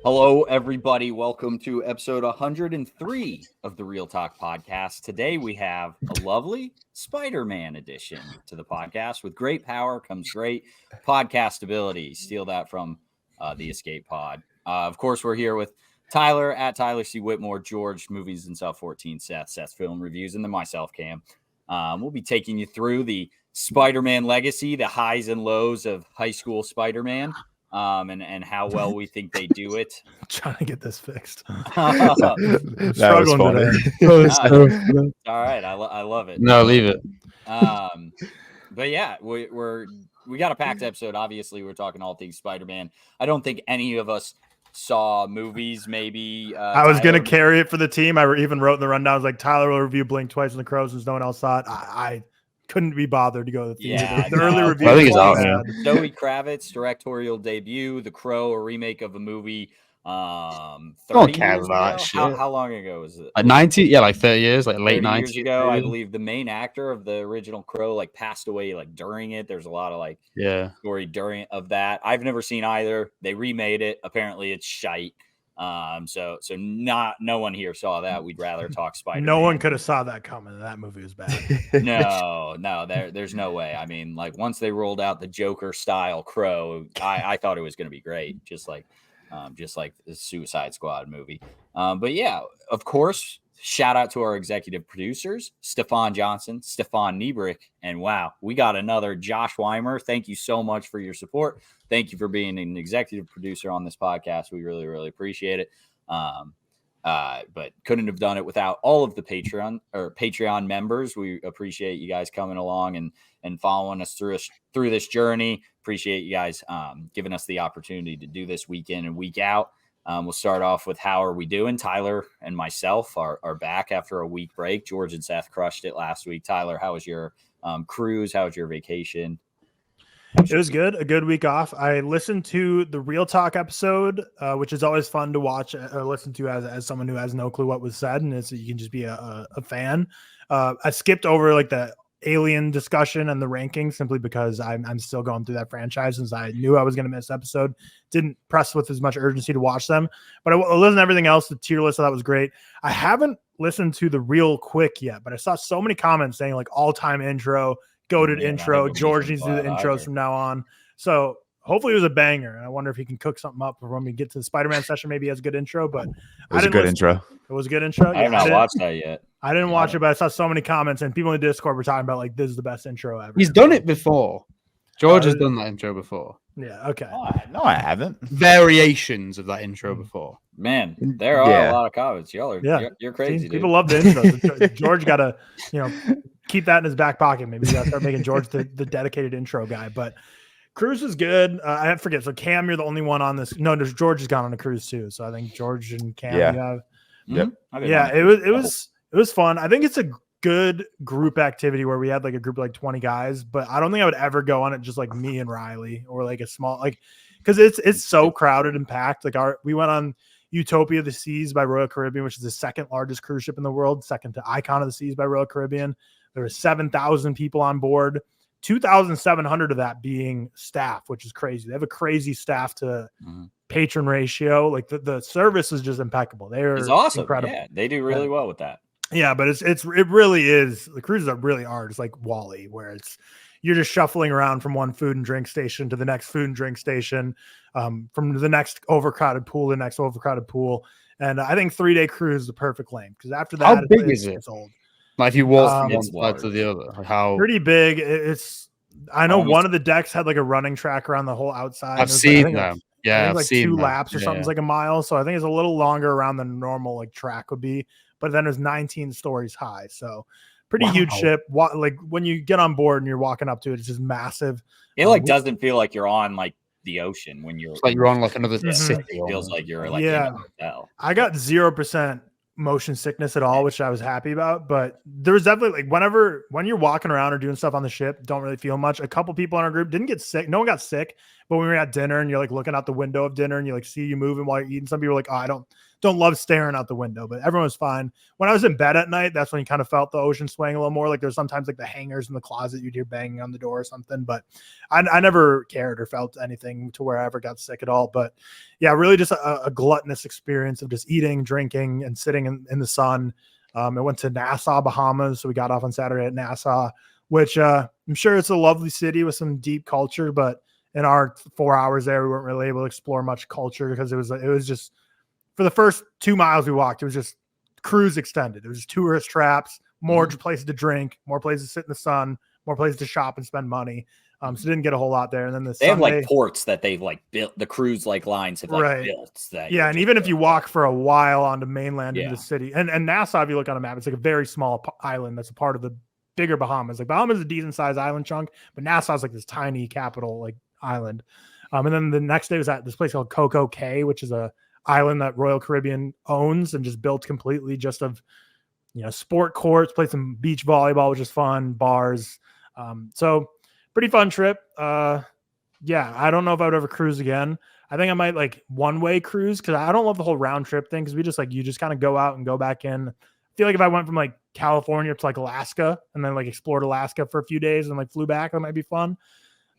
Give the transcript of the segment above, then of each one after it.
Hello, everybody. Welcome to episode 103 of the ReelTok Podcast. Today we have a lovely Spider-Man edition to the podcast. With great power comes great podcast ability. Steal that from the Escape Pod. Of course, we're here with Tyler at Tyler C. Whitmore, George, Movies in South 14, Seth Film Reviews, and then myself, Cam. We'll be taking you through the Spider-Man legacy, the highs and lows of high school Spider-Man. And how well we think they do it. I'm trying to get this fixed. Struggling today. All right, I love it. No, leave it. But yeah, we got a packed episode. Obviously, we're talking all things Spider-Man. I don't think any of us saw movies. Maybe I was gonna carry it for the team. I even wrote in the rundown. I was like, Tyler will review Blink Twice and the Crows, since no one else saw it. I couldn't be bothered to go to the theater. Yeah, the early review. I think it's out now. Zoe Kravitz's directorial debut, The Crow, a remake of a movie. 30 years ago? How long ago was it? 90, yeah, like 30 years, like late 90s years ago. I believe the main actor of the original Crow like passed away like during it. There's a lot of story during of that. I've never seen either. They remade it. Apparently, it's shite. So no one here saw that. We'd rather talk Spider-Man. No one could have saw that coming. That movie was bad. No, there's no way. I mean, like once they rolled out the Joker style Crow, I thought it was going to be great, just like the Suicide Squad movie. But yeah, of course, shout out to our executive producers, Stefan Johnson, Stefan Niebrick, and wow, we got another Josh Weimer. Thank you so much for your support. Thank you for being an executive producer on this podcast. We really, really appreciate it. But couldn't have done it without all of the Patreon members. We appreciate you guys coming along and following us through this journey. Appreciate you guys giving us the opportunity to do this week in and week out. We'll start off with how are we doing? Tyler and myself are back after a week break. George and Seth crushed it last week. Tyler, how was your cruise? How was your vacation? It was good. A good week off. I listened to the ReelTok episode, which is always fun to watch or listen to as someone who has no clue what was said, and you can just be a fan. I skipped over like the Alien discussion and the rankings simply because I'm still going through that franchise, since I knew I was going to miss episode. Didn't press with as much urgency to watch them, but I listened to everything else. The tier list I thought was great. I haven't listened to the Real Quick yet, but I saw so many comments saying like all-time intro, goated intro. George needs to do the intros from now on. So hopefully it was a banger. And I wonder if he can cook something up for when we get to the Spider-Man session. Maybe he has a good intro, but it was a good intro. It was a good intro. I have not watched that yet. I didn't watch it, but I saw so many comments and people in the Discord were talking about like, this is the best intro ever. He's done it before. George has done that intro before. Yeah. Okay. No, I haven't. Variations of that intro before. Man, there are a lot of comments. Y'all are, you're crazy. See, people love the intros. George got to, keep that in his back pocket. Maybe you got to start making George the dedicated intro guy. But cruise is good. I forget. So Cam, you're the only one on this. No, George has gone on a cruise too. So I think George and Cam. Yeah. Yep. Yeah. It was fun. I think it's a good group activity where we had like a group of like 20 guys, but I don't think I would ever go on it just like me and Riley or like a small because it's so crowded and packed. Like we went on Utopia of the Seas by Royal Caribbean, which is the second largest cruise ship in the world, second to Icon of the Seas by Royal Caribbean. There were 7,000 people on board, 2,700 of that being staff, which is crazy. They have a crazy staff to patron ratio. Like the service is just impeccable. It's awesome. Incredible. Yeah, they do really well with that. Yeah, but it really is. The cruises are really hard. It's like Wall-E, where you're just shuffling around from one food and drink station to the next food and drink station, from the next overcrowded pool to the next overcrowded pool. And I think 3-day cruise is the perfect length, because after that, how big is it? It's old. Like if you walk from one side to the other, how pretty big. I know one of the decks had like a running track around the whole outside. I've seen them. Yeah, I've seen 2 laps or something's like a mile. So I think it's a little longer around than normal like track would be. But then there's 19 stories high. So pretty huge ship. Like when you get on board and you're walking up to it, it's just massive. It doesn't feel like you're on like the ocean when you're like you're on like another city. It feels like you're like in a hotel. I got 0% motion sickness at all, which I was happy about. But there was definitely like when you're walking around or doing stuff on the ship, don't really feel much. A couple people in our group didn't get sick. No one got sick, But when we're at dinner and you're like looking out the window of dinner and you like see you moving while you're eating, some people are like, oh, I don't love staring out the window, but everyone was fine. When I was in bed at night, that's when you kind of felt the ocean swaying a little more. Like there's sometimes like the hangers in the closet, you'd hear banging on the door or something, but I never cared or felt anything to where I ever got sick at all. But yeah, really just a gluttonous experience of just eating, drinking, and sitting in the sun. I went to Nassau, Bahamas. So we got off on Saturday at Nassau, which I'm sure it's a lovely city with some deep culture, but in our 4 hours there, we weren't really able to explore much culture because it was just, for the first 2 miles we walked, it was just cruise extended. It was just tourist traps, more places to drink, more places to sit in the sun, more places to shop and spend money. So didn't get a whole lot there. And then they have like ports that they've like built, the cruise like lines have like built. That and even if you walk for a while on the mainland into the city, and Nassau, if you look on a map, it's like a very small island that's a part of the bigger Bahamas. Like Bahamas is a decent sized island chunk, but Nassau is like this tiny capital like island. And then the next day was at this place called Coco Cay, which is a island that Royal Caribbean owns and just built completely just of, sport courts, played some beach volleyball, which is fun, bars. So pretty fun trip. I don't know if I would ever cruise again. I think I might like one-way cruise because I don't love the whole round trip thing because we just like, you just kind of go out and go back in. I feel like if I went from like California to like Alaska and then like explored Alaska for a few days and like flew back, that might be fun.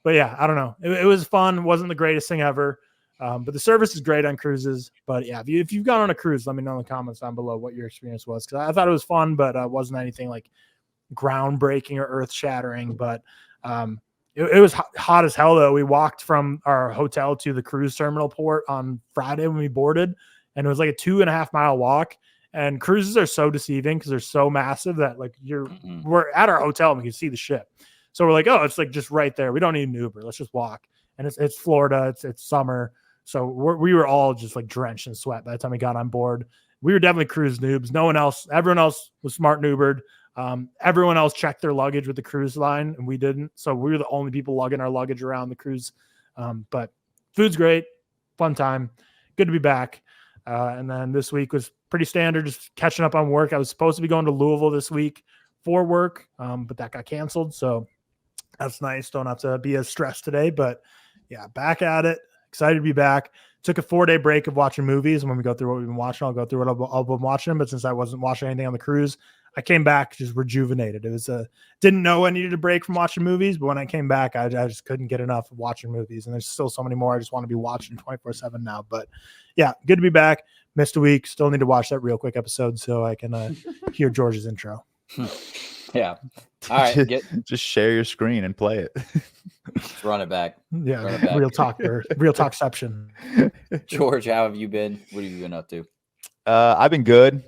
But yeah, I don't know. It was fun. It wasn't the greatest thing ever. But the service is great on cruises. But yeah, if you've gone on a cruise, let me know in the comments down below what your experience was. Because I thought it was fun, but wasn't anything like groundbreaking or earth shattering. But it was hot as hell though. We walked from our hotel to the cruise terminal port on Friday when we boarded, and it was like a 2.5 mile walk. And cruises are so deceiving because they're so massive that like we're at our hotel and we can see the ship. So we're like, oh, it's like just right there. We don't need an Uber. Let's just walk. And it's Florida. It's summer. So we were all just like drenched in sweat by the time we got on board. We were definitely cruise noobs. Everyone else was smart and Ubered. Everyone else checked their luggage with the cruise line and we didn't. So we were the only people lugging our luggage around the cruise. But food's great. Fun time. Good to be back. And then this week was pretty standard, just catching up on work. I was supposed to be going to Louisville this week for work, but that got canceled. So that's nice. Don't have to be as stressed today, but yeah, back at it. Excited to be back. Took a 4-day break of watching movies. And when we go through what we've been watching, I'll go through what I've been watching. But since I wasn't watching anything on the cruise, I came back just rejuvenated. It was didn't know I needed a break from watching movies, but when I came back, I just couldn't get enough of watching movies. And there's still so many more I just want to be watching 24/7 now. But yeah, good to be back. Missed a week. Still need to watch that Real Quick episode so I can hear George's intro. Yeah. All right. Just share your screen and play it. Just run it back. Yeah. Run it back. Real Talkception. George, how have you been? What have you been up to? I've been good.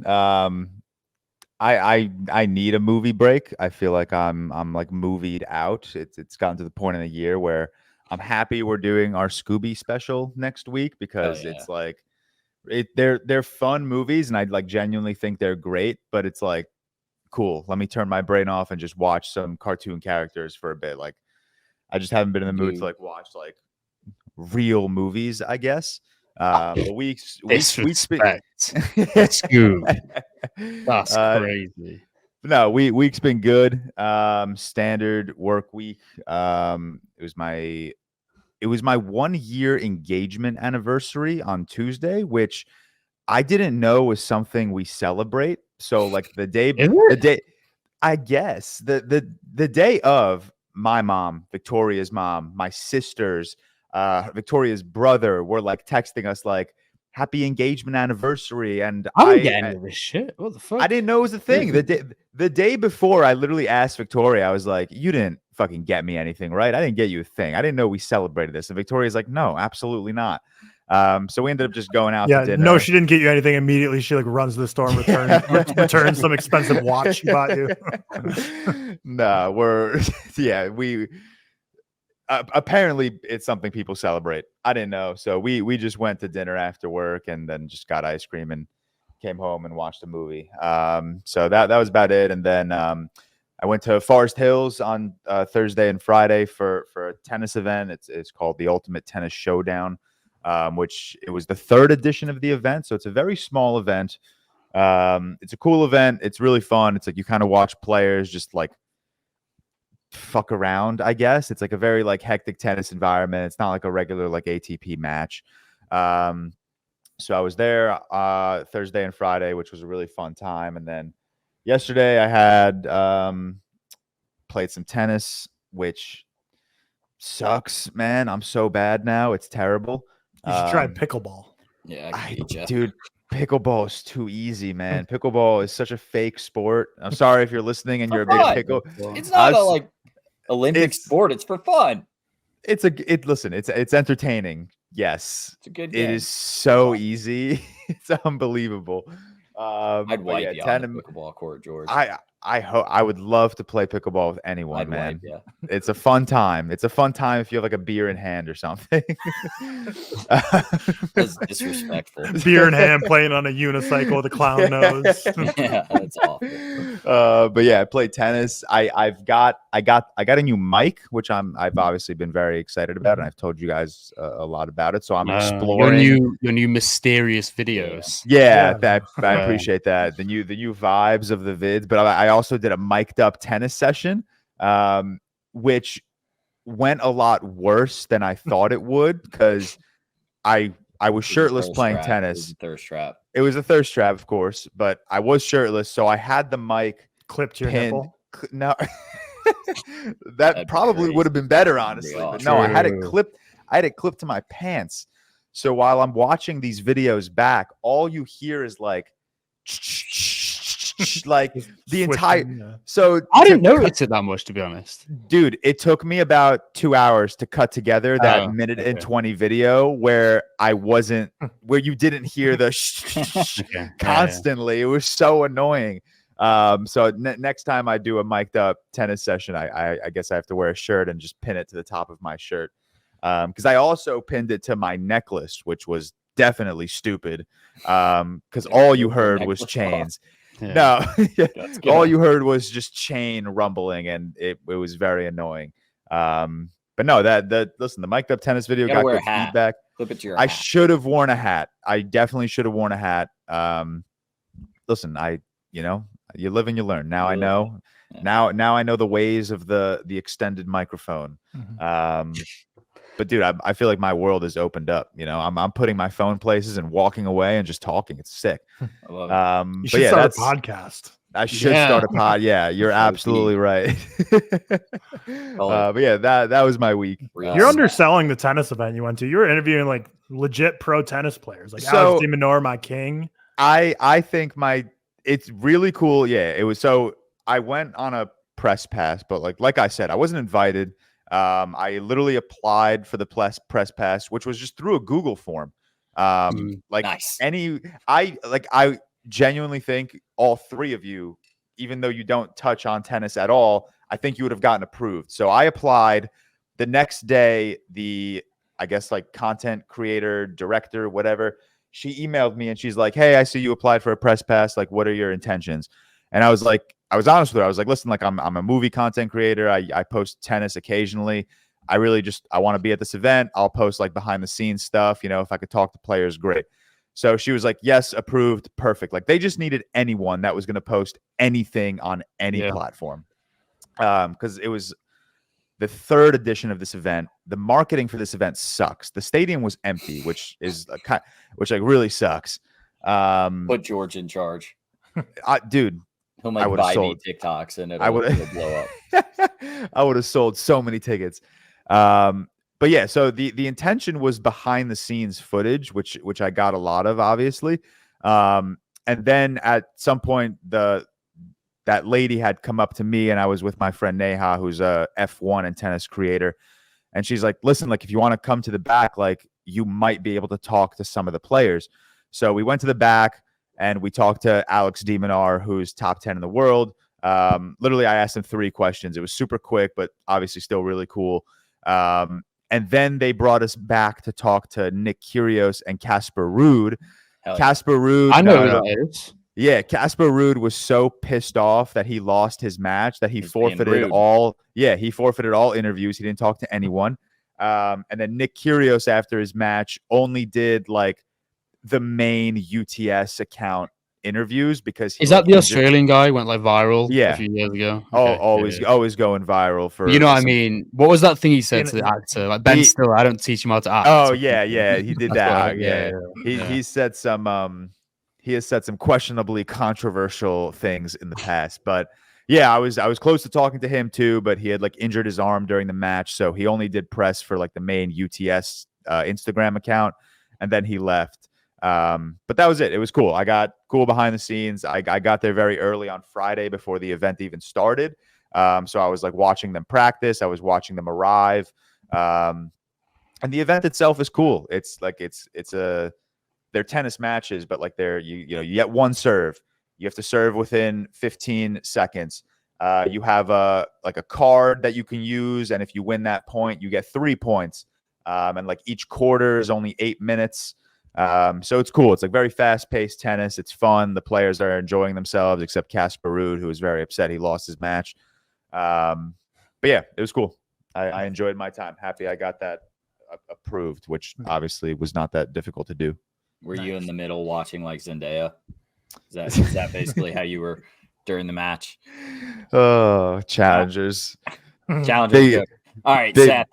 I need a movie break. I feel like I'm like movied out. It's gotten to the point in the year where I'm happy we're doing our Scooby special next week because it's like they're fun movies and I like genuinely think they're great, but it's like cool. Let me turn my brain off and just watch some cartoon characters for a bit. Like I just haven't been in the mood to like watch like real movies, I guess. But weeks Scoob. That's crazy. No, week's been good. Standard work week. It was my 1 year engagement anniversary on Tuesday, which I didn't know was something we celebrate. So like the day, I guess the day of my mom, Victoria's mom, my sisters, Victoria's brother were like texting us like happy engagement anniversary. And I'm getting into this shit. What the fuck? I didn't know it was a thing. The day before I literally asked Victoria, I was like, you didn't fucking get me anything, right? I didn't get you a thing. I didn't know we celebrated this. And Victoria's like, no, absolutely not. So we ended up just going out to dinner. No, she didn't get you anything immediately. She like runs to the store and returns some expensive watch she bought you. No, we apparently it's something people celebrate. I didn't know. So we just went to dinner after work and then just got ice cream and came home and watched a movie. So that was about it. And then I went to Forest Hills on Thursday and Friday for a tennis event. It's called the Ultimate Tennis Showdown, which it was the 3rd edition of the event. So it's a very small event. It's a cool event. It's really fun. It's like you kind of watch players just like fuck around, I guess. It's like a very like hectic tennis environment. It's not like a regular like ATP match. So I was there Thursday and Friday, which was a really fun time. And then yesterday I had played some tennis, which sucks, man. I'm so bad now. It's terrible. You should try pickleball. Yeah, I can beat you. Dude, pickleball is too easy, man. Pickleball is such a fake sport. I'm sorry if you're listening and you're a big pickle. It's not a like Olympic sport. It's for fun. Listen, it's entertaining. Yes, it's a good game. It is so easy. It's unbelievable. I'd wipe you on the pickleball court, George. I would love to play pickleball with anyone, man. It's a fun time. It's a fun time if you have like a beer in hand or something. That's disrespectful. Beer in hand, playing on a unicycle with a clown nose. Yeah, that's awful. But yeah, I played tennis. I got a new mic, which I've obviously been very excited about, and I've told you guys a lot about it. So I'm exploring your new mysterious videos. Yeah. I appreciate that. The new vibes of the vids, but I also did a mic'd up tennis session, which went a lot worse than I thought it would, because I was shirtless playing tennis. It was a thirst trap, of course, but I was shirtless, so I had the mic clipped your nipple. No, that probably would have been better, honestly. But no, I had it clipped. I had it clipped to my pants. So while I'm watching these videos back, all you hear is like the entire. So I didn't notice it that much, to be honest. Dude, it took me about 2 hours to cut together that minute and 20 video where you didn't hear the constantly. It was so annoying. So next time I do a mic'd up tennis session, I guess I have to wear a shirt and just pin it to the top of my shirt. Because I also pinned it to my necklace, which was definitely stupid. Because all you heard was chains. Yeah. No, all you heard was just chain rumbling, and it was very annoying. But no, listen, the mic'd up tennis video got good feedback. Flip it to your I hat. should have worn a hat. I definitely should have worn a hat. Listen, you live and you learn. Now I know. Yeah. Now I know the ways of the extended microphone. Mm-hmm. But dude, I feel like my world has opened up. I'm putting my phone places and walking away and just talking. It's sick. I love it. You should start a podcast. I should start a pod. Yeah, you're absolutely right. But yeah, that was my week. You're underselling the tennis event you went to. You were interviewing like legit pro tennis players, like Alex de Minaur, my king. I think it's really cool. Yeah, it was. So I went on a press pass, but like I said, I wasn't invited. I literally applied for the press pass, which was just through a Google form. Nice. I genuinely think all three of you, even though you don't touch on tennis at all, I think you would have gotten approved. So I applied. The next day, I guess like content creator, director, whatever, she emailed me and she's like, "Hey, I see you applied for a press pass. Like, what are your intentions?" And I was honest with her. I was like, "Listen, like I'm a movie content creator. I post tennis occasionally. I want to be at this event. I'll post like behind the scenes stuff. If I could talk to players, great." So she was like, "Yes, approved, perfect." Like they just needed anyone that was going to post anything on any platform. Because it was the third edition of this event. The marketing for this event sucks. The stadium was empty, which like really sucks. Put George in charge. Dude. He'll make buy me TikToks and it'll blow up. I would have sold so many tickets. But yeah, so the intention was behind the scenes footage, which I got a lot of, obviously. And then at some point, that lady had come up to me, and I was with my friend Neha, who's a F1 and tennis creator. And she's like, "Listen, like if you want to come to the back, like you might be able to talk to some of the players." So we went to the back. And we talked to Alex de Minaur, who's top 10 in the world. Literally, I asked him 3 questions. It was super quick, but obviously still really cool. And then they brought us back to talk to Nick Kyrgios and Casper Ruud. Casper Ruud. I know who that is. Yeah, Casper Ruud was so pissed off that he lost his match that he forfeited all. Yeah, he forfeited all interviews. He didn't talk to anyone. And then Nick Kyrgios, after his match, only did like the main UTS account interviews because he Is that like, the Australian guy who went like viral Yeah. a few years ago? Always going viral for. You know what I mean? What was that thing he said In- to the actor? Like Ben Stiller, I don't teach him how to act. Oh or yeah, something. yeah, he did That's what I that. heard. Yeah. He said some he has said some questionably controversial things in the past, but yeah, I was close to talking to him too, but he had like injured his arm during the match, so he only did press for like the main UTS Instagram account, and then he left. But that was it. It was cool. I got cool behind the scenes. I got there very early on Friday before the event even started. So I was like watching them practice. I was watching them arrive. And the event itself is cool. It's like they're tennis matches, but like you get one serve. You have to serve within 15 seconds. You have a card that you can use, and if you win that point, you get 3 points. And like each quarter is only 8 minutes. So it's cool. It's like very fast-paced tennis. It's fun. The players are enjoying themselves, except Casper Ruud, who was very upset he lost his match. But yeah, it was cool. I enjoyed my time. Happy I got that approved, which obviously was not that difficult to do. Were you in the middle watching like Zendaya? Is that basically how you were during the match? Oh, challengers. Challengers. All right, Seth.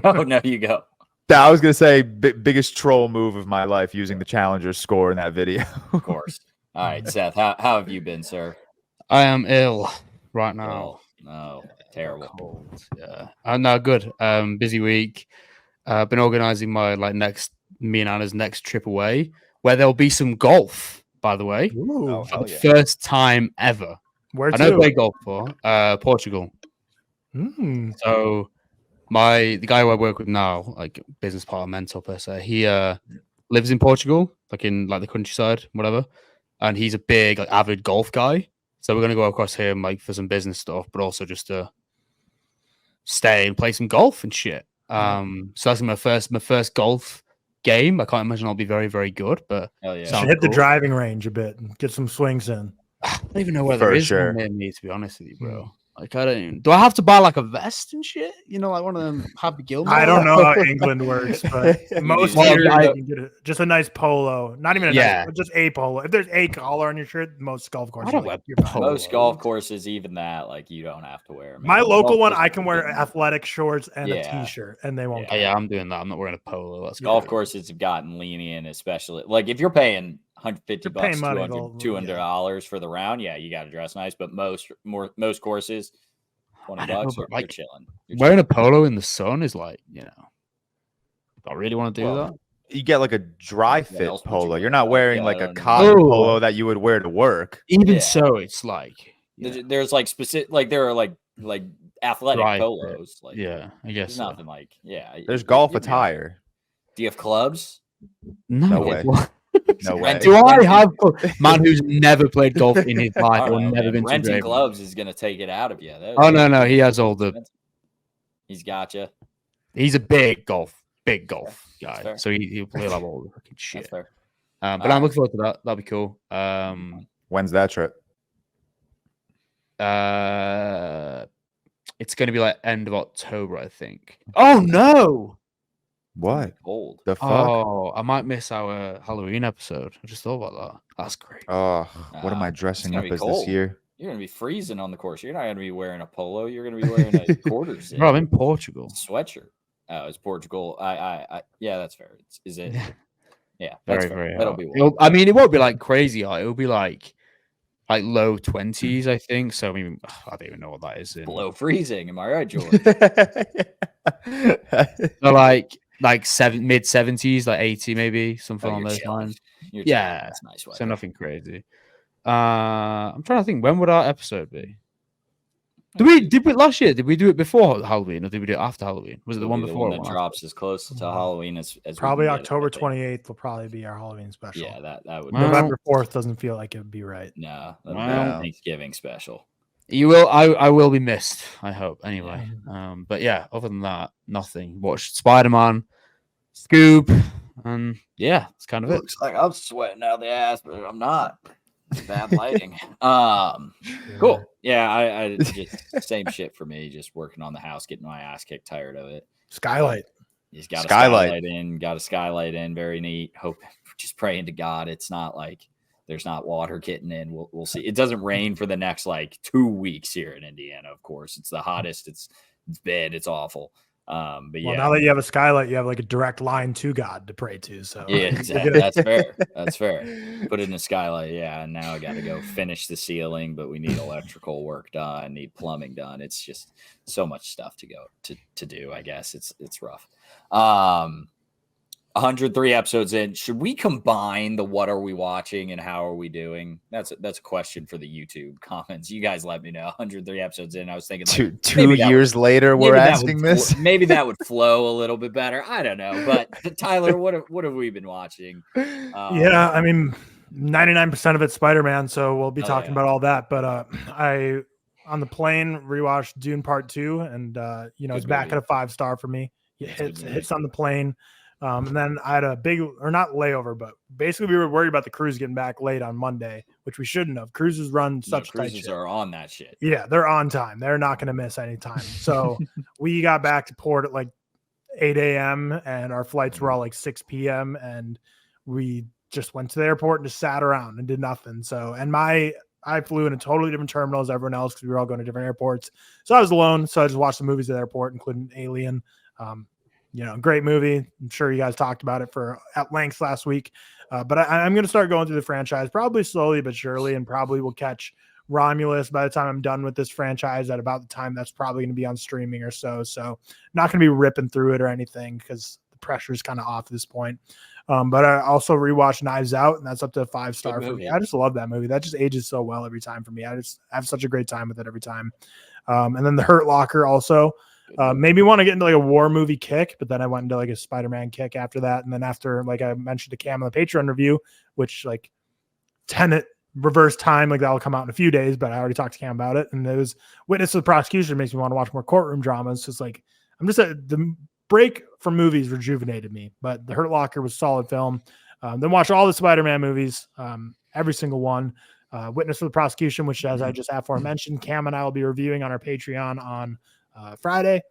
Oh, no, you go. I was going to say biggest troll move of my life using the challengers score in that video. Of course. All right, Seth, how have you been, sir? I am ill right now. No, terrible. Cold. Yeah. No, good. Busy week. Been organizing my me and Anna's next trip away, where there'll be some golf, by the way. Ooh. For the first time ever. Where I never played golf before. Portugal. So the guy who I work with now, like business partner, mentor per se, he lives in Portugal, like in like the countryside, whatever. And he's a big like avid golf guy. So we're gonna go across here like for some business stuff, but also just to stay and play some golf and shit. So that's my first golf game. I can't imagine I'll be very, very good, but yeah. Should hit the driving range a bit and get some swings in. I don't even know where there is sure. one near me, to be honest with you, bro. Like, I don't even. Do I have to buy like a vest and shit? You know, like one of them Happy Gilmore. I don't know how England works, but most Well, years I- you can get just a nice polo. Not even a nice, but just a polo. If there's a collar on your shirt, most golf courses. I don't wear you're fine. polo. Most golf courses, even that, like you don't have to wear. My Man, local golf one, courses I can wear are- athletic shorts and a Yeah. t-shirt, and they won't. Oh, yeah, I'm doing that. I'm not wearing a polo. That's Golf great. courses have gotten lenient, especially like if you're paying $150, You're paying money, $200 for the round. Yeah, you got to dress nice. But most courses, $20 I know, but, you're like, chilling. Wearing a polo in the sun is like, do I really want to do Well, that? You get like a dry What fit else would you polo. wear? You're not Like, wearing yeah, like I a don't know. cotton Oh. polo that you would wear to work. Even Yeah. so, it's like, There's like specific, like there are like athletic Dry fit. polos. Like yeah, I guess. there's So. nothing like There's golf you'll be all right. attire. Do you have clubs? No way. What? No way. Do I have man who's never played golf in his life I or don't know, never man. been to Renting Graven? gloves is gonna take it out of you. Oh no, he has all the. He's got you. He's a big golf That's guy, fair. so he'll play like all the fucking That's shit. fair. But I'm looking forward to that. That'll be cool. When's that trip? It's going to be like end of October, I think. Oh no! What? Cold. The fuck? Oh, I might miss our Halloween episode. I just thought about that. That's great. Oh, what am I It's dressing gonna up be as cold. this year? You're gonna be freezing on the course. You're not gonna be wearing a polo. You're gonna be wearing a quarters Bro, I'm in Portugal. sweatshirt. Oh, it's Portugal. I yeah, that's fair. Is it? Yeah. Yeah, that's Very, fair. very That'll hot. be warm. I mean, it won't be like crazy hot. It'll be like low 20s, I think. So I mean, I don't even know what that is. Below freezing. Am I right, George? So like mid 70s, like 80 maybe, something Oh, on you're those chilling. lines. You're Yeah. chilling. That's nice weather. So nothing crazy. I'm trying to think, when would our episode be? Did we last year? Did we do it before Halloween or did we do it after Halloween? Was it the It'll one be before? that or one drops as close to Halloween as we Probably can get it, I October think. 28th will probably be our Halloween special. Yeah, that would. Well, November 4th doesn't feel like it would be right. No, that'll Well- be Thanksgiving special. You will. I will be missed. I hope. Anyway. But yeah. Other than that, nothing. Watched Spider-Man, Scoob, and yeah, that's kind of it. Looks like I'm sweating out the ass, but I'm not. Bad lighting. Cool. Yeah, I just same shit for me. Just working on the house, getting my ass kicked. Tired of it. Skylight. He's got Skylight. a skylight in. Got a skylight in. Very neat. Hope. Just praying to God it's not like there's not water getting in. We'll see. It doesn't rain for the next like 2 weeks here in Indiana. Of course, it's the hottest it's been. It's awful. But yeah, now that you have a skylight, you have like a direct line to God to pray to. So yeah, exactly. That's fair. That's fair. Put it in a skylight. Yeah. And now I got to go finish the ceiling, but we need electrical work done, need plumbing done. It's just so much stuff to go to do. I guess it's rough. 103 episodes in. Should we combine the what are we watching and how are we doing? That's a question for the YouTube comments. You guys let me know. 103 episodes in. I was thinking like, two years later we're asking this. Maybe that would flow a little bit better. I don't know. But Tyler, what have we been watching? Yeah, I mean 99% of it's Spider-Man, so we'll be talking about all that. But I on the plane rewatched Dune Part 2 and it's back at a 5-star for me. It hits on the plane. And then I had a big, or not layover, but basically we were worried about the cruise getting back late on Monday, which we shouldn't have. Cruises run such tight shit. Cruises are on that shit. Yeah, they're on time. They're not going to miss any time. So we got back to port at like 8 a.m. and our flights were all like 6 p.m. and we just went to the airport and just sat around and did nothing. So, and I flew in a totally different terminal as everyone else because we were all going to different airports. So I was alone. So I just watched the movies at the airport, including Alien. Great movie. I'm sure you guys talked about it at length last week. But I'm going to start going through the franchise probably slowly but surely, and probably will catch Romulus by the time I'm done with this franchise at about the time that's probably going to be on streaming or so. So not going to be ripping through it or anything because the pressure is kind of off at this point. But I also rewatched Knives Out, and that's up to a 5-star for me. I just love that movie. That just ages so well every time for me. I just have such a great time with it every time. And then The Hurt Locker also. Maybe want to get into like a war movie kick, but then I went into like a Spider-Man kick after that. And then after, like I mentioned to Cam on the Patreon review, which like Tenet reverse time, like that'll come out in a few days, but I already talked to Cam about it. And it was Witness to the Prosecution makes me want to watch more courtroom dramas. So it's like, the break from movies rejuvenated me, but The Hurt Locker was a solid film. Then watch all the Spider-Man movies, every single one. Witness to the Prosecution, which as I just aforementioned, Cam and I will be reviewing on our Patreon on Friday.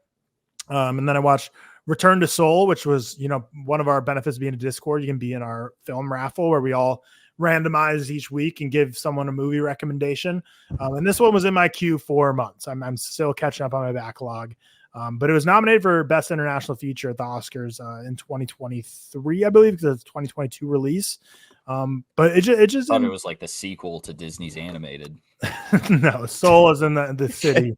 And then I watched Return to Seoul, which was, one of our benefits being a Discord. You can be in our film raffle where we all randomize each week and give someone a movie recommendation. And this one was in my queue for months. I'm still catching up on my backlog. But it was nominated for Best International Feature at the Oscars in 2023, I believe, because it's a 2022 release. But it just thought it was like the sequel to Disney's animated. No, Seoul is in the city.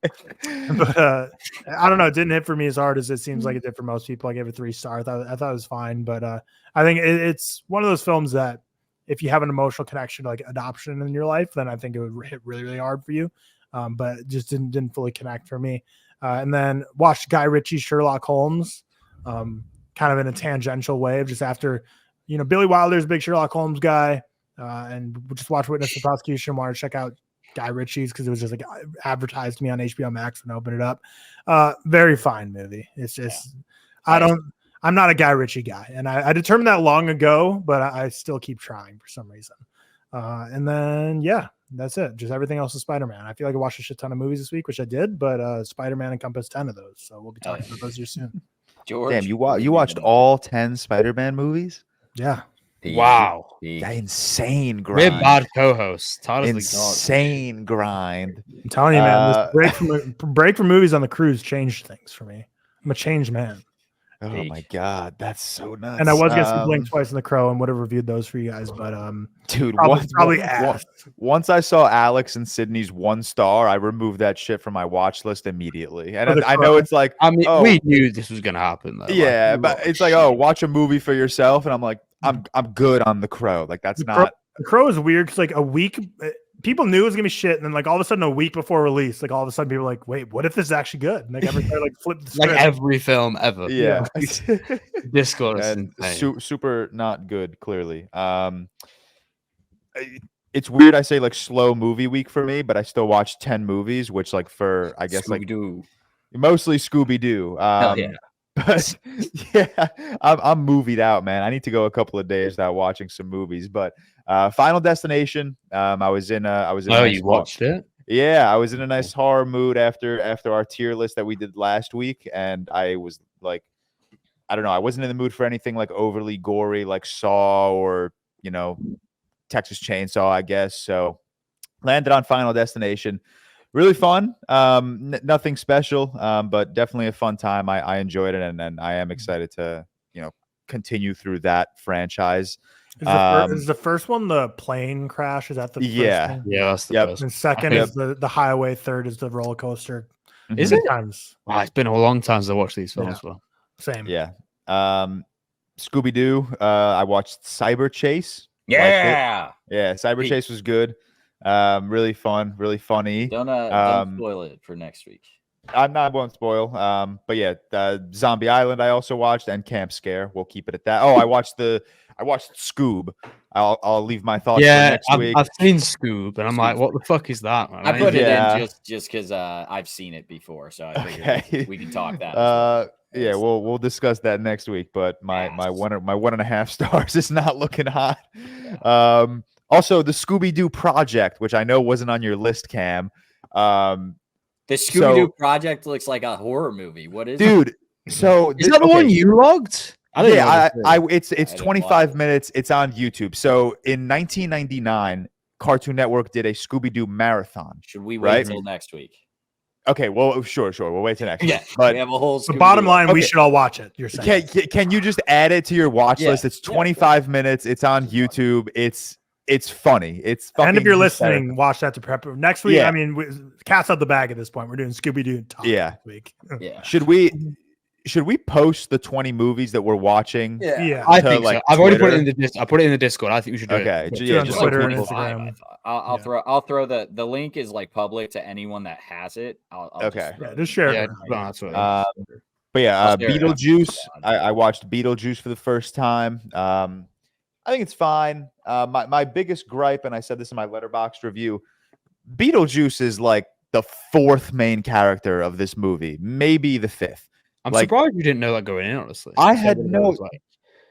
But I don't know, it didn't hit for me as hard as it seems like it did for most people. I gave it 3 stars. I thought it was fine, but I think it's one of those films that if you have an emotional connection to like adoption in your life, then I think it would hit really, really hard for you. But it just didn't fully connect for me. And then watched Guy Ritchie's Sherlock Holmes, kind of in a tangential way of just after, Billy Wilder's a big Sherlock Holmes guy, and just watch Witness to the Prosecution. Wanted to check out Guy Ritchie's because it was just like advertised to me on HBO Max and open it up. Very fine movie. It's just, I'm not a Guy Ritchie guy, and I determined that long ago, but I still keep trying for some reason. And then, that's it. Just everything else is Spider-Man. I feel like I watched a shit ton of movies this week, which I did, but Spider-Man encompassed 10 of those. So we'll be talking about those here soon. George, damn, you watched all 10 Spider-Man movies? Yeah. Wow. That insane grind. We're bad co-hosts. Insane grind. I'm telling you, man, this break from movies on the cruise changed things for me. I'm a changed man. Oh my God, that's so nuts. And I was going to Blink Twice in the Crow and would have reviewed those for you guys, but dude, once I saw Alex and Sydney's 1 star, I removed that shit from my watch list immediately. And I know it's like, we knew this was going to happen though. Yeah, but it's like, watch a movie for yourself, and I'm like, I'm good on The Crow. Like that's The Crow is weird because like a week. People knew it was gonna be shit, and then like all of a sudden, a week before release, like all of a sudden, people were like, "Wait, what if this is actually good?" And like everybody like flipped the script. Like every film ever. Yeah, Discord super not good. Clearly, it's weird. I say like slow movie week for me, but I still watch 10 movies, which like for I guess Scooby-Doo. like mostly Scooby-Doo. Hell yeah. But yeah, I'm movied out, man. I need to go a couple of days without watching some movies. But Final Destination, I was in. You watched it? Yeah, I was in a nice horror mood after our tier list that we did last week, and I was like, I don't know, I wasn't in the mood for anything like overly gory, like Saw or Texas Chainsaw, I guess. So landed on Final Destination. Really fun. Nothing special, but definitely a fun time. I enjoyed it, and I am excited to continue through that franchise. Is the first one the plane crash? Is that the first one? Yeah, that's the first. And second is the highway. Third is the roller coaster. Is Good it? times. Wow, it's been a long time since I watched these films. Well, Same. Yeah. Scooby-Doo. I watched Cyber Chase. Yeah. Yeah, Cyber Chase was good. Really fun, really funny. Don't spoil it for next week. I won't spoil. But yeah, Zombie Island I also watched, and Camp Scare. We'll keep it at that. Oh, I watched Scoob. I'll leave my thoughts for next week. I've seen Scoob, and I'm like, what the fuck is that, man? I put it in just because I've seen it before, so I figured we can talk that. Yeah, we'll discuss that next week. But my 1.5 stars is not looking hot. Also, the Scooby-Doo Project, which I know wasn't on your list, Cam. The Scooby-Doo Project looks like a horror movie. What is dude? it? So is that the one you logged? It's 25 minutes. It's on YouTube. So in 1999, Cartoon Network did a Scooby-Doo marathon. Should we wait until next week? Okay, well, sure. We'll wait till next week. Yeah, but we have a whole. The bottom line, we should all watch it. You're saying? Can you just add it to your watch list? It's 25 minutes. It's on YouTube. It's funny. It's fucking and if you're hysterical. listening, watch that to prep next week. I mean, cat's out the bag at this point. We're doing Scooby-Doo talk next week. Yeah. Should we post the 20 movies that we're watching? Yeah. I think so. I've already put it in the I put it in the Discord. I think we should do it. Okay. Just Twitter and Instagram. I'll throw the link is like public to anyone that has it. Just share it. That's what but yeah, Beetlejuice. I watched Beetlejuice for the first time. I think it's fine. My biggest gripe, and I said this in my Letterboxd review, Beetlejuice is like the fourth main character of this movie, maybe the fifth. I'm surprised you didn't know that going in, honestly. I had no...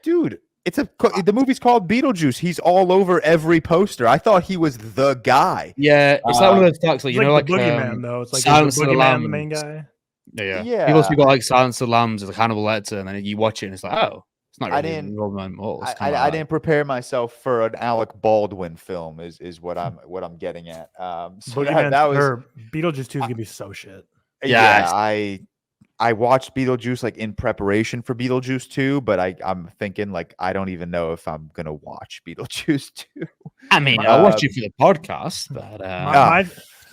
Dude, the movie's called Beetlejuice. He's all over every poster. I thought he was the guy. Yeah, it's like one of those facts, like, like the Boogeyman, though. It's like Silence of the Boogeyman, the main guy. Yeah. People also got like Silence of the Lambs, like Hannibal Lecter, and then you watch it and it's like, oh, it's not really I didn't prepare myself for an Alec Baldwin film. Is what I'm getting at. So that was Beetlejuice 2 is gonna be so shit. Yeah, I watched Beetlejuice like in preparation for Beetlejuice 2, but I'm thinking like I don't even know if I'm gonna watch Beetlejuice 2. I mean, I'll watch it for the podcast, but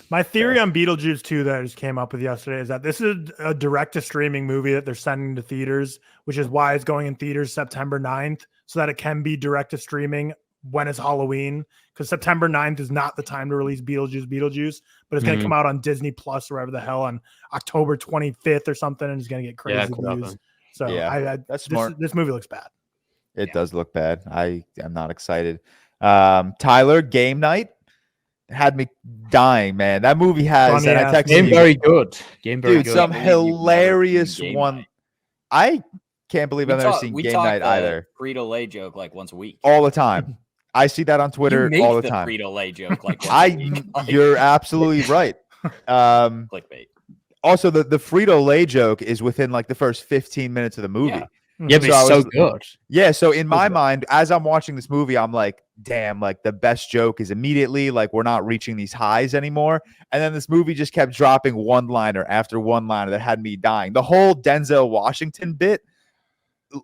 my theory on Beetlejuice 2 that I just came up with yesterday is that this is a direct-to-streaming movie that they're sending to theaters, which is why it's going in theaters September 9th, so that it can be direct-to-streaming when it's Halloween, because September 9th is not the time to release Beetlejuice, but it's going to come out on Disney Plus or whatever the hell on October 25th or something, and it's going to get crazy views. So that's smart. This movie looks bad. It does look bad. I am not excited. Tyler, Game Night had me dying, man. That movie has, and I texted Game you, very good. Game very good. Some hilarious one. I can't believe I've never seen Game Night either. Frito-Lay joke like once a week. All the time. I see that on Twitter all the time. Frito-Lay joke like once a week. You're absolutely right. Clickbait. Also, the Frito-Lay joke is within like the first 15 minutes of the movie. Yeah, but it's so good. Yeah, so in my mind, as I'm watching this movie, I'm like, damn, like the best joke is immediately like we're not reaching these highs anymore. And then this movie just kept dropping one-liner after one-liner that had me dying. The whole Denzel Washington bit,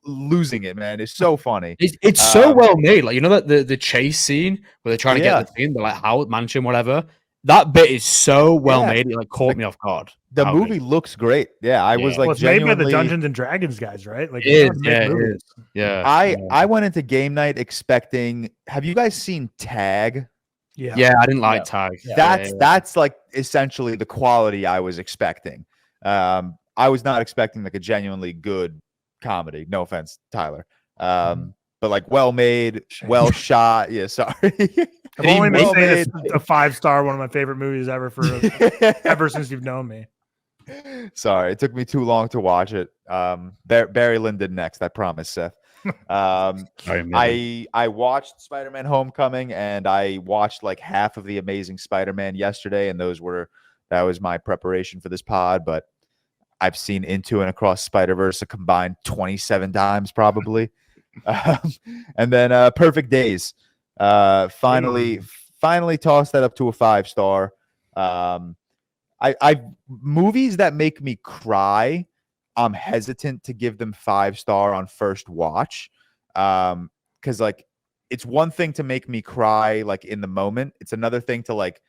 losing it, man. It's so funny. It's so well made. Like, you know that the chase scene where they're trying to get the thing, the like Howard Mansion, whatever. That bit is so well made. It like caught me off guard. The movie looks great. Yeah, I was like, it's made by the Dungeons and Dragons guys, right? Like, it is. Yeah. I went into Game Night expecting. Have you guys seen Tag? Yeah, I didn't like Tag. That's like essentially the quality I was expecting. I was not expecting like a genuinely good comedy. No offense, Tyler. But like well made, well shot. Yeah, sorry. I've only been saying it's a 5-star, one of my favorite movies ever ever since you've known me. Sorry, it took me too long to watch it. Barry Lyndon next, I promise, Seth. I watched Spider-Man Homecoming, and I watched like half of the Amazing Spider-Man yesterday, and that was my preparation for this pod. But I've seen Into and Across Spider-Verse a combined 27 times probably. And then Perfect Days. Finally tossed that up to a 5-star. I movies that make me cry, I'm hesitant to give them 5-star on first watch. Because like it's one thing to make me cry like in the moment. It's another thing to like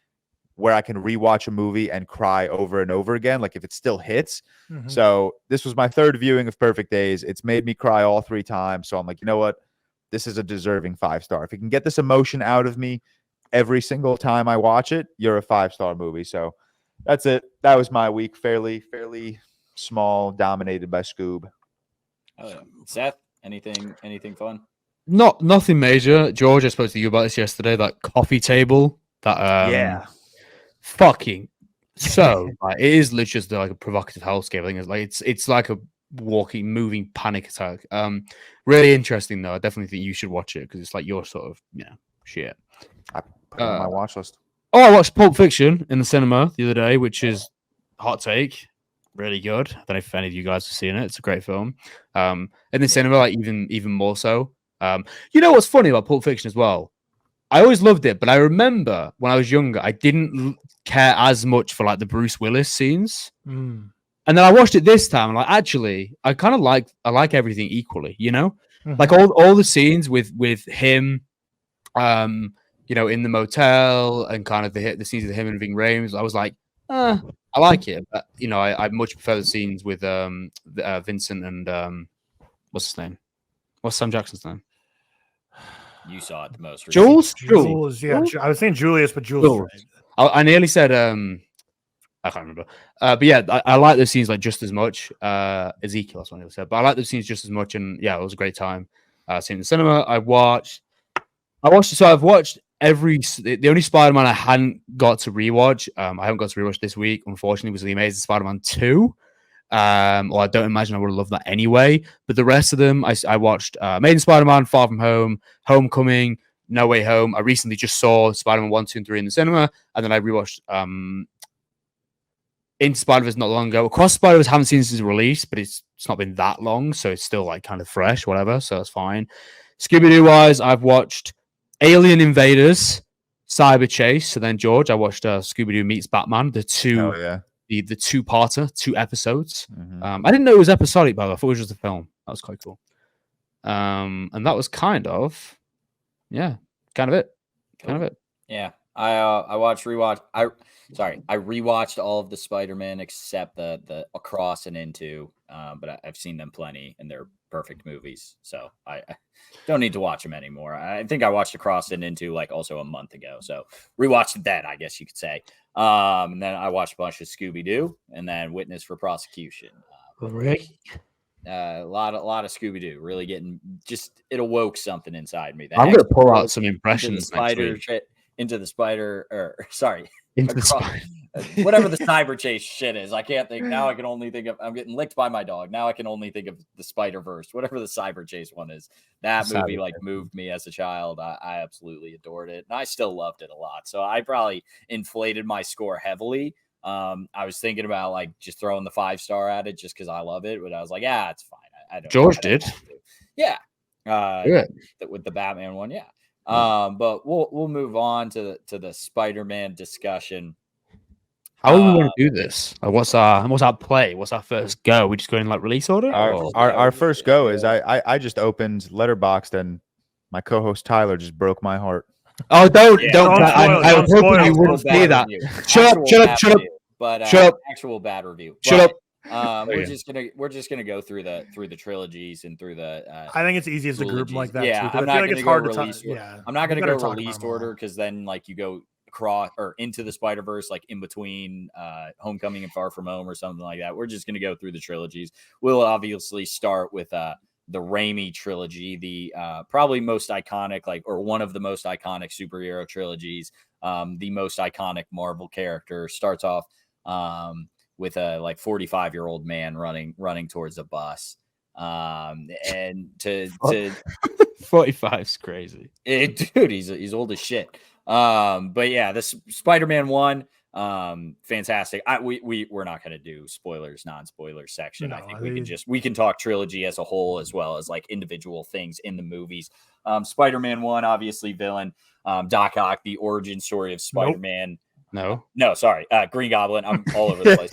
where I can rewatch a movie and cry over and over again, like if it still hits. Mhm. So this was my third viewing of Perfect Days. It's made me cry all 3 times. So I'm like, you know what? This is a deserving 5-star. If you can get this emotion out of me every single time I watch it, you're a 5-star movie. So that's it. That was my week. Fairly small, dominated by Scoob. Oh, yeah. Seth, anything fun? Nothing major. George, I spoke to you about this yesterday. That coffee table. That fucking so like, it is literally just like a provocative hellscape. I think it's like a walking, moving panic attack. Really interesting though. I definitely think you should watch it because it's like your sort of shit. I put it on my watch list. Oh, I watched Pulp Fiction in the cinema the other day, which is hot take. Really good. I don't know if any of you guys have seen it. It's a great film. In the cinema, like even more so. You know what's funny about Pulp Fiction as well? I always loved it, but I remember when I was younger, I didn't care as much for like the Bruce Willis scenes. Mm. And then I watched it this time, and like actually, I kind of like everything equally. You know, like all the scenes with him, you know, in the motel and kind of the scenes of him and Ving Rhames. I was like, I like it, but you know, I much prefer the scenes with Vincent and what's his name? What's Sam Jackson's name? You saw it the most. Jules? Yeah. I was saying Julius, but Jules. Right. I nearly said I can't remember. But yeah, I like those scenes like just as much. Ezekiel, that's what I said. But I like those scenes just as much, and yeah, it was a great time. Seeing the cinema. I've watched. So I've watched the only Spider-Man I hadn't got to rewatch. I haven't got to rewatch this week, unfortunately, was the Amazing Spider-Man 2. Or I don't imagine I would have loved that anyway. But the rest of them, I watched Amazing Spider-Man, Far From Home, Homecoming, No Way Home. I recently just saw Spider-Man 1, 2, and 3 in the cinema, and then I rewatched Into Spider-Verse not long ago. Across Spider-Verse haven't seen since release, but it's not been that long, so it's still like kind of fresh, whatever. So that's fine. Scooby-Doo wise, I've watched Alien Invaders, Cyber Chase. So then George, I watched Scooby-Doo Meets Batman, the two-parter, 2 episodes. I didn't know it was episodic, by the way. I thought it was just a film. That was quite cool. And that was kind of it. Yeah. I rewatched all of the Spider-Man except the Across and Into, but I've seen them plenty and they're perfect movies, so I don't need to watch them anymore. I think I watched Across and Into like also a month ago, so rewatched that, I guess you could say. And then I watched a bunch of Scooby-Doo and then Witness for Prosecution. A lot of Scooby-Doo, really getting it awoke something inside me. I'm gonna pull out some impressions into the whatever the cyber chase shit is. I can't think now. I can only think of, I'm getting licked by my dog. Now I can only think of the Spider-Verse, whatever the cyber chase one is. That movie moved me as a child. I absolutely adored it. And I still loved it a lot. So I probably inflated my score heavily. I was thinking about like just throwing the 5-star at it just because I love it. But I was like, it's fine. George did. Yeah. With the Batman one. Yeah. But we'll move on to the Spider-Man discussion. How do we want to do this? Like, what's our play? What's our first go? We just go in like release order? Our first go is I just opened Letterboxd and my co-host Tyler just broke my heart. Oh, don't! I was hoping you wouldn't say that. Shut up! But shut up! Actual bad review. Shut up! We're just gonna go through the trilogies and through the. I think it's easiest to group them like that. Yeah, too, I'm not it's hard to release. Yeah, I'm not gonna go release order because then like you go across or into the Spider-Verse like in between Homecoming and Far From Home or something like that. We're just gonna go through the trilogies. We'll obviously start with the Raimi trilogy, the probably most iconic, or one of the most iconic superhero trilogies. The most iconic Marvel character starts off with a 45-year-old man running towards a bus. And to 45 is crazy. Dude, he's old as shit. But yeah, this Spider-Man 1, Fantastic. We're not going to do spoilers, non-spoilers section. No, I think we can talk trilogy as a whole, as well as like individual things in the movies. Spider-Man 1, obviously villain. Doc Ock, the origin story of Spider-Man. No, sorry. Green Goblin. I'm all over the place.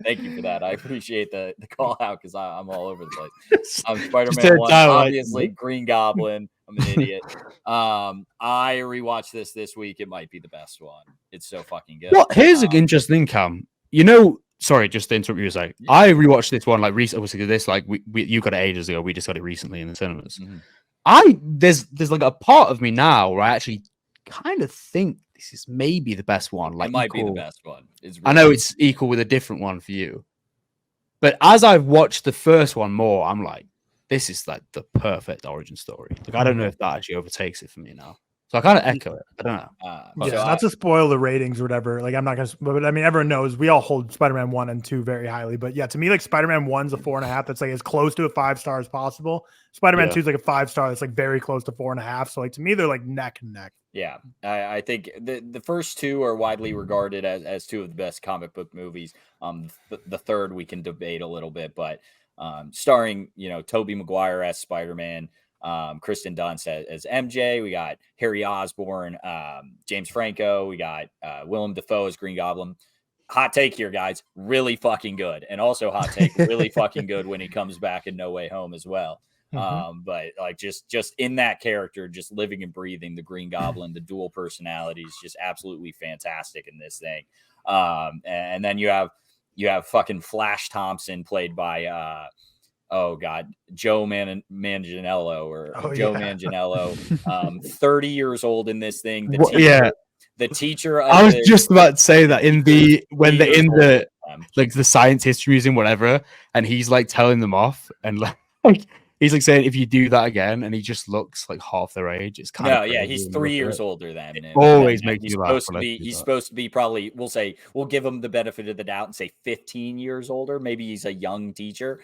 Thank you for that. I appreciate the call out because I'm all over the place. Spider-Man 1, obviously Green Goblin. I'm an idiot. I rewatched this week. It might be the best one. It's so fucking good. Well, here's an interesting thing, Cam. Sorry, just to interrupt you a sec. Yeah. I rewatched this one like recently. Obviously, this like you got it ages ago. We just got it recently in the cinemas. Mm-hmm. There's like a part of me now where I actually kind of think this is maybe the best one. Like, it might be the best one. I know it's equal with a different one for you, but as I've watched the first one more, I'm like, this is like the perfect origin story. Like, I don't know if that actually overtakes it for me now. So I kind of echo it. I don't know. Not to spoil the ratings or whatever. Like, I'm not going to, but I mean, everyone knows we all hold Spider-Man 1 and 2 very highly. But yeah, to me, like Spider-Man 1's a 4.5. That's like as close to a 5-star as possible. Spider-Man 2 is like a 5-star. That's like very close to 4.5. So like to me, they're like neck and neck. Yeah, I think the first two are widely regarded as two of the best comic book movies. The third we can debate a little bit, but starring Tobey Maguire as Spider-Man. Kristen Dunst as MJ. We got Harry Osborn, James Franco. We got Willem Dafoe as Green Goblin. Hot take here, guys. Really fucking good. And also hot take, really fucking good when he comes back in No Way Home as well. Mm-hmm. But like just in that character, just living and breathing the Green Goblin, the dual personalities, just absolutely fantastic in this thing. And then you have fucking Flash Thompson played by Joe Manganiello or Joe Manganiello, 30 years old in this thing. The teacher. I was just about to say that in the science history museum, whatever, and he's like telling them off, and like he's like saying, if you do that again, and he just looks like half their age. It's kind of he's 3 years older than him. Always makes you laugh. He's supposed to be probably. We'll give him the benefit of the doubt and say 15 years older. Maybe he's a young teacher.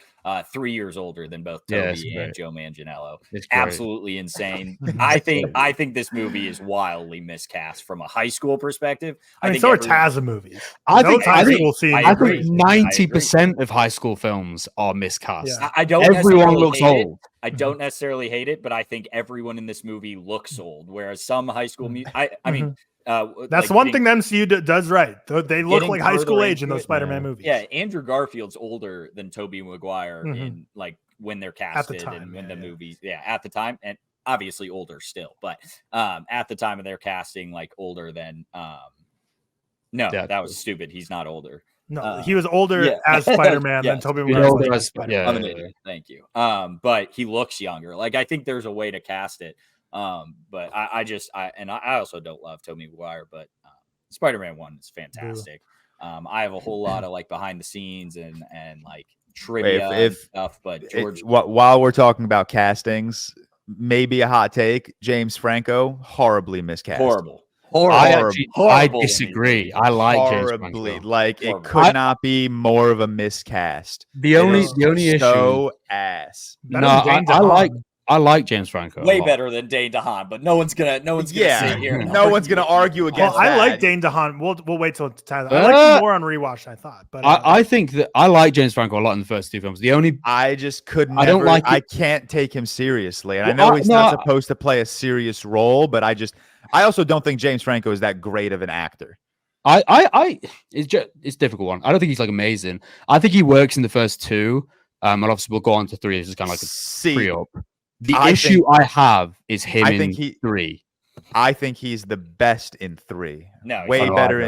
3 years older than both Toby and Joe Manganiello. Absolutely insane. I think this movie is wildly miscast from a high school perspective. I think so are TASM movies. I think 90% of high school films are miscast. Yeah. I don't. Everyone looks old. I don't necessarily hate it, but I think everyone in this movie looks old. Whereas some high school, I mean. That's like one thing the MCU does right. They look like high school age in those Spider-Man movies. Yeah, Andrew Garfield's older than Tobey Maguire in like when they're casted at the time, and when the movies. Yeah, at the time, and obviously older still, but at the time of their casting, like older than. That was stupid. He's not older. No, he was older as Spider-Man than Tobey Maguire. I'm an idiot. Thank you. But he looks younger. Like I think there's a way to cast it. But I also don't love Tobey Maguire, but Spider-Man 1 is fantastic. I have a whole lot of like behind the scenes and like trivia and stuff. But George, while we're talking about castings, maybe a hot take: James Franco horribly miscast. Horrible. I disagree. I like horribly. James Franco. Like it could not be more of a miscast. The only issue. Ass. I like James Franco. Way better than Dane DeHaan, but no one's gonna sit here. No one's gonna argue against that. I like Dane DeHaan. We'll wait till Tyler. I like him more on rewatch, I thought. But I think that I like James Franco a lot in the first two films. I just couldn't. I can't take him seriously, and I know he's not supposed to play a serious role, but I also don't think James Franco is that great of an actor. It's a difficult one. I don't think he's like amazing. I think he works in the first two. And obviously we'll go on to three. This is kind of like a pre-up. I have is him in 3. I think he's the best in 3. No, way better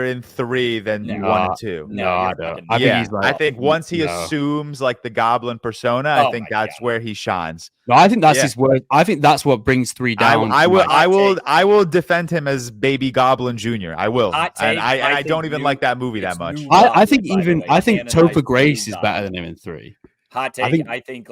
in 3 than 1 and 2. No, I don't. I think once he assumes like the Goblin persona, I think that's where he shines. No, I think that's his word. I think that's what brings 3 down. I will defend him as Baby Goblin Jr. I will. I don't even like that movie that much. I think Topher Grace is better than him in 3. Hot take. I think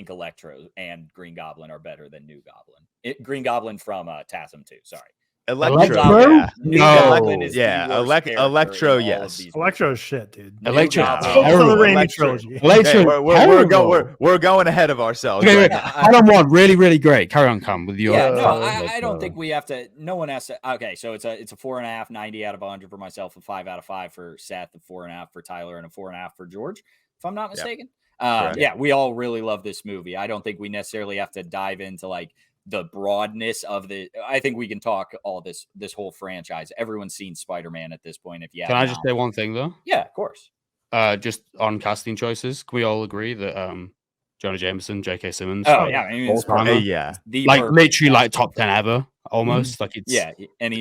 Electro and Green Goblin are better than New Goblin. Green Goblin from TASM 2. Sorry. Electro, Electro? New No. Goblin is the Yeah, worst character Electro, in all of yes. these Electro movies. is shit, dude. Electro. Goblin. Focus on the Terrible. Raimi Electro. trilogy. Electro. Hey, we're going ahead of ourselves. Okay, right wait. now. Final one, really, really great. Carry on, Cam, with your. Yeah, no, Electro. I don't think we have to. No one has to. Okay, so it's a 4.5, 90 out of 100 for myself, a 5 out of 5 for Seth, a 4.5 for Tyler, and a 4.5 for George, if I'm not mistaken. Yeah, we all really love this movie. I don't think we necessarily have to dive into like the broadness of the. I think we can talk all this whole franchise. Everyone's seen Spider-Man at this point. If you Can I just say one thing though? Yeah, of course. Just on casting choices, can we all agree that Jonah Jameson, J.K. Simmons, Oh yeah, I mean, it's yeah, like literally like top 10 ever, almost. Like it's and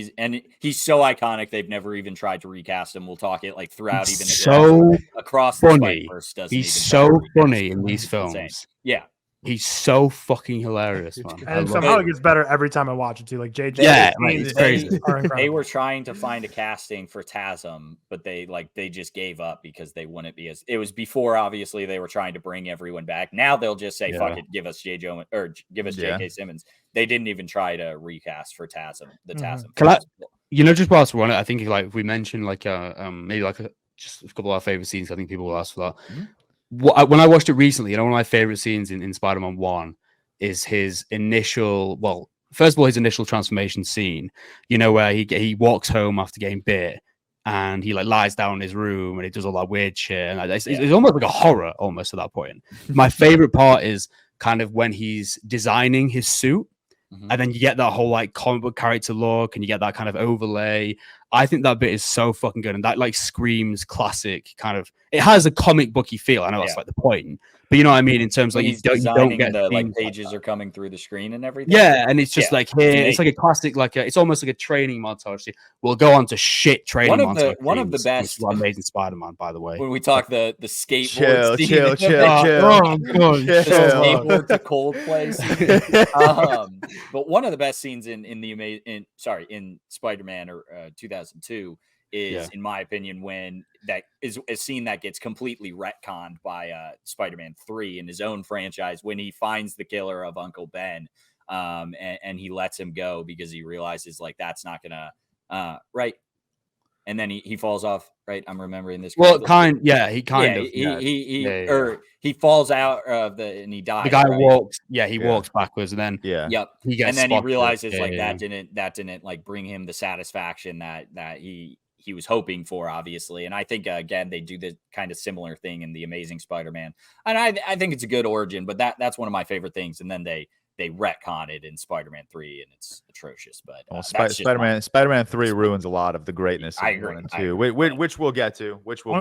he's so iconic. They've never even tried to recast him. We'll talk it like throughout, even so across funny. The Spider-Verse He's so funny in these films. Insane. Yeah. He's so fucking hilarious, man. And somehow it gets better every time I watch it too. Like JJ, it's crazy. They were trying to find a casting for TASM, but they just gave up because they wouldn't be as. It was before, obviously, they were trying to bring everyone back. Now they'll just say, "Fuck it, give us J.K. Simmons." They didn't even try to recast for TASM. The TASM. Can I, just whilst we're on it, I think like if we mentioned like maybe like just a couple of our favorite scenes, I think people will ask for that. Mm-hmm. When I watched it recently, one of my favorite scenes in Spider-Man 1 is his initial, first of all, his initial transformation scene, where he walks home after getting bit and he like lies down in his room and he does all that weird shit. And it's almost like a horror almost at that point. My favorite part is kind of when he's designing his suit. And then you get that whole like comic book character look and you get that kind of overlay. I think that bit is so fucking good. And that like screams classic kind of, it has a comic booky feel. I know that's like the point, but you know what I mean? In terms of like, you don't get the like pages are coming through the screen and everything. Yeah. And it's just like, here, it's like a classic, it's almost like a training montage. We'll go on to shit training montage. One of the best Amazing Spider-Man, by the way. When we talk the skateboard chill. Skateboard to Coldplay scene. But one of the best scenes in Spider-Man or 2002 is, in my opinion, when that is a scene that gets completely retconned by Spider-Man 3 in his own franchise when he finds the killer of Uncle Ben, and he lets him go because he realizes like that's not gonna right. And then he falls off, right? I'm remembering this. Well, he falls out of and he dies. The guy walks, he walks backwards, and then he gets, and then he realizes that didn't like bring him the satisfaction that he was hoping for, obviously. And I think again they do the kind of similar thing in the Amazing Spider-Man, and I think it's a good origin. But that's one of my favorite things. And then they retcon it in Spider-Man 3, and it's atrocious. But Spider-Man 3 ruins a lot of the greatness of 1 and 2, which we'll get to.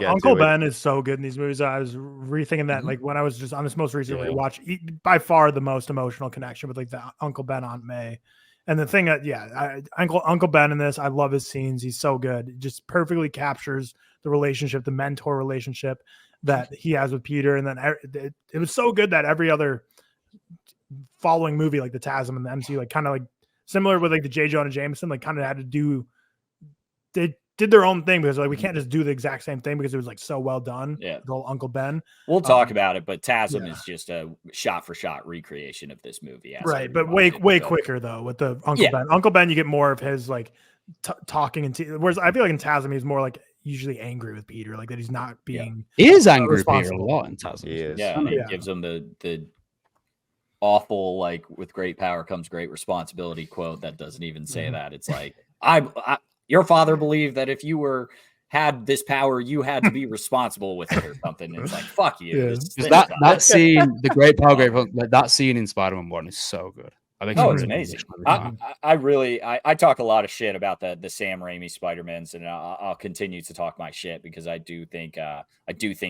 Uncle Ben is so good in these movies. I was rethinking that, like when I was just on this most recent rewatch, by far the most emotional connection with like the Uncle Ben Aunt May. And the thing that, Uncle Ben in this, I love his scenes. He's so good. It just perfectly captures the relationship, the mentor relationship that he has with Peter. And then it was so good that every other following movie, like the TASM and the MCU, like kind of like similar with like the J. Jonah Jameson, like kind of had to do, they did their own thing because like we can't just do the exact same thing because it was like so well done. Yeah, the whole Uncle Ben. We'll talk about it, but TASM is just a shot for shot recreation of this movie, right? But way quicker though with the Uncle Ben. Uncle Ben, you get more of his like talking and whereas I feel like in TASM he's more like usually angry with Peter, like that he's not being. He is angry with Peter a lot in TASM. He is. Yeah, he gives him the awful like with great power comes great responsibility quote that doesn't even say that. It's like your father believed that if you had this power, you had to be responsible with it or something. And it's like, fuck you. That scene, the great power, that scene in Spider-Man 1 is so good. I think it's amazing. I talk a lot of shit about the Sam Raimi Spider-Mans, and I'll continue to talk my shit because I do think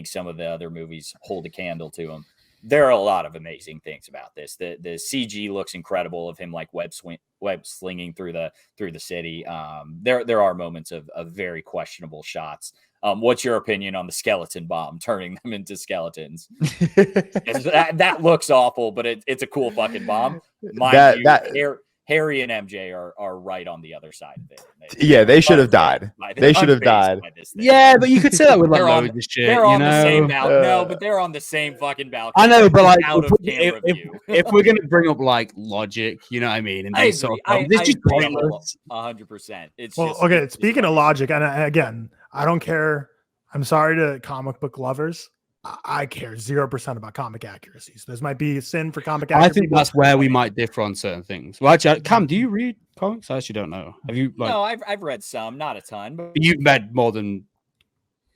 some of the other movies hold a candle to them. There are a lot of amazing things about this. The CG looks incredible of him like web slinging through the city. There are moments of very questionable shots. What's your opinion on the skeleton bomb turning them into skeletons? That looks awful, but it's a cool fucking bomb. Harry and MJ are right on the other side of it. They should have died. They should have died. Yeah, but you could say that with like loads of shit. They're on the same balcony. No, but they're on the same fucking balcony. I know, but like out of camera view. if we're gonna bring up like logic, you know what I mean? And these sort of this just pointless. 100%. It's well, just, okay. Speaking of logic, and again, I don't care. I'm sorry to comic book lovers. I care 0% about comic accuracy. So this might be a sin for comic accuracy. I think that's where we might differ on certain things. Well, actually, Cam, do you read comics? I actually don't know. Have you? Like, no, I've read some, not a ton, but you've read more than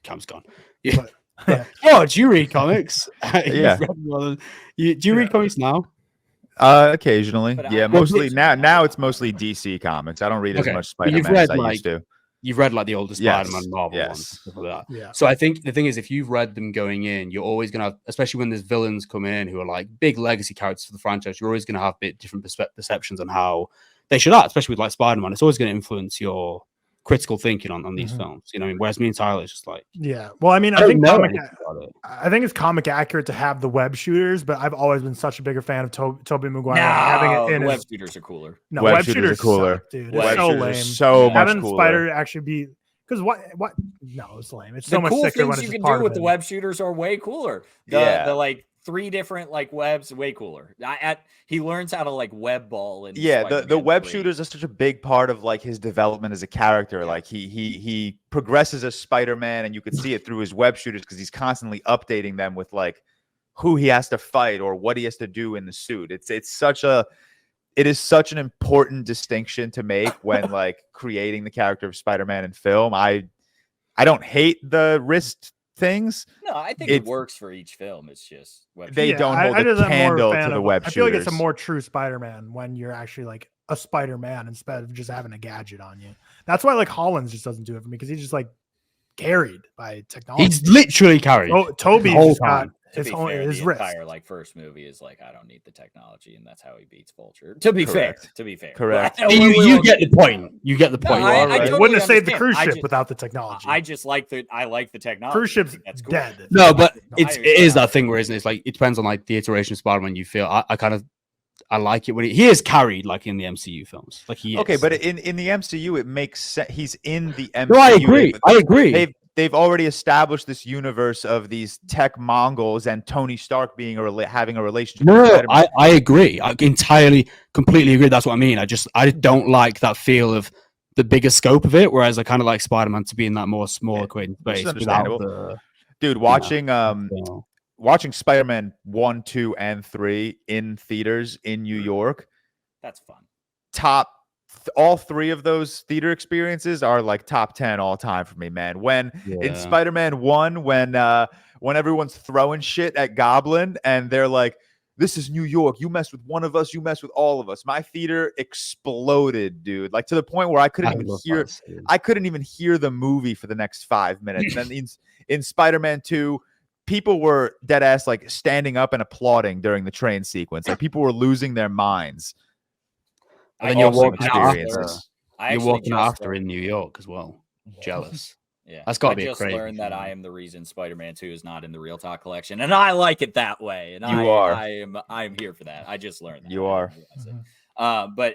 Cam's gone. Yeah. Yeah. George, you read comics? Yeah. Do you read comics now? Occasionally. But Yeah, I- mostly now it's mostly DC comics. I don't read as Okay. much But you've Spider-Man as read, I used to. You've read like the older Yes, Spider-Man Marvel yes. ones, stuff like that. Yeah. So I think the thing is, if you've read them going in, you're always gonna have, especially when there's villains come in who are like big legacy characters for the franchise, you're always gonna have a bit different perceptions on how they should act, especially with like Spider-Man. It's always gonna influence your critical thinking on these films. You know what I mean? Whereas me and Tyler, it's just like, Yeah. Well, I mean, I I don't think know anything about it. I think it's comic accurate to have the web shooters, but I've always been such a bigger fan of Tobey Maguire having it in the web his. shooters are cooler. No, Web web shooters shooters are cooler. suck, dude. Web It's so shooters are lame. so much Having cooler. Spider actually be because what? No, it's lame. It's The so much cool sicker when things it's you just can part do of with it. the web shooters are way cooler. The like 3 different like webs, way cooler. He learns how to like web ball and Yeah, the web shooters are such a big part of like his development as a character. Like he progresses as Spider-Man, and you could see it through his web shooters because he's constantly updating them with like who he has to fight or what he has to do in the suit. It is such an important distinction to make when like creating the character of Spider-Man in film. I don't hate the wrist things. No, I think it works for each film. It's just they don't hold a candle to the web shooters. I feel like it's a more true Spider-Man when you're actually like a Spider-Man instead of just having a gadget on you. That's why like Hollins just doesn't do it for me because he's just like carried by technology. He's literally carried. Oh, Toby's the whole just got time. his the wrist. entire like first movie is like I don't need the technology, and that's how he beats Vulture. To be fair, Correct. You get the point. You get the point. I It wouldn't have saved the cruise ship without the technology. I like the technology. Cruise ship's that's cool. dead. No, but it is that that thing where it's like it depends on like the iteration of Spider-Man you feel. I like it when he is carried like in the MCU films. Like he is. Okay, but in the MCU it makes sense. He's in the MCU. No, I agree. They've already established this universe of these tech Mongols and Tony Stark being having a relationship. No, I agree. I entirely, completely agree. That's what I mean. I don't like that feel of the bigger scope of it. Whereas I kind of like Spider-Man to be in that more smaller space. Which is understandable. Dude, watching Spider-Man 1, 2, and 3 in theaters in New York. That's fun. All 3 of those theater experiences are like top 10 all time for me, man. In Spider-Man 1, when everyone's throwing shit at Goblin and they're like, this is New York. You mess with one of us, you mess with all of us. My theater exploded, dude. Like to the point where I couldn't even hear the movie for the next 5 minutes. And then in Spider-Man 2, people were dead ass like standing up and applauding during the train sequence. Like people were losing their minds. And then you're walking after in New York as well. Jealous. Yeah, that's got to be I just crazy. learned that I am the reason Spider-Man 2 is not in the ReelTok collection, and I like it that way. And I am here for that. I just learned that. You are. But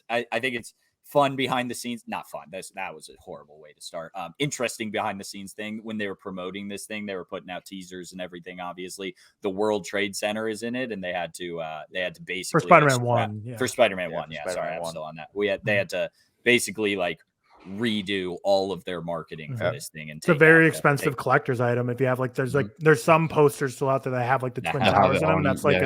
I think it's fun behind the scenes. Not fun. That was a horrible way to start. Interesting behind the scenes thing. When they were promoting this thing, they were putting out teasers and everything. Obviously, the World Trade Center is in it, and they had to basically for Spider-Man 1. For Spider-Man 1, I'm still on that. They had to basically like redo all of their marketing for this thing, and it's a very expensive collector's item. If you have like there's some posters still out there that have like the Twin Towers in them. That's like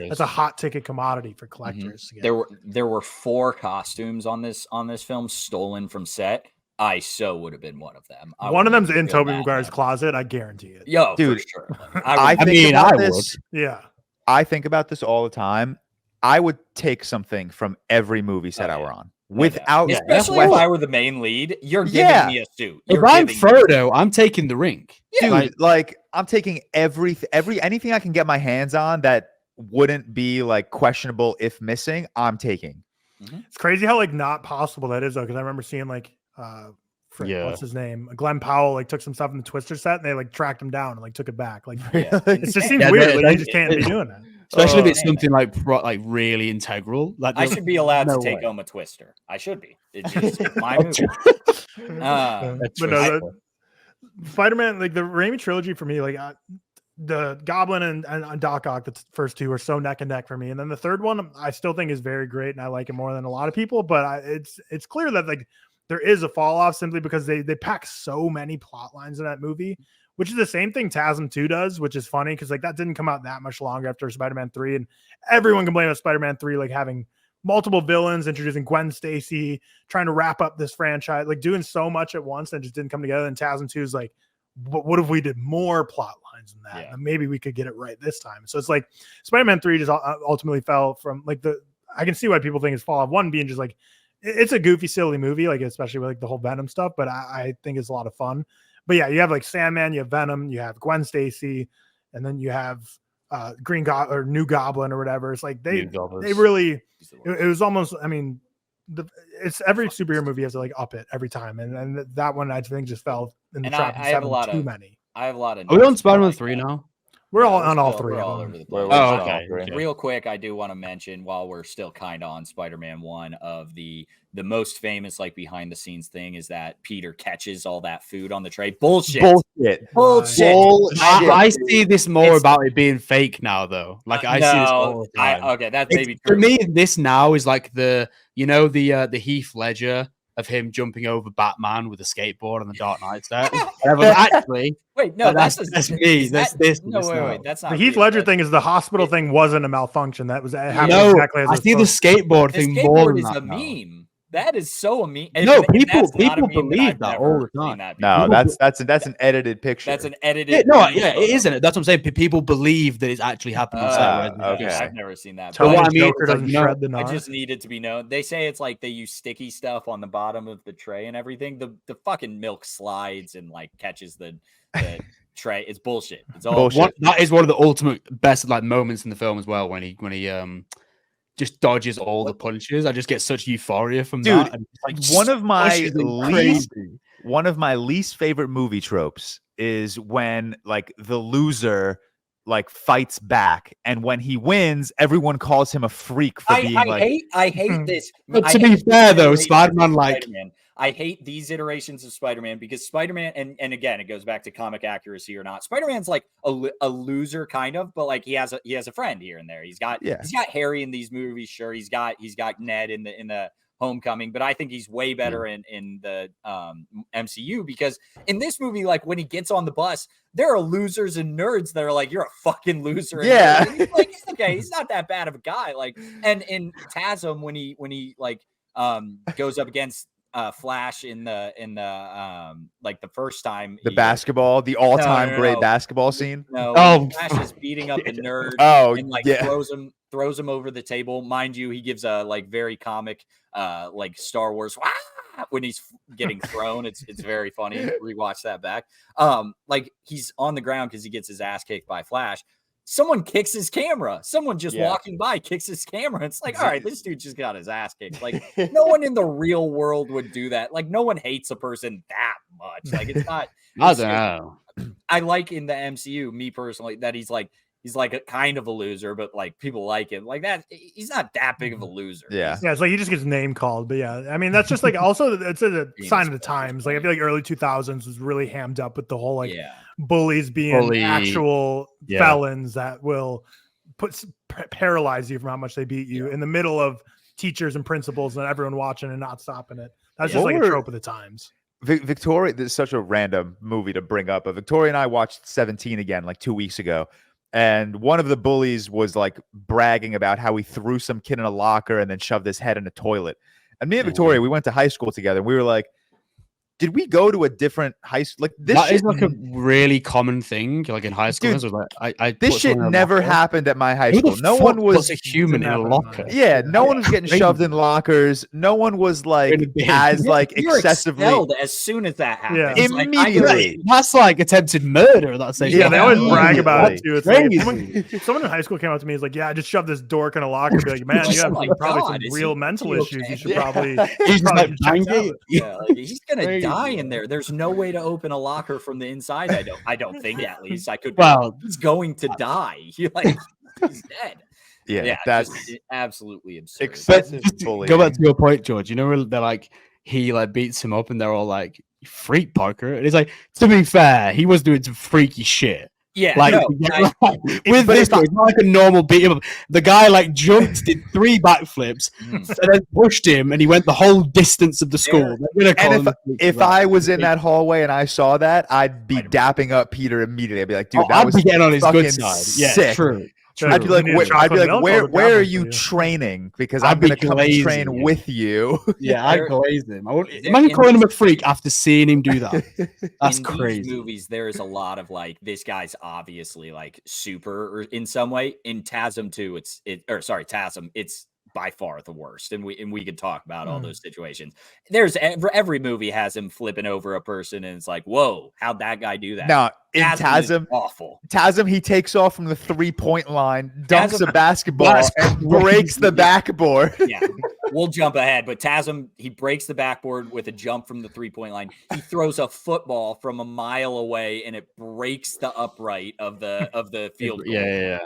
that's a hot ticket commodity for collectors. There were 4 costumes on this film stolen from set. I would have been one of them. One of them's in Tobey Maguire's closet. I guarantee it. Yo, dude, for sure. I would. Yeah, I think about this all the time. I would take something from every movie set I were on. Without, especially if I were the main lead, you're giving me a suit. If I'm Frodo, I'm taking the ring. Dude, like I'm taking anything I can get my hands on that wouldn't be like questionable if missing. I'm taking. It's crazy how like not possible that is though, because I remember seeing like what's his name? Glenn Powell like took some stuff in the Twister set and they like tracked him down and like took it back. Like it just seems weird. Like you just can't be doing that. Especially if it's damn something like really integral. Like I should be allowed no to take way. home a Twister. I should be. It's my movie. But no, Spider-Man, like the Raimi trilogy for me, like the Goblin and Doc Ock, the first two are so neck and neck for me. And then the third one, I still think is very great, and I like it more than a lot of people. But it's clear that like there is a fall off simply because they pack so many plot lines in that movie, which is the same thing TASM 2 does, which is funny because like that didn't come out that much longer after Spider-Man 3, and everyone complained about Spider-Man 3 like having multiple villains, introducing Gwen Stacy, trying to wrap up this franchise, like doing so much at once and just didn't come together. And TASM 2 is like, what if we did more plot lines than that? And maybe we could get it right this time. So it's like Spider-Man 3 just ultimately fell from like I can see why people think it's fall off. One being just like, it's a goofy, silly movie, like especially with like the whole Venom stuff, but I think it's a lot of fun. But yeah, you have like Sandman, you have Venom, you have Gwen Stacy, and then you have New Goblin or whatever. It's like they really, it was almost, I mean, it's every superhero movie has to like up it every time, and that one I think just fell in the trap. I have a lot too of many. I have a lot of. Are we on Spider-Man 3 now? We're all on all three. We're of all them. over the place. Oh, okay. Real quick, I do want to mention while we're still kind of on Spider-Man 1 of the most famous like behind the scenes thing is that Peter catches all that food on the tray. Bullshit. I see this more about it being fake now, though. Like I see this all the time. Okay, that's maybe true. For me. This now is like the Heath Ledger of him jumping over Batman with a skateboard on the Dark Knight set. Actually, wait, no, that's me. That's this. No, wait, that's not the Heath Ledger thing. Is the hospital thing wasn't a malfunction? That was happening no. Exactly as I see the skateboard thing more than that. A meme. That is so a meme. No, people believe that all the time. No, that's an edited picture. That's an edited. It isn't. That's what I'm saying. People believe that it's actually happening. Okay, I've never seen that. So what I mean, I just need it to be known. They say it's like they use sticky stuff on the bottom of the tray and everything. The fucking milk slides and like catches the tray. It's bullshit. It's all bullshit. That is one of the ultimate best like moments in the film as well when he just dodges all the punches. I just get such euphoria from that. And like one of my least favorite movie tropes is when like the loser like fights back, and when he wins, everyone calls him a freak for being I hate this. But to be fair, though, Spider-Man I hate these iterations of Spider-Man because Spider-Man, and again, it goes back to comic accuracy or not. Spider-Man's like a loser kind of, but like he has a friend here and there. He's got Harry in these movies. Sure, he's got Ned in the Homecoming, but I think he's way better in the MCU because in this movie, like when he gets on the bus, there are losers and nerds that are like, "You're a fucking loser." And he's like, okay, he's not that bad of a guy. Like, and in TASM when he like goes up against Flash in the like the first time the all-time great basketball scene. Flash is beating up the nerd and like throws him over the table. Mind you, he gives a like very comic like Star Wars when he's getting thrown. It's very funny. Rewatch that back. Like he's on the ground because he gets his ass kicked by Flash. Someone kicks his camera. Someone just walking by kicks his camera. It's like, all right, this dude just got his ass kicked. Like, no one in the real world would do that. Like, no one hates a person that much. Like, it's not. I don't know. I like in the MCU, me personally, that he's like a kind of a loser, but like people like him. Like that, he's not that big of a loser. Yeah, it's like he just gets name called. But yeah, I mean, that's just like also it's a sign of the times. Like I feel like early 2000s was really hammed up with the whole like bullies being actual felons that will paralyze you from how much they beat you in the middle of teachers and principals and everyone watching and not stopping it. That's just like a trope of the times. Victoria, this is such a random movie to bring up, but Victoria and I watched 17 again like 2 weeks ago. And one of the bullies was like bragging about how he threw some kid in a locker and then shoved his head in a toilet. And me and Victoria, we went to high school together. And we were like, did we go to a different high school? Like this is like a really common thing, like in high school. Dude, this shit never happened at my high school. No one was a human in a locker. Yeah, no one was getting shoved in lockers. No one was like as like excessively as soon as that happened. Yeah. Immediately. That's like attempted murder. That's they always brag about it too. It's like someone in high school came up to me. He's like, "Yeah, I just shoved this dork in a locker." Be like, "Man, you have probably some real mental issues. You should probably." He's like, he's gonna die in there. There's no way to open a locker from the inside. I don't think at least I could. Well, he's going to die. He's dead. that's absolutely absurd. excessive Just to bullying. go back to your point, George. You know, where they're like, he like beats him up, and they're all like, "You freak, Parker." And it's like, to be fair, he was doing some freaky shit. Yeah, Like, no, with this, it's not like a normal beat him up. The guy like jumped, did 3 backflips, and then pushed him, and he went the whole distance of the school. And if I was in that hallway and I saw that, I'd be dapping up Peter immediately. I'd be like, dude, that was getting on his good fucking side. Yeah, sick. true. I'd be like, where are you training? Because I'm going to come and train with you. Yeah, I'd glaze him. Imagine calling him a freak after seeing him do that. That's crazy. These movies, there is a lot of like, this guy's obviously like super in some way. In TASM 2, TASM, it's by far the worst, and we could talk about all those situations. There's every movie has him flipping over a person, and it's like, whoa, how'd that guy do that? Now in TASM, awful. TASM, he takes off from the 3-point line, dunks a basketball, and breaks the backboard. Yeah, we'll jump ahead, but TASM, he breaks the backboard with a jump from the 3-point line. He throws a football from a mile away, and it breaks the upright of the field goal. Yeah.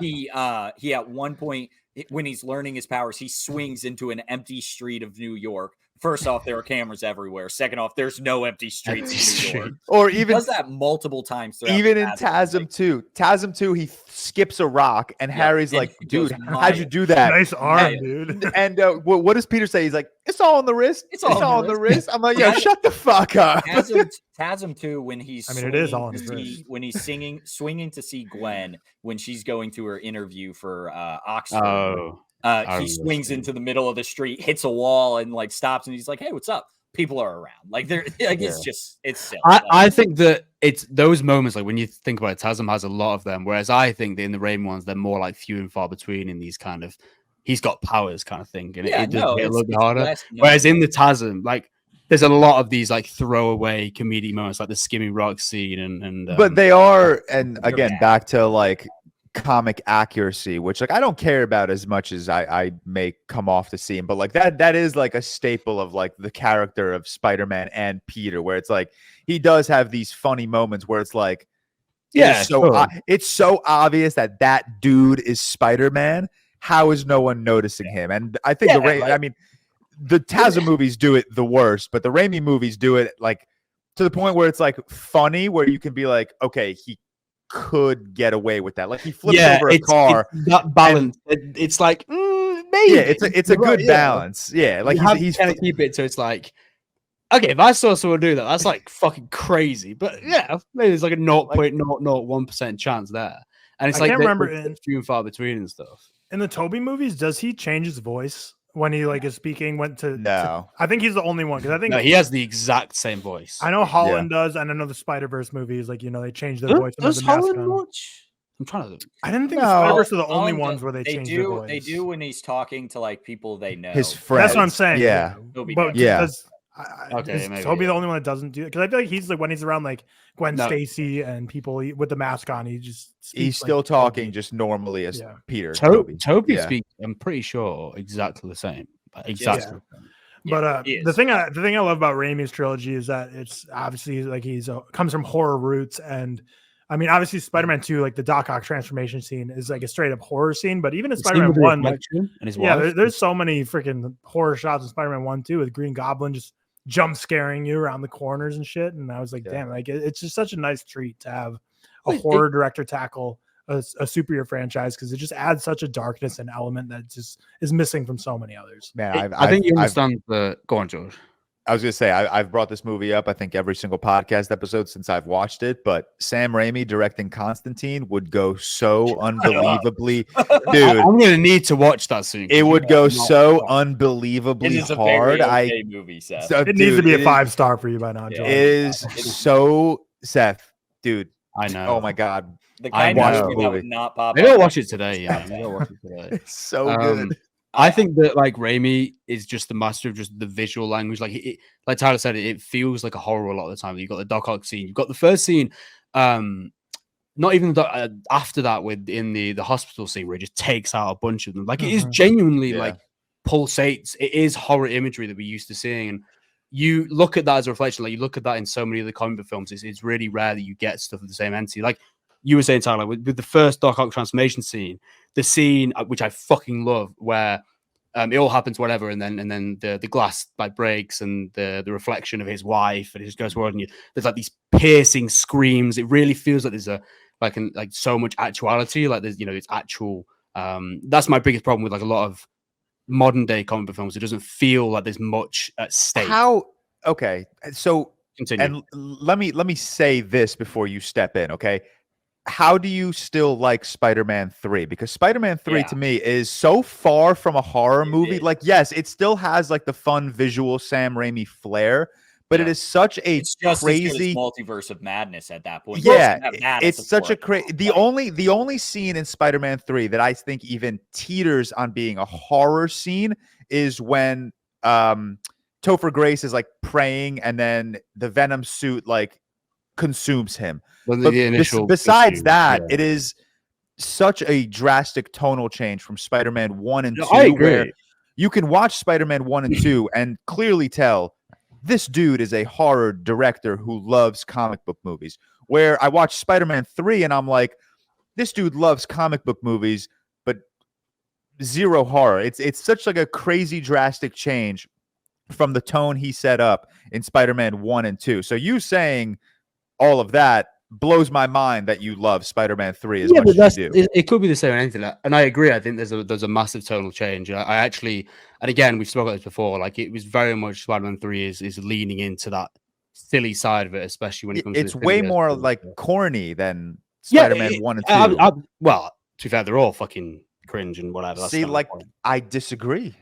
He at one point, when he's learning his powers, he swings into an empty street of New York. First off, there are cameras everywhere. Second off, there's no empty streets in New York. Or even does that multiple times. Even in TASM 2. TASM 2, he skips a rock, and Harry's like, dude, how'd you do that? Nice arm, dude. And what does Peter say? He's like, it's all on the wrist. It's all on the wrist. I'm like, yo, shut the fuck up. TASM 2, when he's it is all on his wrist. When he's swinging to see Gwen when she's going to her interview for Oxford. He swings into the middle of the street, hits a wall, and like stops, and he's like, "Hey, what's up?" People are around. Like they're like, it's silly. I think that it's those moments, like when you think about it, TASM has a lot of them. Whereas I think that in the Raimi ones, they're more like few and far between in these kind of he's got powers kind of thing, and it does get a little bit harder. Whereas in the TASM, like there's a lot of these like throwaway comedic moments, like the skimming rock scene, and but they are, and again, back to like comic accuracy, which like I don't care about as much as I may come off the scene, but like that is like a staple of like the character of Spider-Man and Peter, where it's like he does have these funny moments where it's like, it's so obvious that dude is Spider-Man. How is no one noticing him? And I think the TASM movies do it the worst, but the Raimi movies do it like to the point where it's like funny, where you can be like, okay, he could get away with that. Like he flips over a car. It's that balance. It's like maybe. Yeah, it's a good balance. Yeah, like he's trying to keep it so it's like, okay, if I saw someone do that, that's like fucking crazy. But yeah, maybe there's like a 0.001% chance there. And it's I can't remember few and far between and stuff. In the Toby movies, does he change his voice when he like is speaking? No. I think he's the only one, because I think he has the exact same voice. I know Holland does, and I know the Spider-Verse movies, like they change their voice. Does Holland watch? I'm trying to. I didn't think the Spider-Verse are the only ones where they change their voice. They do when he's talking to like people they know. His friends. That's what I'm saying. Yeah. But is Toby the only one that doesn't do it? Because I feel like he's like when he's around like Gwen Stacy and people with the mask on, he's still talking just normally as Peter. Toby speaks. I'm pretty sure exactly the same. Exactly. But the thing I love about Raimi's trilogy is that it's obviously like comes from horror roots, and I mean obviously Spider-Man 2, like the Doc Ock transformation scene is like a straight up horror scene, but even in Spider-Man 1, like there's so many freaking horror shots in Spider-Man 1 too, with Green Goblin just jump scaring you around the corners and shit, and I was like, damn, like it's just such a nice treat to have a horror director tackle a superhero franchise, because it just adds such a darkness and element that just is missing from so many others. Man, I think you understand the. Go on, George. I was gonna say I've brought this movie up, I think, every single podcast episode since I've watched it. But Sam Raimi directing Constantine would go so unbelievably, dude. I'm gonna need to watch that soon. It would go so unbelievably hard. A movie, Seth. It needs to be a 5-star for you by now, George. It is so Seth, dude. I know. Oh my god. The kind of movie that would not pop. Maybe I'll watch it today. Yeah, maybe I'll watch it today. It's so good. I think that like Raimi is just the master of just the visual language. Like like Tyler said, it feels like a horror a lot of the time. You've got the Doc Ock scene. You've got the first scene. Not even after that in the hospital scene where it just takes out a bunch of them. Like it is genuinely like pulsates. It is horror imagery that we're used to seeing. And you look at that as a reflection. Like you look at that in so many of the comic book films. It's really rare that you get stuff of the same entity. Like you were saying, Tyler, with the first Doc Ock transformation scene, the scene which I fucking love, where it all happens, whatever, and then the glass like breaks, and the reflection of his wife, and it just goes forward, and there's like these piercing screams. It really feels like there's like so much actuality, like there's it's actual. That's my biggest problem with like a lot of modern day comic book films. It doesn't feel like there's much at stake. Okay, so continue. And let me say this before you step in, okay? How do you still like Spider-Man 3? Because Spider-Man 3 to me is so far from a horror movie. Like, yes, it still has like the fun visual Sam Raimi flair, but it is such a crazy multiverse of madness at that point. Yeah, it's such a crazy. The only scene in Spider-Man 3 that I think even teeters on being a horror scene is when Topher Grace is like praying, and then the Venom suit like consumes him. But besides that, it is such a drastic tonal change from Spider-Man 1 and 2. I agree. Where you can watch Spider-Man 1 and 2 and clearly tell this dude is a horror director who loves comic book movies. Where I watch Spider-Man 3 and I'm like, this dude loves comic book movies, but zero horror. It's such like a crazy drastic change from the tone he set up in Spider-Man 1 and 2. So you saying all of that blows my mind that you love Spider-Man 3 as much as you do. It could be the same in anything. And I agree. I think there's a massive tonal change. I actually, and again, we've spoken about this before, like it was very much Spider-Man 3 is leaning into that silly side of it, especially when it comes it's to way more like corny than Spider-Man 1 and 2. Well, to be fair, they're all fucking cringe and whatever. See, like, I disagree.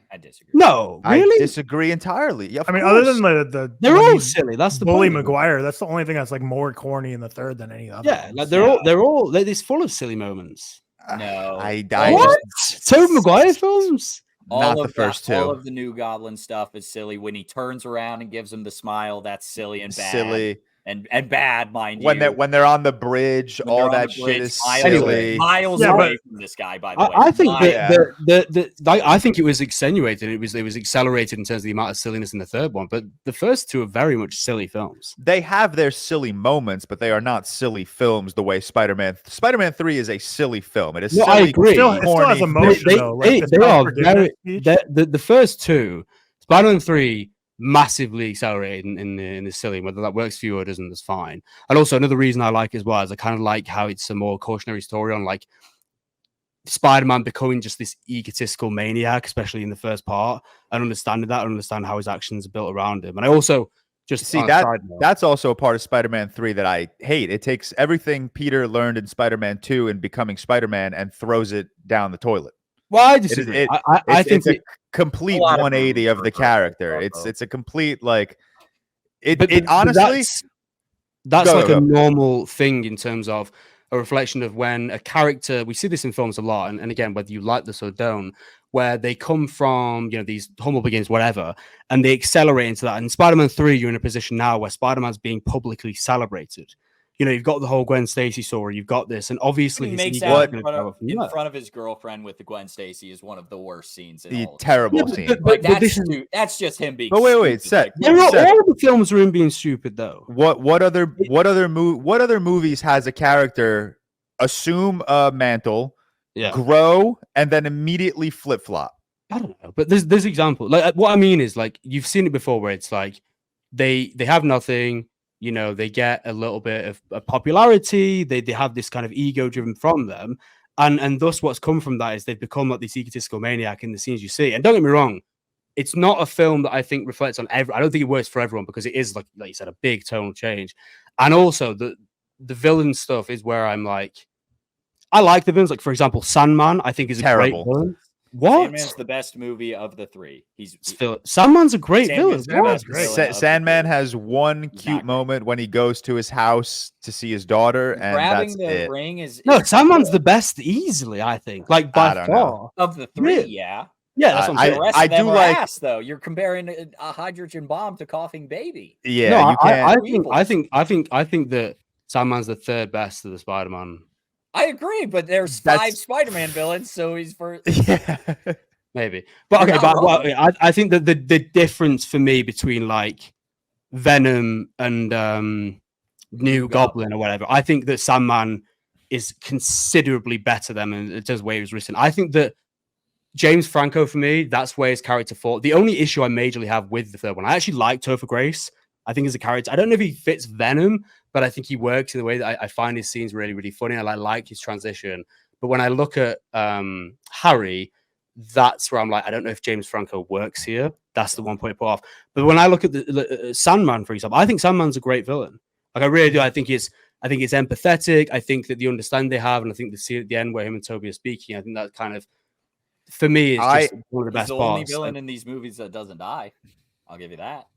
No, really? I disagree entirely. Yeah, I mean, other than they're all silly. That's the Bully point. Maguire. That's the only thing that's like more corny in the third than any other. Yeah, like they're full of silly moments. No, what? Tobey Maguire films? Not the first two. All of the New Goblin stuff is silly. When he turns around and gives him the smile, that's silly and bad. Silly. And bad, mind when you. When they're on the bridge, all that shit is silly. Miles away from this guy, by the way. I think I think it was extenuated. It was accelerated in terms of the amount of silliness in the third one. But the first two are very much silly films. They have their silly moments, but they are not silly films the way Spider-Man 3 is a silly film. It is silly. I agree. It still has emotion, though. They are very, the first two, Spider-Man 3, massively accelerated in the silly. Whether that works for you or doesn't, that's fine. And also another reason I like as well is I kind of like how it's a more cautionary story on like Spider-Man becoming just this egotistical maniac, especially in the first part, and understand how his actions are built around him. And I also just see that's also a part of Spider-Man 3 that I hate. It takes everything Peter learned in Spider-Man 2 and becoming Spider-Man and throws it down the toilet. Well, I disagree. I think it's a complete 180 of the character. It's a complete like it honestly. That's like a normal thing in terms of a reflection of when a character. We see this in films a lot, and again, whether you like this or don't, where they come from, these humble beginnings, whatever, and they accelerate into that. In Spider-Man 3, you're in a position now where Spider-Man's being publicly celebrated. You've got the whole Gwen Stacy story. You've got this, and obviously, he makes out in front of his girlfriend with the Gwen Stacy is one of the worst scenes. Terrible scene. But that's just him being. But wait, Seth. All the films are him being stupid, though. What other movies has a character assume a mantle, grow, and then immediately flip flop? I don't know, but there's example. Like what I mean is like you've seen it before, where it's like they have nothing. They get a little bit of popularity. They have this kind of ego driven from them. And thus what's come from that is they've become like this egotistical maniac in the scenes you see. And don't get me wrong, it's not a film that I think reflects on I don't think it works for everyone because it is like you said, a big tonal change. And also the villain stuff is where I'm like, I like the villains. Like for example, Sandman, I think is a great villain. What? Sandman's the best movie of the three. Sandman's a great villain. Sandman has one cute moment when he goes to his house to see his daughter, and grabbing the ring is Sandman's the best easily, I think. Like by far of the three, yeah. That's what I'm saying. I do like ass, though. You're comparing a hydrogen bomb to coughing baby. Yeah, I think that Sandman's the third best of the Spider-Man. I agree, but there's 5 Spider-Man villains, so he's for maybe. But okay, I think that the difference for me between like Venom and New Goblin or whatever, I think that Sandman is considerably better than in terms of the way it was written. I think that James Franco, for me, that's where his character falls. The only issue I majorly have with the third one, I actually like Topher Grace. I think as a character, I don't know if he fits Venom, but I think he works in the way that I find his scenes really, really funny. I like his transition. But when I look at Harry, that's where I'm like, I don't know if James Franco works here. That's the one point I put off. But when I look at the Sandman, for example, I think Sandman's a great villain. Like, I really do. I think it's empathetic. I think that the understanding they have, and I think the scene at the end where him and Toby are speaking, I think that kind of, for me, is just one of the best He's the parts. only villain in these movies that doesn't die. I'll give you that.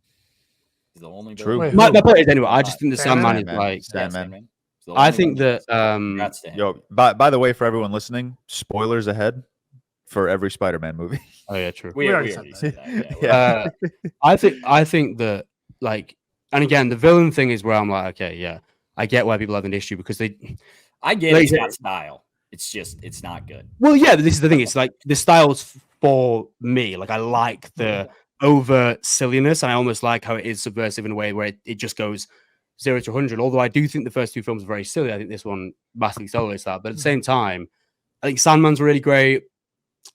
He's the only True. villain. My point is, anyway, I just think the Sandman? Sandman is like, Sandman. I think that Congrats to him. Yo, by the way, for everyone listening, spoilers ahead for every Spider-Man movie. oh yeah, true. We already already said said that. Yeah, I think that, like, and again, the villain thing is where I'm like, okay, yeah, I get why people have an issue because I get Like, it's got style. It's just it's not good. well, yeah, but this is the thing. It's like the style's for me. Like, I like the over silliness, and I almost like how it is subversive in a way where it just goes 0 to 100. Although I do think the first two films are very silly, I think this one massively accelerates that. But at the same time, I think Sandman's really great.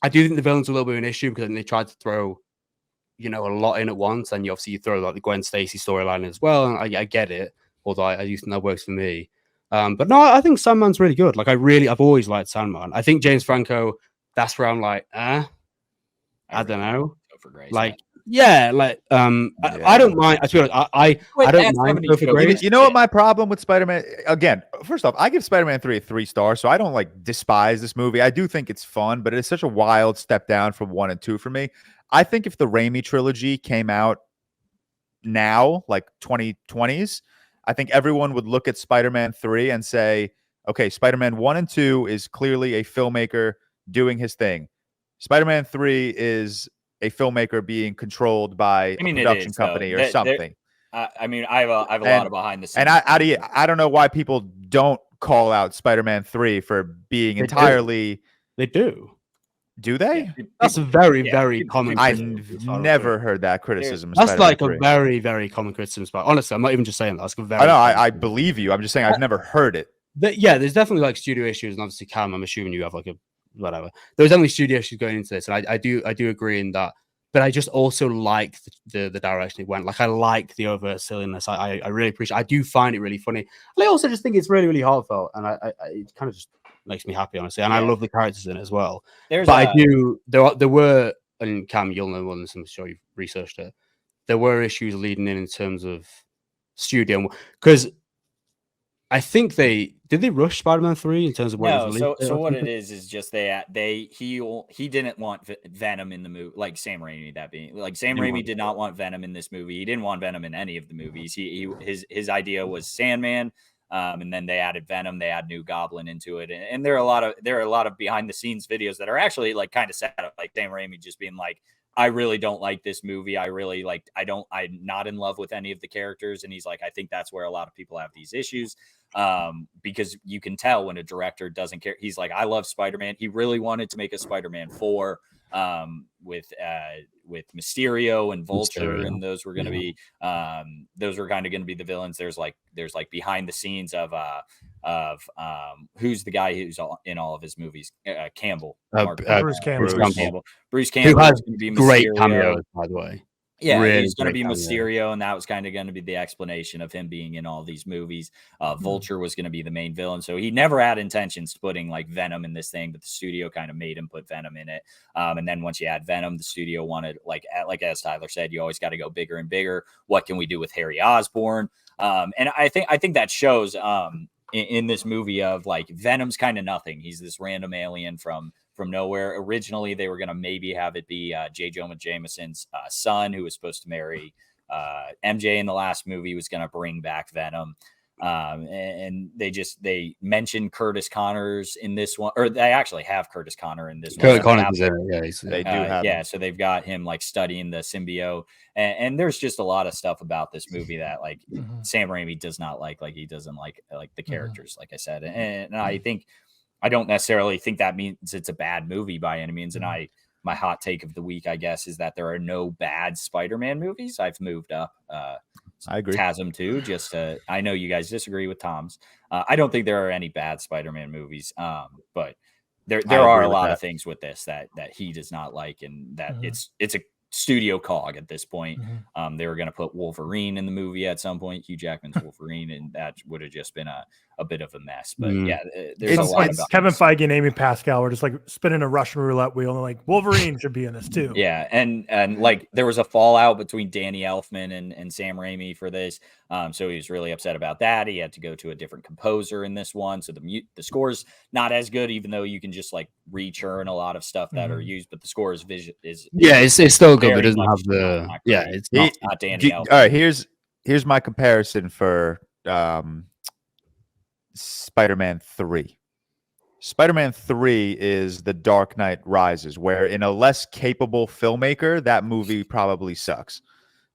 I do think the villain's a little bit of an issue because I think they tried to throw, a lot in at once, and you throw like the Gwen Stacy storyline as well. And I get it, although I do think that works for me. But no, I think Sandman's really good. Like, I've always liked Sandman. I think James Franco, that's where I'm like, I don't know. For Grace, Like, yeah, like, I don't mind. I feel like I don't mind Topher Grace. You know what my problem with Spider-Man? Again, first off, I give Spider-Man 3 a 3 stars, so I don't like despise this movie. I do think it's fun, but it's such a wild step down from 1 and 2 for me. I think if the Raimi trilogy came out now, like 2020s, I think everyone would look at Spider-Man 3 and say, okay, Spider-Man 1 and 2 is clearly a filmmaker doing his thing. Spider-Man 3 is a filmmaker being controlled by a production company or something. I mean, I have a lot of behind the scenes. And I don't know why people don't call out Spider-Man 3 for being entirely. They do. Do they? That's a very, very common. I've never heard that criticism. That's Spider-Man like 3. a very, very common criticism. But honestly, I'm not even just saying that. That's a very. I know. I believe you. I'm just saying I've never heard it. Yeah, there's definitely like studio issues, and obviously, Cam, I'm assuming you have like a whatever. There's definitely studio issues going into this, and I do agree in that. But I just also like the direction it went. Like, I like the overt silliness. I really appreciate. I do find it really funny. And I also just think it's really, really heartfelt, and it kind of just makes me happy, honestly. And I love the characters in it as well. There were, and Cam, you'll know more than this, I'm sure you've researched it. There were issues leading in terms of studio, because I think did they rush Spider-Man 3 in terms of where it was released? So what it is just he didn't want Venom in the movie, like Sam Raimi. That being like Sam Raimi did not want Venom in this movie. He didn't want Venom in any of the movies. His idea was Sandman, and then they added Venom. They add New Goblin into it, and there are a lot of behind the scenes videos that are actually like kind of sad, like Sam Raimi just being like, I really don't like this movie. I'm not in love with any of the characters. And he's like, I think that's where a lot of people have these issues. Because you can tell when a director doesn't care. He's like, I love Spider-Man. He really wanted to make a Spider-Man 4 with Mysterio and Vulture, and those were going to be those were kind of going to be the villains. There's like behind the scenes of who's the guy who's in all of his movies, Campbell, Bruce Campbell. Bruce Campbell, who has be great cameos, by the way. Yeah, really he's going to be cameo. Mysterio, and that was kind of going to be the explanation of him being in all these movies. Vulture was going to be the main villain, so he never had intentions to putting like Venom in this thing, but the studio kind of made him put Venom in it. And then once you add Venom, the studio wanted, like as Tyler said, you always got to go bigger and bigger. What can we do with Harry Osborn? And I think that shows in this movie of like Venom's kind of nothing. He's this random alien from nowhere. Originally, they were going to maybe have it be J. Jonah Jameson's son, who was supposed to marry MJ in the last movie, was going to bring back Venom. And they mentioned Curtis Connors in this one, or they actually have Curtis Connor in this one. Connors is in it, they do have him. So they've got him like studying the symbiote, and there's just a lot of stuff about this movie that like Sam Raimi does not like he doesn't like the characters, like I said, and I don't necessarily think that means it's a bad movie by any means. And my hot take of the week, I guess, is that there are no bad Spider-Man movies. I've moved up I agree. TASM 2. I know you guys disagree with Tom's. I don't think there are any bad Spider-Man movies, but there are a lot of things with this that he does not like, and that it's a studio cog at this point. They were going to put Wolverine in the movie at some point, Hugh Jackman's Wolverine, and that would have just been a bit of a mess. But yeah, there's a lot about Kevin Feige and Amy Pascal were just like spinning a Russian roulette wheel, and like Wolverine should be in this too. Yeah, and like there was a fallout between Danny Elfman and Sam Raimi for this, so he was really upset about that. He had to go to a different composer in this one, so the score's not as good, even though you can just like rechurn a lot of stuff that are used. But the score is it's still good, but it doesn't have the it's not Danny Elfman. All right, here's my comparison for Spider-Man 3. Spider-Man 3 is The Dark Knight Rises, where in a less capable filmmaker, that movie probably sucks.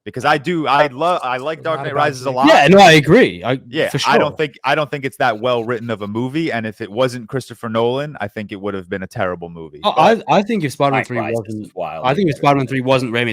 Because I like Dark Knight Rises a lot. Yeah, no, I agree. For sure. I don't think it's that well written of a movie, and if it wasn't Christopher Nolan, I think it would have been a terrible movie. I think if Spider-Man 3 wasn't Raimi,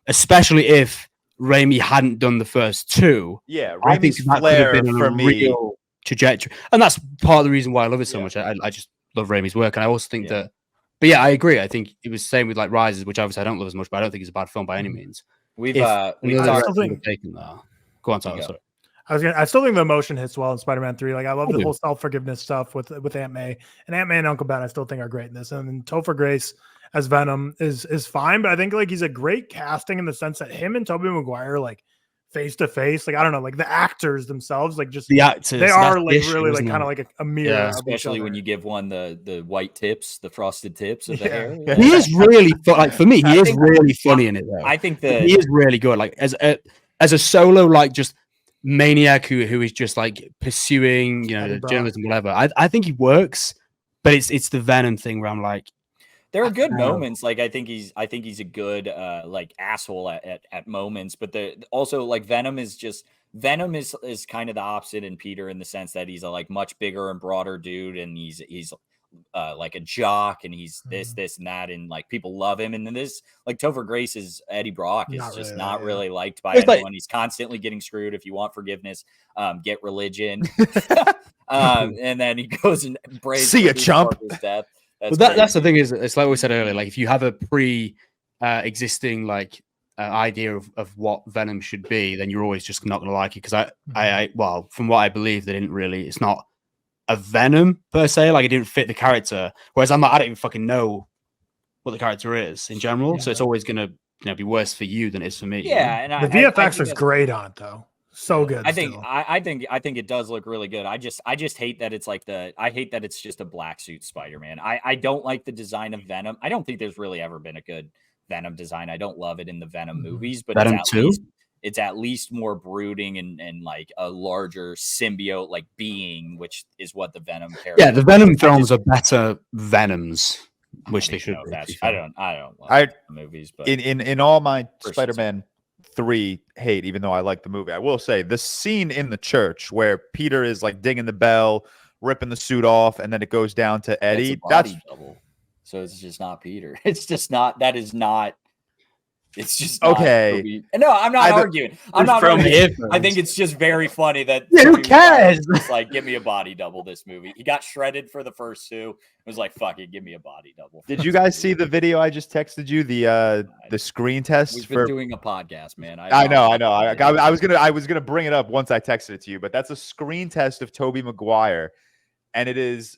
especially if Raimi hadn't done the first two, I think that could have been a real trajectory, and that's part of the reason why I love it so much. I just love Raimi's work, and I also think that. But yeah, I agree. I think it was the same with like Rises, which obviously I don't love as much, but I don't think it's a bad film by any means. We've taken that. Go on, Tyler. Sorry. I still think the emotion hits well in Spider-Man 3. Like I love the whole self-forgiveness stuff with Aunt May and Uncle Ben. I still think are great in this. And then Topher Grace as Venom is fine, but I think like he's a great casting in the sense that him and Tobey Maguire like face to face, like I don't know, like the actors themselves, like just the actors, they are like really like kind of like a mirror, especially when you give one the white tips, the frosted tips of the hair. Yeah. He is really like for me, he is really funny in it though. I think that he is really good. Like as a solo, like just maniac who is just like pursuing, journalism, whatever. I think he works, but it's the Venom thing where I'm like. There are good moments. Like I think he's a good like asshole at moments, but also like Venom is kind of the opposite in Peter in the sense that he's a like much bigger and broader dude, and he's like a jock, and he's this and that, and like people love him. And then this like Topher Grace's Eddie Brock is not really liked by anyone. He's constantly getting screwed. If you want forgiveness, get religion. And then he goes and braves see a chump. Death. That's the thing is, it's like we said earlier, like if you have a existing like idea of what Venom should be, then you're always just not going to like it. Because well, from what I believe, it's not a Venom per se, like it didn't fit the character. Whereas I don't even fucking know what the character is in general. So it's always going to be worse for you than it is for me. Yeah. And the VFX is great on it though. So good. I think it does look really good. I just hate that it's like I hate that it's just a black suit Spider-Man. I don't like the design of Venom. I don't think there's really ever been a good Venom design. I don't love it in the Venom movies, but it's at least more brooding and like a larger symbiote like being, which is what the Venom character. Yeah, the Venom films are better Venoms, which they should be. I don't like the movies, but in all my Spider-Man 3 hate, even though I like the movie, I will say the scene in the church where Peter is like dinging the bell, ripping the suit off, and then it goes down to Eddie. That's double. So it's just not Peter. It's just not. That is not. It's just okay. No, I'm not arguing. I'm not arguing. I think it's just very funny that who cares? It's like, give me a body double this movie. He got shredded for the first two. It was like, fuck it, give me a body double. Did you guys see the video I just texted you? The screen test. We've been doing a podcast, man. I know. I was gonna bring it up once I texted it to you, but that's a screen test of Tobey Maguire, and it is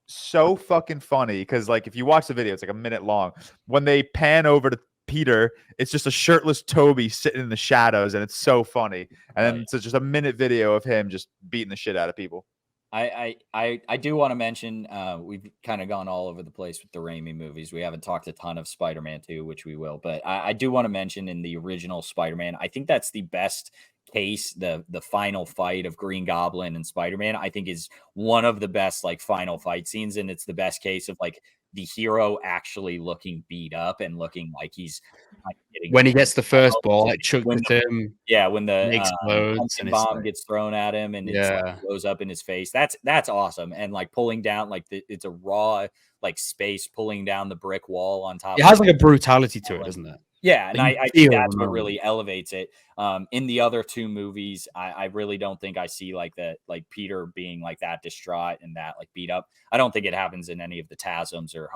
so fucking funny because like if you watch the video, it's like a minute long. When they pan over to Peter, it's just a shirtless Toby sitting in the shadows, and it's so funny. And then it's just a minute video of him just beating the shit out of people. I do want to mention we've kind of gone all over the place with the Raimi movies. We haven't talked a ton of Spider-Man 2, which we will, but I do want to mention in the original Spider-Man, I think that's the best case. The final fight of Green Goblin and Spider-Man, I think, is one of the best like final fight scenes, and it's the best case of like the hero actually looking beat up and looking like he's like, when he gets the first ball, like chucked at him. Yeah, when the explodes and bomb gets thrown at him and it like, blows up in his face. That's awesome. And like pulling down, like it's a raw like space pulling down the brick wall on top. It has like a brutality to it, doesn't it? Yeah, and Like, I think that's what really elevates it. In the other two movies, I really don't think I see like that, like Peter being like that distraught and that like beat up. I don't think it happens in any of the TASMs or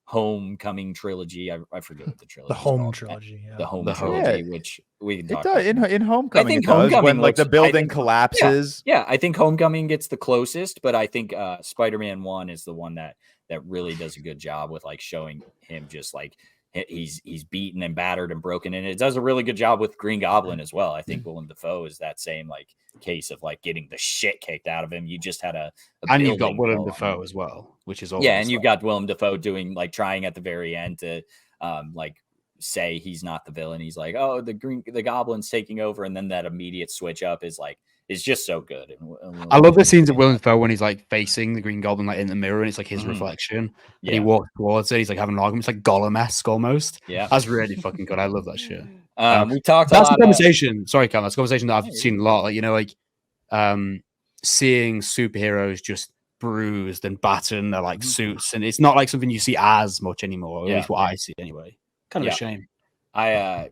Homecoming trilogy. I forget what the trilogy. The Home trilogy. Yeah. The Home The Home. trilogy, Yeah. which we can It talk does about. in Homecoming. I think it does Homecoming when like the looks- building I think- collapses. Yeah, I think Homecoming gets the closest, but I think Spider-Man 1 is the one that really does a good job with like showing him just like he's beaten and battered and broken, and it does a really good job with Green Goblin as well. I think Willem Dafoe is that same like case of like getting the shit kicked out of him. You just had a and you've got building Willem fall on Dafoe him. as well, which is Yeah, and you've got Willem Dafoe doing like trying at the very end to like say he's not the villain. He's like, oh, the Goblin's taking over, and then that immediate switch up is like is just so good. And I love the scenes of Willem Dafoe when he's like facing the Green Goblin like in the mirror, and it's like his reflection. Yeah. And he walks towards it. He's like having an argument. It's like Gollum-esque almost. Yeah, that's really fucking good. I love that shit. We talked. That's a a lot conversation. Sorry, Cam. That's a conversation that I've seen a lot. Like like seeing superheroes just bruised and battered in their like suits, and it's not like something you see as much anymore. At least what I see anyway. Kind of a shame. I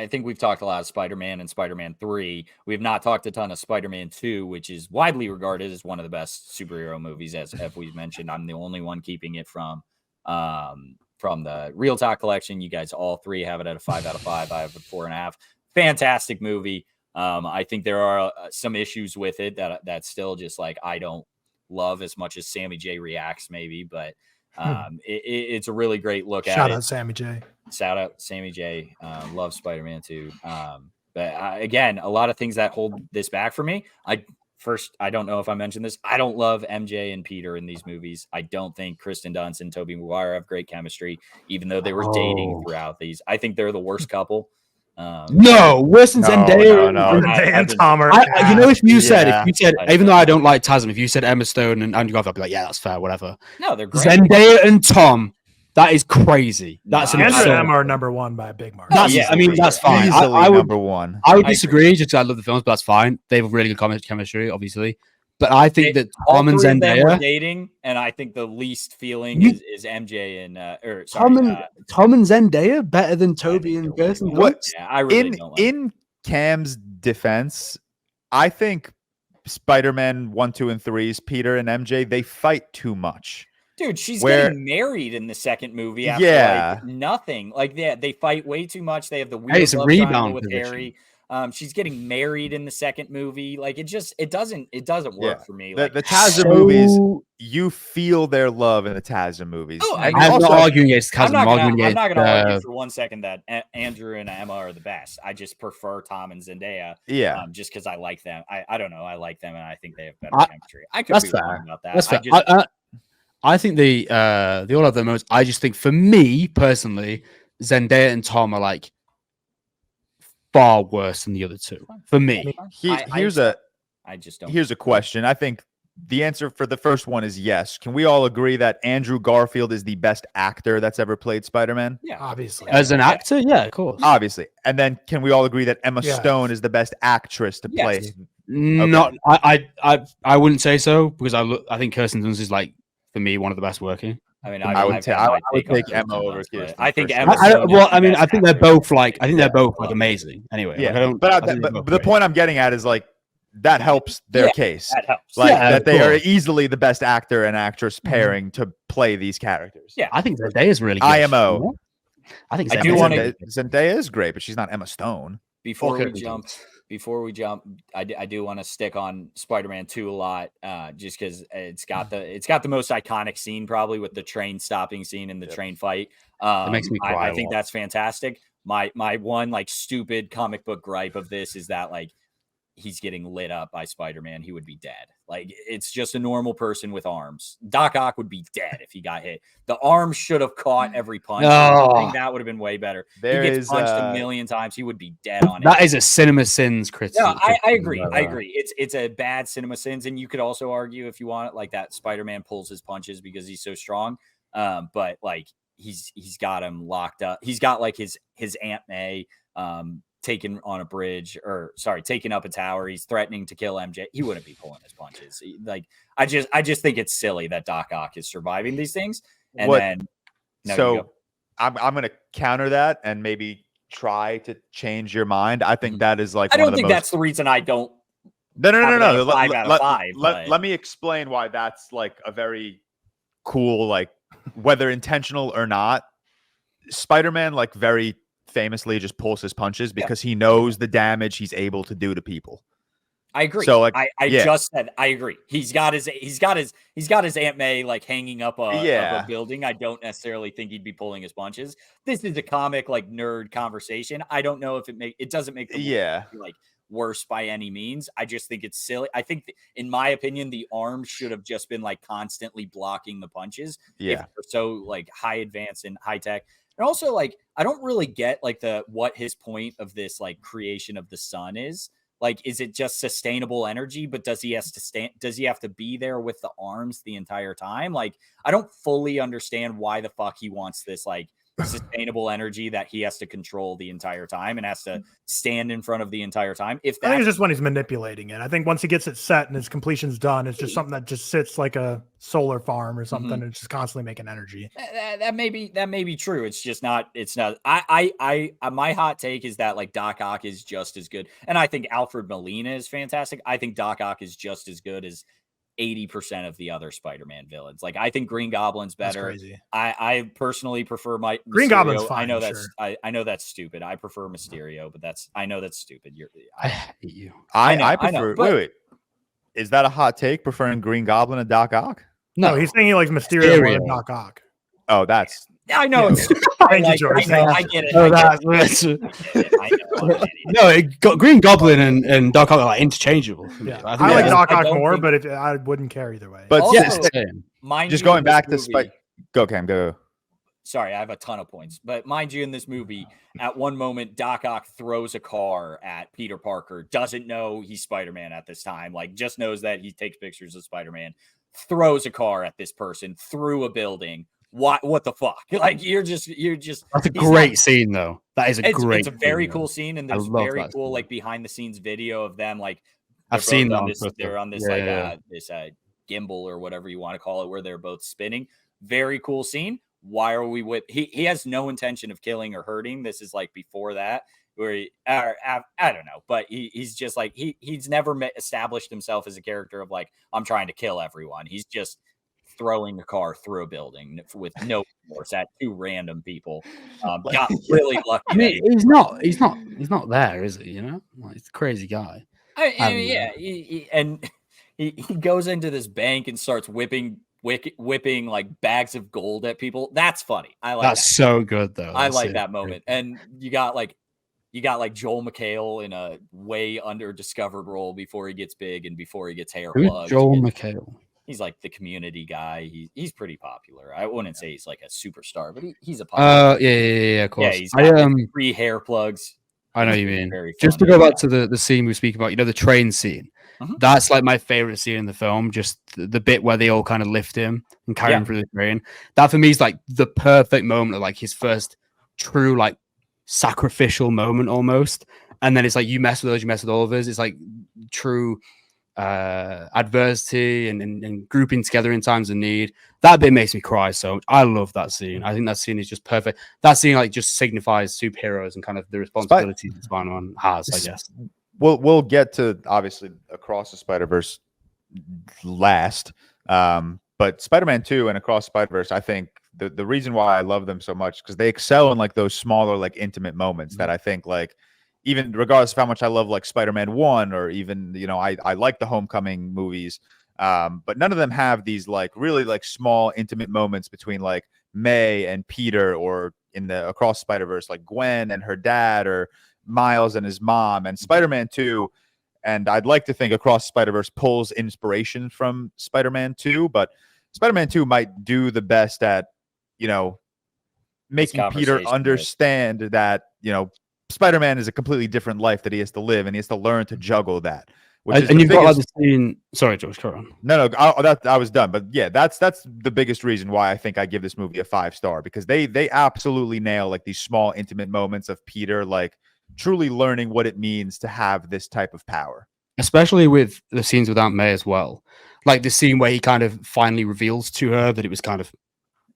think we've talked a lot of Spider-Man and Spider-Man 3. We have not talked a ton of Spider-Man 2, which is widely regarded as one of the best superhero movies, as we've mentioned. I'm the only one keeping it from the ReelTok collection. You guys all three have it at a 5 out of 5. I have a 4.5. Fantastic movie. I think there are some issues with it that still just like I don't love as much as Sammy J reacts maybe, but it's a really great look at it. Shout out Sammy J. Shout out Sammy J. Love Spider-Man 2. But again, a lot of things that hold this back for me. I don't know if I mentioned this. I don't love MJ and Peter in these movies. I don't think Kristen Dunst and Tobey Maguire have great chemistry, even though they were dating throughout these. I think they're the worst couple. No, worse than Zendaya. And Tom are, if you said, even though I don't like TASM, if you said Emma Stone and Andrew Garfield, I'd be like, yeah, that's fair, whatever. No, they're great. Zendaya and Tom, that is crazy. That's an Andrew and absurd. Emma are number one by a big margin. That's fine. I would number one. I would disagree just because I love the films, but that's fine. They have a really good chemistry, obviously. But I think that Tom and Zendaya were dating, and I think the least feeling is MJ and Tom and Zendaya better than Toby and Kirsten. What? Yeah, I really don't like in Cam's defense, I think Spider-Man 1, 2, and 3's Peter and MJ, they fight too much. Dude, she's getting married in the second movie after like nothing. Like they fight way too much. They have the weird love triangle with Harry. She's getting married in the second movie. Like it doesn't work for me. The TASM movies, you feel their love in the TASM movies. Oh, I'm not arguing against TASM. I'm not gonna argue for 1 second that Andrew and Emma are the best. I just prefer Tom and Zendaya. Yeah. Just because I like them. I don't know. I like them and I think they have better chemistry. I could that's be fair. wrong about that. That's fair. I think they all have their moments. I just think for me personally, Zendaya and Tom are like far worse than the other two. For me, here's a question. I think the answer for the first one is yes. Can we all agree that Andrew Garfield is the best actor that's ever played Spider-Man? Yeah, obviously. As an actor, yeah, of course. Obviously. And then can we all agree that Emma Stone is the best actress to play? Yes. Not, I wouldn't say so because I think Kirsten Dunst is like for me one of the best working. I mean, I would take Emma over Kirsten. I think Emma. I think they're both like amazing. Anyway, yeah. But the point I'm getting at is like that helps their case. That helps. Like that they are easily the best actor and actress pairing to play these characters. Yeah, I think Zendaya is really good. IMO. I think Zendaya is great, but she's not Emma Stone. Before we jump, I do want to stick on Spider-Man 2 a lot, just because it's got the most iconic scene probably with the train stopping scene and the train fight. It makes me cry. I think that's fantastic. My one like stupid comic book gripe of this is that like he's getting lit up by Spider-Man. He would be dead. Like it's just a normal person with arms. Doc Ock would be dead if he got hit. The arm should have caught every punch. I think that would have been way better. He gets punched a million times. He would be dead on it. That is a cinema sins critique. No, I agree. I agree. It's a bad cinema sins, and you could also argue if you want it like that. Spider-Man pulls his punches because he's so strong. But like he's got him locked up. He's got like his Aunt May taken on a bridge taking up a tower. He's threatening to kill MJ. He wouldn't be pulling his punches. Like I just think it's silly that Doc Ock is surviving these things. And I'm going to counter that and maybe try to change your mind. I think that is like I one don't of the think most... that's the reason I don't. No. 5 out of 5. Let me explain why that's like a very cool, like whether intentional or not. Spider-Man like very famously just pulls his punches because he knows the damage he's able to do to people. I agree. So like I just said I agree. He's got his Aunt May like hanging up a building. I don't necessarily think he'd be pulling his punches. This is a comic like nerd conversation. I don't know if it doesn't make the movie, like worse by any means. I just think it's silly. I think in my opinion, the arms should have just been like constantly blocking the punches. Yeah. If they're so like high advanced and high tech. And also like I don't really get like what his point of this like creation of the sun is. Like, is it just sustainable energy? But does he have to be there with the arms the entire time? Like, I don't fully understand why the fuck he wants this like sustainable energy that he has to control the entire time and has to stand in front of the entire time. I think it's just when he's manipulating it. I think once he gets it set and his completion's done, it's just something that just sits like a solar farm or something and it's just constantly making energy. That may be true. It's just not. It's not. My hot take is that like Doc Ock is just as good, and I think Alfred Molina is fantastic. I think Doc Ock is just as good as 80% of the other Spider-Man villains. Like I think Green Goblin's better. I personally prefer my Green Goblin's fine. I know that's I know that's stupid. I prefer Mysterio, but I know that's stupid. I hate you. I prefer. Wait. Is that a hot take? Preferring Green Goblin and Doc Ock? No, he's saying he likes Mysterio more than Doc Ock. Oh, that's. I know. Thank you, George. I get it. No, Green Goblin and Doc Ock are like interchangeable. Yeah. I like Doc Ock more, but I wouldn't care either way. But also, just going back to Spike. Go, Cam. Go. Sorry, I have a ton of points. But mind you, in this movie, at one moment, Doc Ock throws a car at Peter Parker, doesn't know he's Spider-Man at this time, like just knows that he takes pictures of Spider-Man, throws a car at this person through a building. What the fuck? Like you're just. That's a great scene, though. That is great. It's a very cool scene, and there's very cool like behind the scenes video of them. Like I've seen them. They're on this this gimbal or whatever you want to call it, where they're both spinning. Very cool scene. Why are we with? He has no intention of killing or hurting. This is like before that, where I don't know, but he's just like he's never established himself as a character of like I'm trying to kill everyone. He's just throwing a car through a building with no force at two random people. Got really lucky. I mean, he's not there, is he? You know, like, he's a crazy guy. He goes into this bank and starts whipping like bags of gold at people. That's funny. I like that's so good though. I like that moment. And you got like Joel McHale in a way under discovered role before he gets big and before he gets hair plugged. Joel McHale. He's like the community guy. He's pretty popular. I wouldn't say he's like a superstar, but he's a popular. Yeah, of course. Yeah, he's got free hair plugs. I know you mean. Just to go back to the scene we speak about, the train scene. That's like my favorite scene in the film. Just the bit where they all kind of lift him and carry him through the train. That for me is like the perfect moment of like his first true like sacrificial moment almost. And then it's like you mess with us, you mess with all of us. It's like true adversity and grouping together in times of need. That bit makes me cry so much. I love that scene. I think that scene is just perfect. That scene like just signifies superheroes and kind of the responsibilities that Spider-Man has, I guess. We'll get to obviously Across the Spider-Verse last, but Spider-Man 2 and Across the Spider-Verse, I think the reason why I love them so much because they excel in like those smaller like intimate moments that I think like even regardless of how much I love like Spider-Man 1 or even I like the Homecoming movies, but none of them have these like really like small intimate moments between like May and Peter, or in the Across Spider-Verse like Gwen and her dad, or Miles and his mom. And Spider-Man 2, and I'd like to think Across Spider-Verse pulls inspiration from Spider-Man 2, but Spider-Man 2 might do the best at making Peter understand that Spider-Man is a completely different life that he has to live, and he has to learn to juggle that. And you've got like the scene. Sorry, George, carry on. No, I was done. But yeah, that's the biggest reason why I think I give this movie a 5-star, because they absolutely nail like these small intimate moments of Peter like truly learning what it means to have this type of power. Especially with the scenes with Aunt May as well, like the scene where he kind of finally reveals to her that it was kind of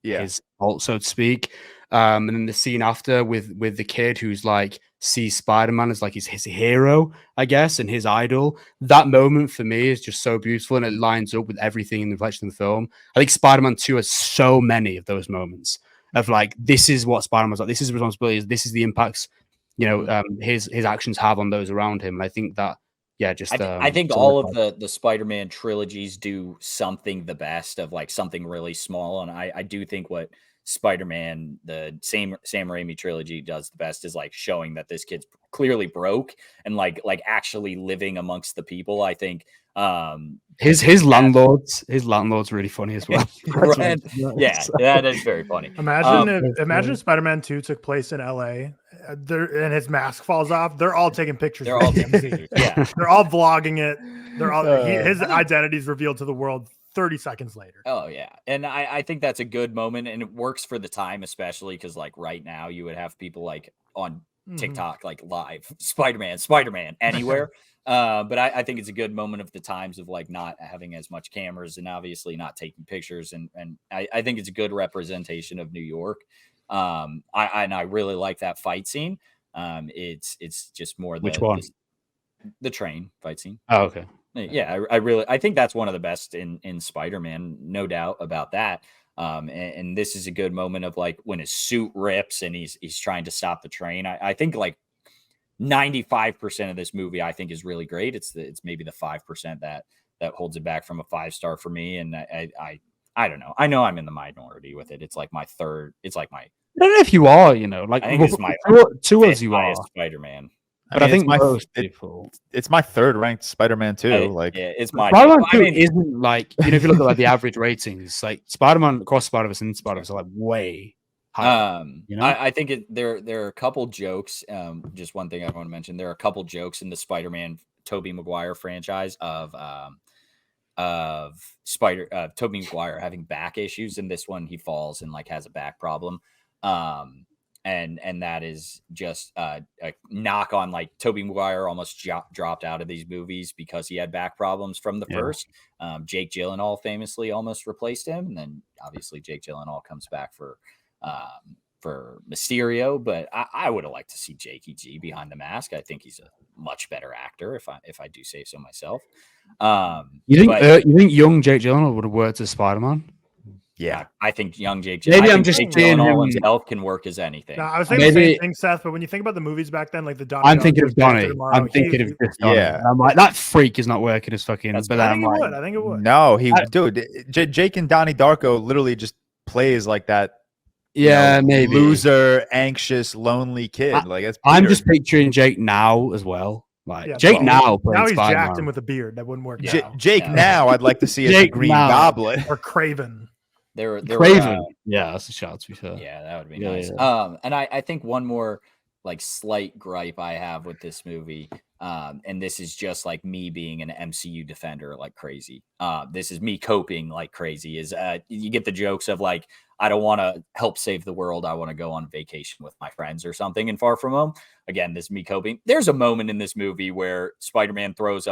his fault, so to speak. And then the scene after with the kid who's like sees Spider-Man as like his hero, I guess, and his idol. That moment for me is just so beautiful, and it lines up with everything in the reflection of the film. I think Spider-Man 2 has so many of those moments of like, this is what Spider-Man's like, this is responsibilities, this is the impacts, his actions have on those around him. And I think that, I think all of the Spider-Man trilogies do something the best of like something really small. And I do think what Spider-Man, the Sam Raimi trilogy does the best is like showing that this kid's clearly broke and like actually living amongst the people. I think his landlord's really funny as well. Right? Yeah, that is very funny. Imagine if Spider-Man 2 took place in LA and his mask falls off. They're all taking pictures. They're all taking pictures. Yeah, they're all vlogging it. They're all his identity is revealed to the world 30 seconds later. Oh yeah, and I think that's a good moment, and it works for the time, especially because like right now you would have people like on TikTok like live Spider-Man anywhere. But I think it's a good moment of the times of like not having as much cameras and obviously not taking pictures, and I think it's a good representation of New York. I really like that fight scene. It's just more which one? The train fight scene. Oh, okay. Yeah, I think that's one of the best in Spider-Man, no doubt about that. And this is a good moment of like when his suit rips and he's trying to stop the train. I think like 95% of this movie I think is really great. It's maybe the 5% that holds it back from a 5-star for me. And I don't know. I know I'm in the minority with it. It's like my third. It's like my. I don't know if you are. Like I think it's my two as you are Spider-Man. But I think it's my third ranked Spider-Man 2. Like it's my Spider-Man 2 isn't like, if you look at like the average ratings, like Spider-Man Across Spider-Verse and Spider-Verse are like way higher. I think there are a couple jokes. Just one thing I want to mention: there are a couple jokes in the Spider-Man Tobey Maguire franchise of Tobey Maguire having back issues. In this one, he falls and like has a back problem. And that is just a knock on like Tobey Maguire almost dropped out of these movies because he had back problems from the first. Jake Gyllenhaal famously almost replaced him, and then obviously Jake Gyllenhaal comes back for Mysterio. But I would have liked to see Jakey G behind the mask. I think he's a much better actor, if I do say so myself. You think young Jake Gyllenhaal would have worked as Spider-Man? Yeah, I think young Jake. Maybe I'm just saying himself can work as anything. No, I was thinking the same thing, Seth. But when you think about the movies back then, like the Donnie, I'm thinking of Donnie. I'm thinking of this Donnie. Yeah, I'm like, that freak is not working as fucking. But I think it would. No, dude. Jake and Donnie Darko literally just plays like that. Yeah, maybe loser, anxious, lonely kid. I'm just picturing Jake now as well. Like Jake now he's jacked him with a beard. That wouldn't work. Jake now, I'd like to see as a Green Goblin or Craven. Craven. Yeah, that's a shot to be fair. Yeah, that would be nice. Yeah. And I think one more like slight gripe I have with this movie, and this is just like me being an MCU defender like crazy. This is me coping like crazy. Is you get the jokes of like, I don't want to help save the world. I want to go on vacation with my friends or something and far from home. Again, this is me coping. There's a moment in this movie where Spider-Man throws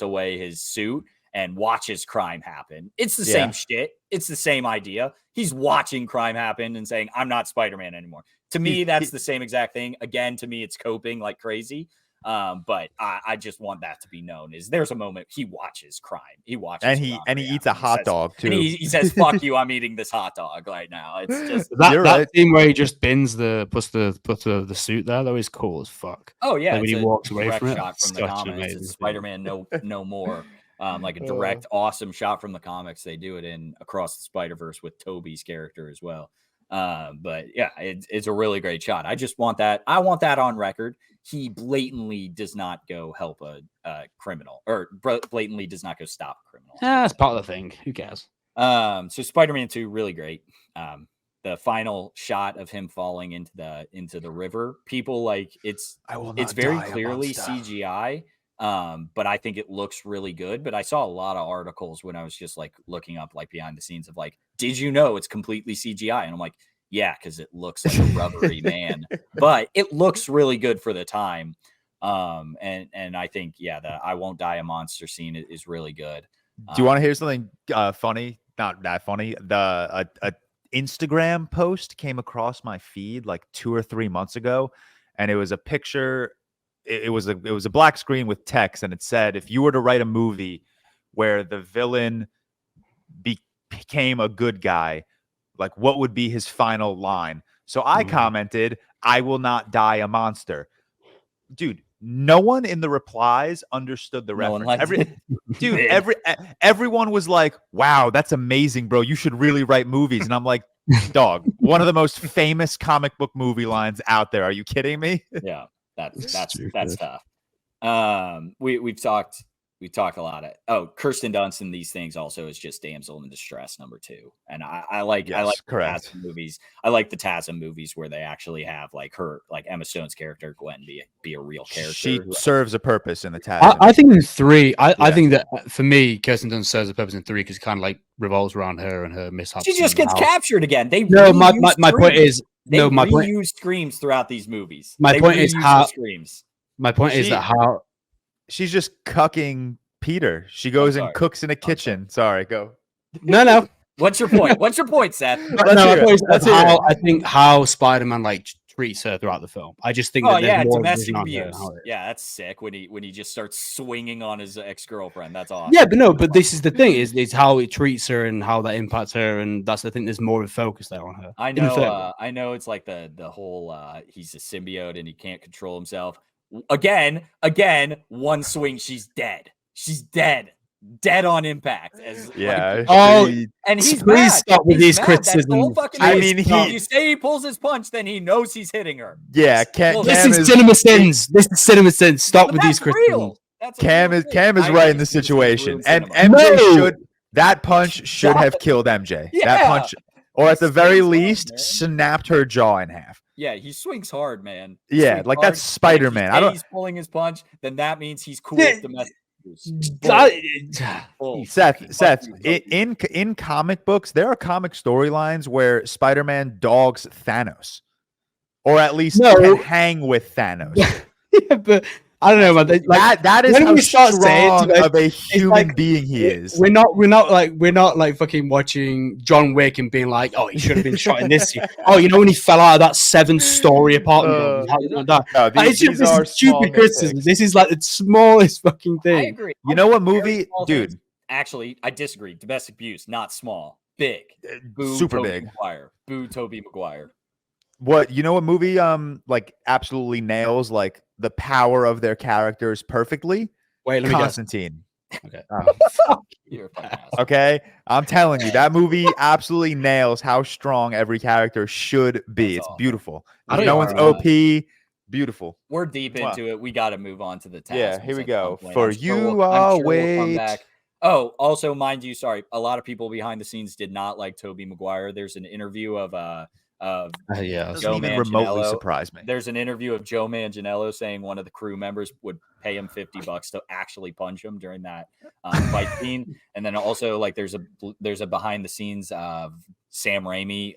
away his suit and watches crime happen. It's the same shit. It's the same idea. He's watching crime happen and saying, I'm not Spider-Man anymore. To me, that's the same exact thing. Again, to me, it's coping like crazy. But I just want that to be known is there's a moment he watches crime. He watches and he eats a hot dog too. He says, fuck you, I'm eating this hot dog right now. It's just that scene where he just bins puts the suit there, though, is cool as fuck. Oh yeah. Like when he walks away from it. Shot from the comics. It's Spider-Man no more. Like a direct, awesome shot from the comics. They do it in Across the Spider-Verse with Tobey's character as well. But yeah, it's a really great shot. I just want that. I want that on record. He blatantly does not go help a criminal, or blatantly does not go stop a criminal. That's part of the thing. Who cares? So Spider-Man 2, really great. The final shot of him falling into the river. People like it's very clearly CGI. But I think it looks really good. But I saw a lot of articles when I was just like looking up like behind the scenes of like, did you know it's completely CGI? And I'm like, yeah, because it looks like a rubbery man, but it looks really good for the time. And I think the I Won't Die a Monster scene is really good. Do you want to hear something funny? Not that funny. Instagram post came across my feed like 2 or 3 months ago, and it was a picture. It was a black screen with text, and it said, if you were to write a movie where the villain became a good guy, like what would be his final line? So I commented, "I will not die a monster." Dude, no one in the replies understood the reference. Everyone was like, "Wow, that's amazing, bro. You should really write movies." And I'm like, "Dog, one of the most famous comic book movie lines out there. Are you kidding me?" Yeah, that's tough. We talked a lot of Kirsten Dunst in these things also is just damsel in distress number 2. And I like the TASM movies. I like the TASM movies where they actually have like Emma Stone's character Gwen be a real character. She serves a purpose in the TASM. I think in 3, I think that for me, Kirsten Dunst serves a purpose in 3 because it kind of like revolves around her and her mishaps. She just gets captured again. My point is they reuse screams throughout these movies. My point is that how she's just cucking Peter. She goes and cooks in a kitchen. Sorry, go. No. What's your point? What's your point, Seth? I think how Spider-Man like treats her throughout the film. I just think domestic abuse. Yeah, that's sick when he just starts swinging on his ex-girlfriend. That's awesome. Yeah, but this is the thing is how it treats her and how that impacts her, and that's the thing. There's more of a focus there on her. I know it's like the whole he's a symbiote and he can't control himself. Again, one swing, she's dead. She's dead on impact. And he's please stop with these criticisms. You say he pulls his punch, then he knows he's hitting her. Yeah, this is cinema sins. This is cinema sins. Stop with these criticisms. Cam is right in the situation, and MJ that punch should have killed MJ. Yeah. That punch, or at the very least, snapped her jaw in half. Yeah, he swings hard, man. Yeah, like that's Spider-Man. If he's pulling his punch, then that means he's cool with domestic abuse. Seth, in comic books, there are comic storylines where Spider-Man dogs Thanos, or at least can hang with Thanos. Yeah, but I don't know about that. That is how strong of a human being he is. We're not like fucking watching John Wick and being like, oh, he should have been shot in this. Oh, you know when he fell out of that 7-story apartment building? It's just stupid criticism. This is like the smallest fucking thing. I agree. You know what movie, dude? Actually, I disagree. Domestic abuse, not small, big, boo, super Tobey big. Maguire. Boo, Tobey Maguire. What movie like absolutely nails like the power of their characters perfectly? Wait, let me Constantine. Guess. Okay. Okay, I'm telling you, that movie absolutely nails how strong every character should be. It's beautiful. No one's OP. Beautiful. We're deep into it. We got to move on to the task. Yeah, here we go. For you, wait. Oh, also, mind you, sorry, a lot of people behind the scenes did not like Tobey Maguire. There's an interview of doesn't even remotely surprise me. There's an interview of Joe Manganiello saying one of the crew members would pay him $50 to actually punch him during that fight scene. And then also like there's a behind the scenes of Sam Raimi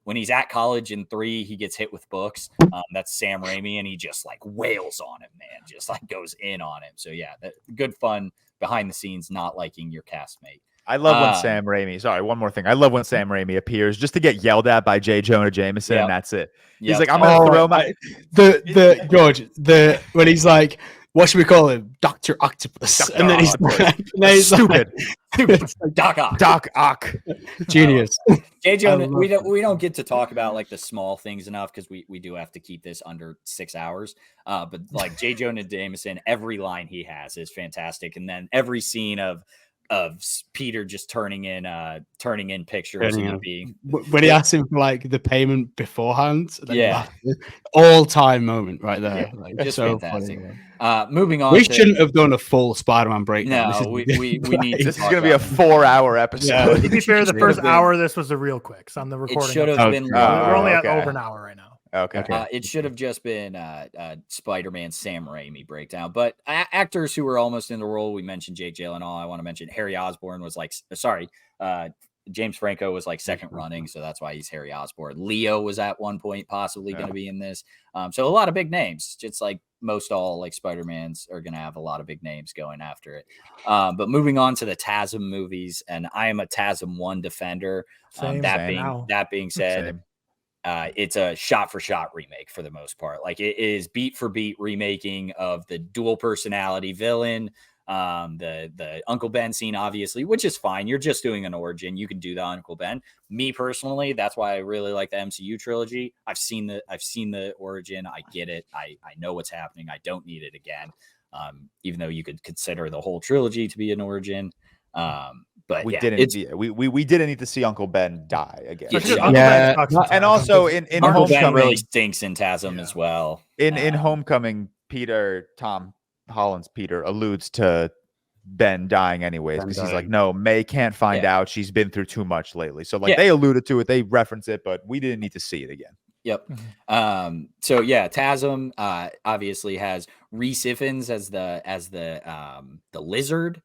when he's at college in 3, he gets hit with books. That's Sam Raimi, and he just like wails on him, man, just like goes in on him. So yeah, good fun behind the scenes, not liking your castmate. I love when Sam Raimi. Sorry, one more thing. I love when Sam Raimi appears just to get yelled at by J. Jonah Jameson, and that's it. He's like, "I'm gonna throw my George when he's like, what should we call him, Dr. Octopus?" And then he's stupid, Doc Ock, genius. J. Jonah, we don't get to talk about like the small things enough because we do have to keep this under 6 hours. But like J. Jonah Jameson, every line he has is fantastic, and then every scene of Peter just turning in pictures and being when he asked him for like the payment beforehand. All-time moment right there. Like, just so fantastic. Funny. Moving on. We shouldn't have done a full Spider-Man breakdown. No, we need. This is going to be a 4-hour episode. Yeah, to be fair, the first hour of this was a real quick. So on the recording, it should have been. We're only at over an hour right now. Okay. It should have just been Spider-Man Sam Raimi breakdown. But actors who were almost in the role, we mentioned Jake Gyllenhaal. I want to mention Harry Osborn was like, James Franco was like second running, so that's why he's Harry Osborn. Leo was at one point possibly going to be in this. So a lot of big names. Just like most all like Spider-Mans are going to have a lot of big names going after it. But moving on to the TASM movies, and I am a TASM 1 defender. That being said, it's a shot-for-shot remake for the most part. Like it is beat-for-beat remaking of the dual personality villain. The Uncle Ben scene, obviously, which is fine. You're just doing an origin. You can do the Uncle Ben. Me personally, that's why I really like the MCU trilogy. I've seen the origin. I get it. I know what's happening. I don't need it again. Even though you could consider the whole trilogy to be an origin. But we didn't need to see Uncle Ben die again. And also in Uncle Homecoming Ben really stinks in TASM as well. In Homecoming, Tom Holland's Peter alludes to Ben dying anyways, because he's like, no, May can't find out. She's been through too much lately. So like they alluded to it, they reference it, but we didn't need to see it again. Yep. So yeah, TASM obviously has Reese Ifans as the Lizard.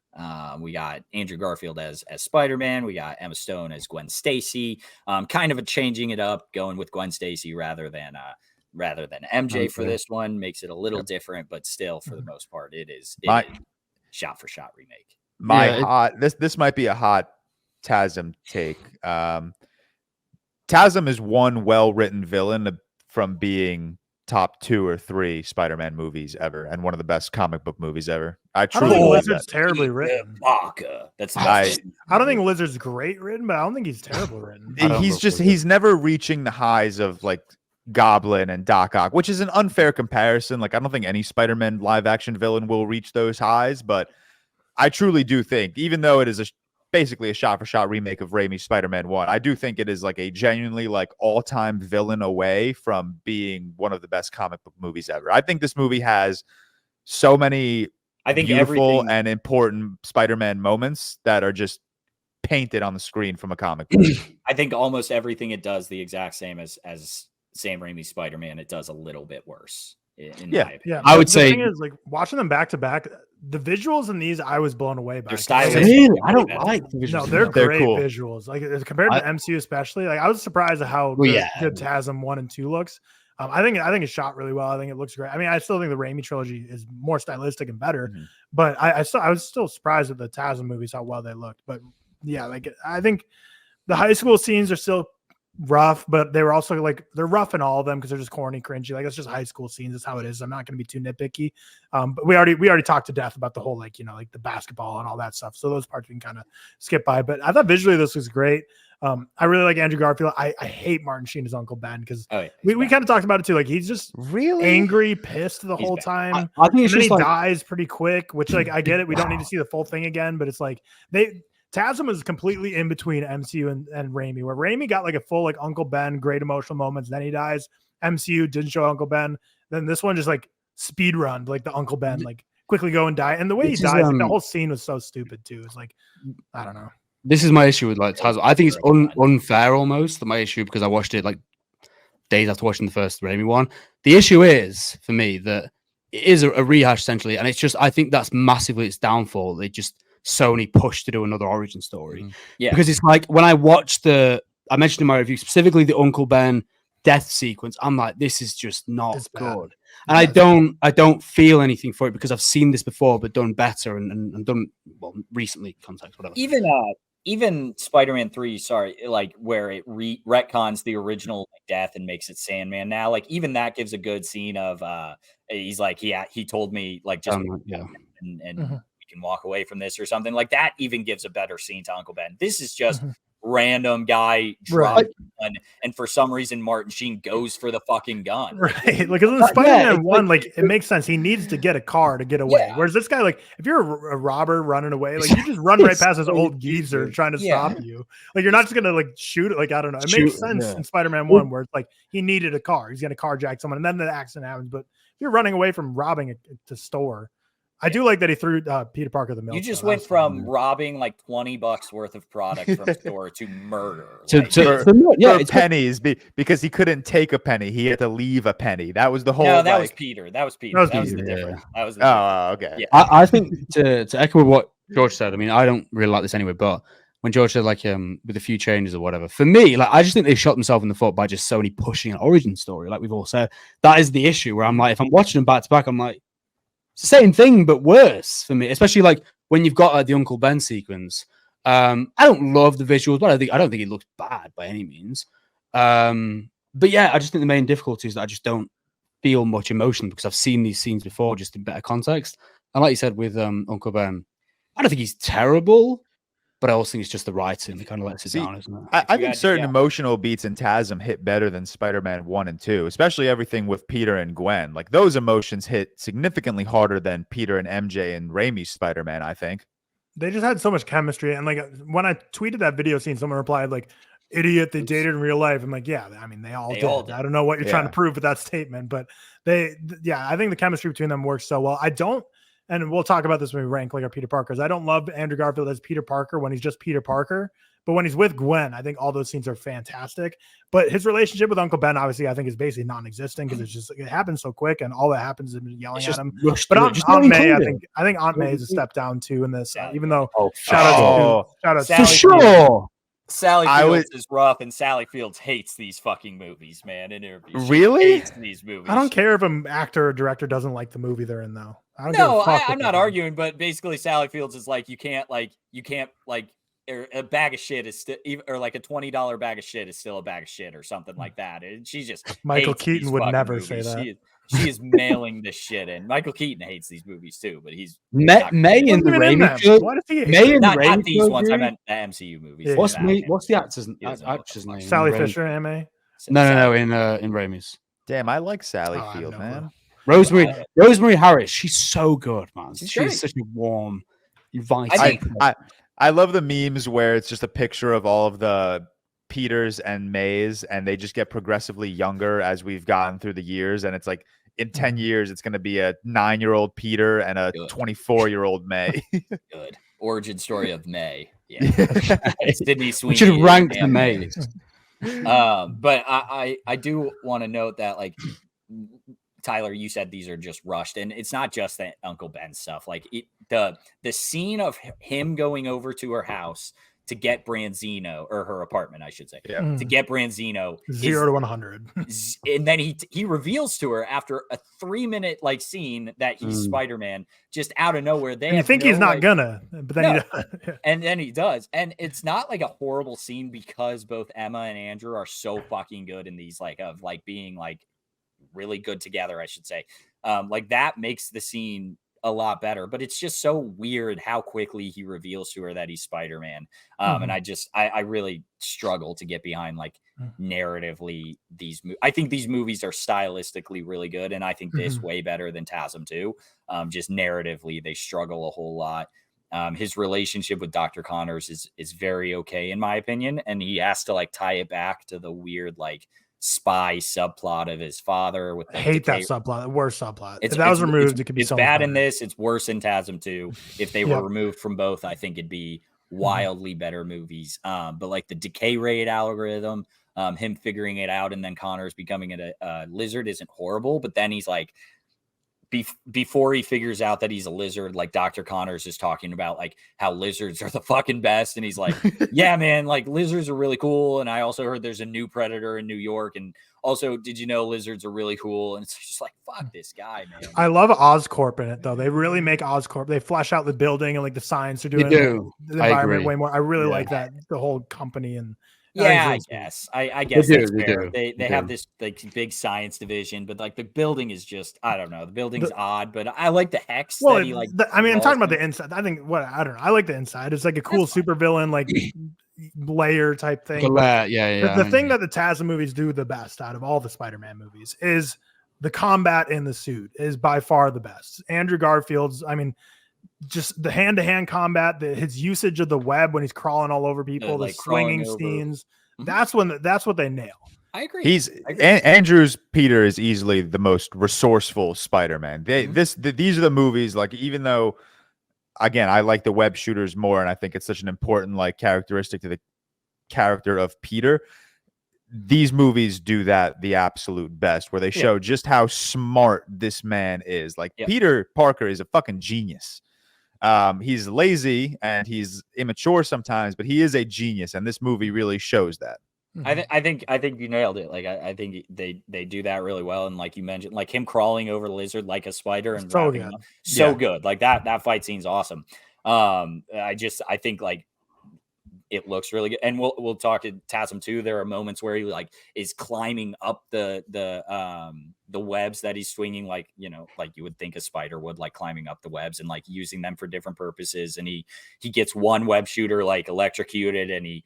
We got Andrew Garfield as Spider-Man. We got Emma Stone as Gwen Stacy. Kind of changing it up, going with Gwen Stacy rather than MJ for this one. Makes it a little different, but still for the most part, it is shot for shot remake. This might be a hot TASM take. TASM is one well-written villain from being top 2 or 3 Spider-Man movies ever, and one of the best comic book movies ever. I truly think believe Lizard's terribly written. That's I don't think Lizard's great written, but I don't think he's terribly written. He's never reaching the highs of like Goblin and Doc Ock, which is an unfair comparison. Like I don't think any Spider-Man live-action villain will reach those highs, but I truly do think, even though it is basically a shot-for-shot remake of Raimi's Spider-Man 1, I do think it is like a genuinely like all-time villain away from being one of the best comic book movies ever. I think this movie has so many beautiful and important Spider-Man moments that are just painted on the screen from a comic book. I think almost everything it does the exact same as Sam Raimi's Spider-Man. It does a little bit worse. Yeah. I would say the thing is, like watching them back to back, the visuals in these I was blown away by. Their style. I don't like the visuals. No, they're great cool visuals. Like compared to MCU, especially. Like I was surprised at how good TASM 1 and 2 looks. I think it's shot really well. I think it looks great. I mean, I still think the Raimi trilogy is more stylistic and better, but I was still surprised at the TASM movies how well they looked. But yeah, like I think the high school scenes are still rough, but they were also like they're rough in all of them because they're just corny, cringy. Like it's just high school scenes. That's how it is. I'm not going to be too nitpicky. But we already talked to death about the whole like like the basketball and all that stuff. So those parts we can kind of skip by. But I thought visually this was great. I really like Andrew Garfield. I hate Martin Sheen as Uncle Ben because we kind of talked about it too. Like he's just really angry, pissed the whole time. I think it's just he dies pretty quick, which like I get it. We don't need to see the full thing again, but it's like TASM is completely in between MCU and Raimi, where Raimi got like a full like Uncle Ben, great emotional moments, then he dies. MCU didn't show Uncle Ben. Then this one just like speed run like the Uncle Ben, like quickly go and die. And the way he dies, like, the whole scene was so stupid too. It's like I don't know. This is my issue with like TASM. I think it's unfair almost. My issue because I watched it like days after watching the first Raimi one. The issue is for me that it is a rehash essentially, and it's just I think that's massively its downfall. They just Sony pushed to do another origin story. Because it's like when I watched I mentioned in my review specifically the Uncle Ben death sequence, I'm like, this is just not good. And I don't feel anything for it because I've seen this before but done better and done recently context, whatever. Even Spider-Man 3, like where it retcons the original death and makes it Sandman now, like even that gives a good scene of he's like, he told me like just and can walk away from this or something like that. Even gives a better scene to Uncle Ben. This is just random guy dropped gun, and for some reason Martin Sheen goes for the fucking gun. Right. Like in Spider-Man 1, like it makes sense. He needs to get a car to get away. Whereas this guy, like if you're a robber running away, like you just run right past this old geezer trying to stop you. Like you're not just gonna like shoot it. Like I don't know. It makes sense in Spider-Man 1 where it's like he needed a car. He's gonna carjack someone, and then the accident happens. But if you're running away from robbing a store. I do like that he threw Peter Parker the milk. You just went from robbing like $20 worth of product from a store to murder. For pennies because he couldn't take a penny. He had to leave a penny. That was the whole. No, that was Peter. That was the difference. That was okay. Yeah. I think to echo what George said, I mean, I don't really like this anyway, but when George said like with a few changes or whatever. For me, like I just think they shot themselves in the foot by just Sony pushing an origin story, like we've all said. That is the issue where I'm like, if I'm watching them back to back, I'm like, it's the same thing but worse for me. Especially like when you've got the Uncle Ben sequence. I don't love the visuals, but I don't think it looks bad by any means. But yeah, I just think the main difficulty is that I just don't feel much emotion because I've seen these scenes before, just in better context. And like you said with Uncle Ben, I don't think he's terrible, but I also think it's just the writing that kind of lets it down, isn't it? I think certain emotional beats in TASM hit better than Spider-Man 1 and 2, especially everything with Peter and Gwen. Like those emotions hit significantly harder than Peter and MJ and Raimi's Spider-Man, I think. They just had so much chemistry. And like when I tweeted that video scene, someone replied like, idiot, they dated in real life. I'm like, yeah, I mean, they all did. I don't know what you're trying to prove with that statement, but I think the chemistry between them works so well. I don't, and we'll talk about this when we rank like our Peter Parkers. I don't love Andrew Garfield as Peter Parker when he's just Peter Parker, but when he's with Gwen, I think all those scenes are fantastic. But his relationship with Uncle Ben, obviously, I think is basically non-existent because it happens so quick, and all that happens is yelling at him. But Aunt May, I think Aunt May is a step down too in this. Even though shout out Sally for sure. Sally Fields is rough, and Sally Fields hates these fucking movies, man. In interviews, she really hates these movies. I don't care if an actor or director doesn't like the movie they're in, though. I'm not arguing, but basically, Sally Fields is like, you can't a bag of shit is still, or like a $20 bag of shit is still a bag of shit or something like that. And she just Michael Keaton would never say that. She is mailing this shit in. Michael Keaton hates these movies too, but he's May in the Raimi film. Why does he hate May in not, the Raimi not these film, ones. I meant the MCU movies. Yeah. What's the actor's name? Sally Fisher, M.A. No, in Raimi's. Damn, I like Sally Field, man. Rosemary Harris, she's so good, man. She's such a warm, inviting. I love the memes where it's just a picture of all of the Peters and Mays, and they just get progressively younger as we've gone through the years. And it's like in 10 years, it's going to be a 9-year-old Peter and a 24-year-old May. Good. Origin story of May. Yeah. Sydney Sweeney. We should have ranked the Mays. But I do want to note that, like, Tyler, you said these are just rushed, and it's not just that Uncle Ben stuff. Like the scene of him going over to her house to get Branzino, or her apartment, I should say, to get Branzino 0 to 100, and then he reveals to her after a 3-minute like scene that he's Spider-Man, just out of nowhere. You think he's not gonna, but then he does. And then he does, and it's not like a horrible scene because both Emma and Andrew are so fucking good in these, like, of like being like really good together, I should say. Like that makes the scene a lot better, but it's just so weird how quickly he reveals to her that he's Spider-Man. And I really struggle to get behind, like, narratively I think these movies are stylistically really good, and I think this way better than TASM 2. Just narratively, they struggle a whole lot. His relationship with Dr. Connors is very okay in my opinion, and he has to like tie it back to the weird like spy subplot of his father. With I hate that subplot. The worst subplot. If that was removed, it could be so bad better. in this. It's worse in TASM 2. If they were removed from both, I think it'd be wildly better movies. But like the decay rate algorithm, him figuring it out, and then Connors becoming a lizard isn't horrible. But then he's like, before he figures out that he's a lizard, like Dr. Connors is talking about like how lizards are the fucking best. And he's like, yeah, man, like lizards are really cool. And I also heard there's a new predator in New York. And also, did you know lizards are really cool? And it's just like, fuck this guy, man. I love Oscorp in it though. They really make Oscorp. They flesh out the building and like the science they're doing. The environment way more. I really like that. The whole company and I guess that's fair. They have this like big science division, but like the building is just, I don't know. The building's odd, but I like the hex that he like. I'm talking about the inside. I think I don't know. I like the inside. It's like a cool supervillain like layer type thing. The thing that the TASM movies do the best out of all the Spider-Man movies is the combat in the suit is by far the best. Andrew Garfield's, just the hand-to-hand combat, his usage of the web when he's crawling all over people, the swinging scenes. That's what they nail. I agree. Andrew's Peter is easily the most resourceful Spider-Man. These are the movies, like, even though, again, I like the web shooters more, and I think it's such an important like characteristic to the character of Peter. These movies do that the absolute best, where they show just how smart this man is. Like Peter Parker is a fucking genius. He's lazy and he's immature sometimes, but he is a genius, and this movie really shows that. I think you nailed it. Like I think they do that really well, and like you mentioned, like him crawling over the lizard like a spider and So wrapping good. up, so good. Like that fight scene's awesome. I think like it looks really good, and we'll talk to TASM too. There are moments where he like is climbing up the webs that he's swinging, like like you would think a spider would, like climbing up the webs and like using them for different purposes. And he gets one web shooter like electrocuted, and he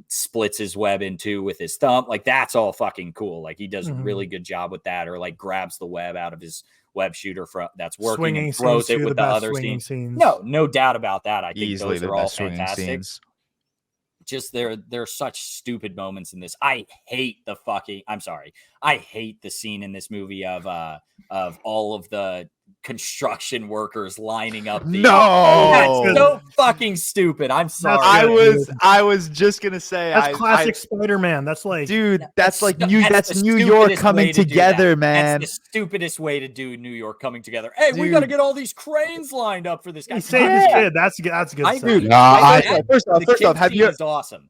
splits his web in two with his thumb. Like that's all fucking cool. Like he does a really good job with that, or like grabs the web out of his web shooter that's working Swinging and throws it with the other scenes. No doubt about that. I think Easily those are all fantastic. Scenes. Just there are such stupid moments in this. I hate the scene in this movie of all of the construction workers lining up. That's so fucking stupid. I'm sorry. I was just gonna say that's classic Spider-Man. That's like, dude, that's New York coming together, man. That's the stupidest way to do New York coming together. Hey, we got to get all these cranes lined up for this guy. He saved his kid. That's a good. Dude, first off, have you? Awesome.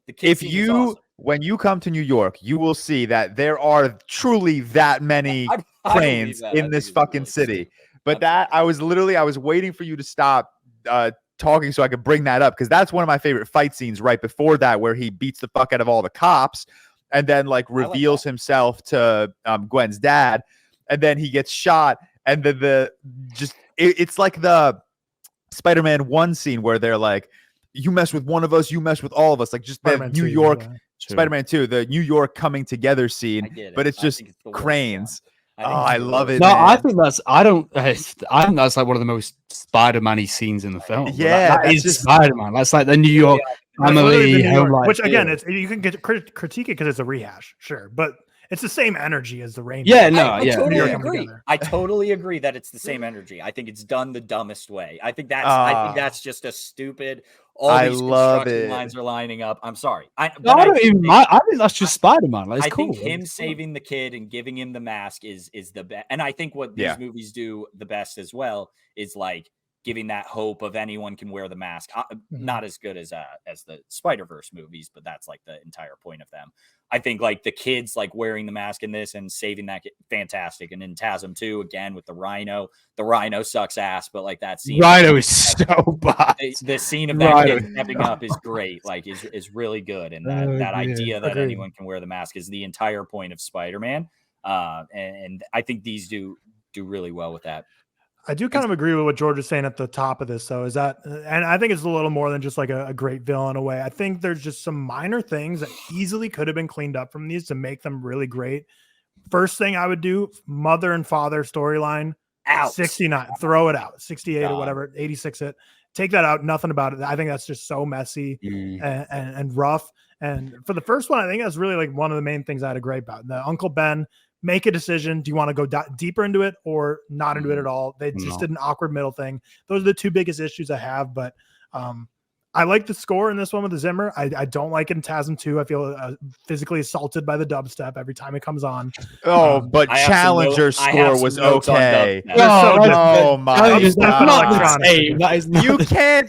When you come to New York, you will see that there are truly that many cranes in this fucking city. But I was waiting for you to stop talking so I could bring that up, because that's one of my favorite fight scenes right before that, where he beats the fuck out of all the cops and then like reveals himself to Gwen's dad, and then he gets shot, and then it's like the Spider-Man 1 scene where they're like, you mess with one of us, you mess with all of us, like just the New York. Spider-Man 2, the New York coming together scene, but it's just cranes. I love it. No, man. I think that's like one of the most Spider-Man-y scenes in the film. Yeah, that is just Spider-Man. That's like the New York family home life. Which again, you can critique it because it's a rehash, sure, but it's the same energy as the Rainbow. Yeah, no, I totally agree. I totally agree that it's the same energy. I think it's done the dumbest way. I think that's just a stupid. All these construction lines are lining up. I'm sorry. I think that's just Spider-Man. Like, I think him saving the kid and giving him the mask is the best. And I think what these movies do the best as well is like giving that hope of anyone can wear the mask. Not as good as the Spider-Verse movies, but that's like the entire point of them. I think like the kids like wearing the mask in this and saving that fantastic. And in TASM 2, again with the Rhino sucks ass, but like that scene, Rhino is so bad. The scene of that kid stepping up is great, like is really good. And that idea that anyone can wear the mask is the entire point of Spider-Man. And I think these do really well with that. I do kind of agree with what George is saying at the top of this, though, is that, and I think it's a little more than just like a great villain in a way. I think there's just some minor things that easily could have been cleaned up from these to make them really great. First thing I would do, mother and father storyline, out 69, throw it out, 68 or whatever, 86 it, take that out, nothing about it. I think that's just so messy and rough. And for the first one, I think that's really like one of the main things I had a great about. The Uncle Ben, make a decision. Do you want to go deeper into it or not into it at all? They just did an awkward middle thing. Those are the two biggest issues I have, but I like the score in this one with the Zimmer. I don't like it in TASM 2. I feel physically assaulted by the dubstep every time it comes on. But Challenger's score was okay. Oh my God.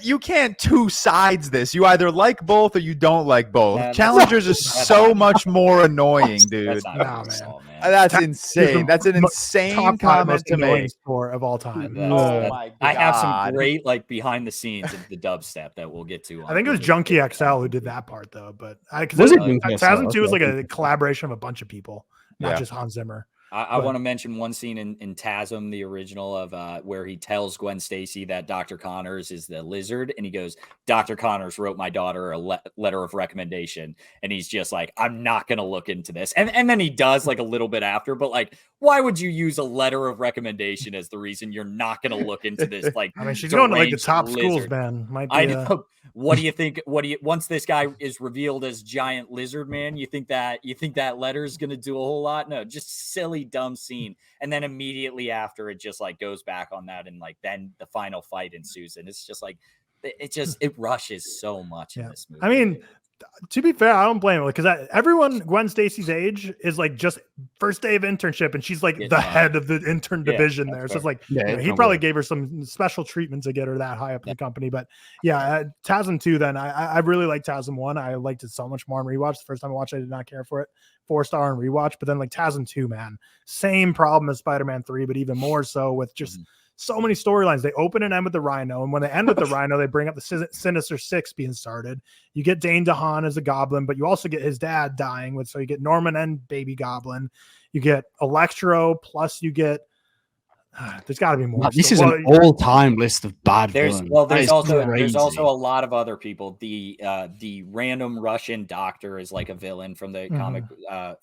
You can't two sides this. You either like both or you don't like both. Man, Challengers is so much more annoying, dude. That's insane. That's an insane comment to make. Score of all time. Oh my God. I have some great like behind the scenes of the dubstep that we'll get to. I think it was Junkie XL who did that part though, but TASM 2 was like a collaboration of a bunch of people, not just Hans Zimmer. I want to mention one scene in TASM, the original, of where he tells Gwen Stacy that Dr. Connors is the lizard, and he goes, Dr. Connors wrote my daughter a letter of recommendation, and he's just like, I'm not going to look into this. And then he does like a little bit after, but like, why would you use a letter of recommendation as the reason you're not going to look into this? Like, I mean, she's going to like the top schools, man. Might be I know. What do you think? Once this guy is revealed as giant lizard man, you think that letter is going to do a whole lot? No, just silly, dumb scene. And then immediately after, it just like goes back on that, and like then the final fight ensues, and it's just like it rushes so much in this movie. I mean, To be fair, I don't blame him because everyone Gwen Stacy's age is like just first day of internship, and she's like the head of the intern division there. So it's like he probably gave her some special treatment to get her that high up in the company. But TASM 2. Then I really like TASM 1. I liked it so much more on rewatch. The first time I watched it, I did not care for it. 4-star on rewatch. But then like TASM 2, man, same problem as Spider-Man 3, but even more so with just. So many storylines. They open and end with the Rhino, and when they end with the Rhino, they bring up the Sinister Six being started. You get Dane DeHaan as a Goblin, but you also get his dad dying. So you get Norman and Baby Goblin. You get Electro, plus you get. There's got to be more. This is an all-time list of bad villains. There's also a lot of other people. The random Russian doctor is like a villain from the comic.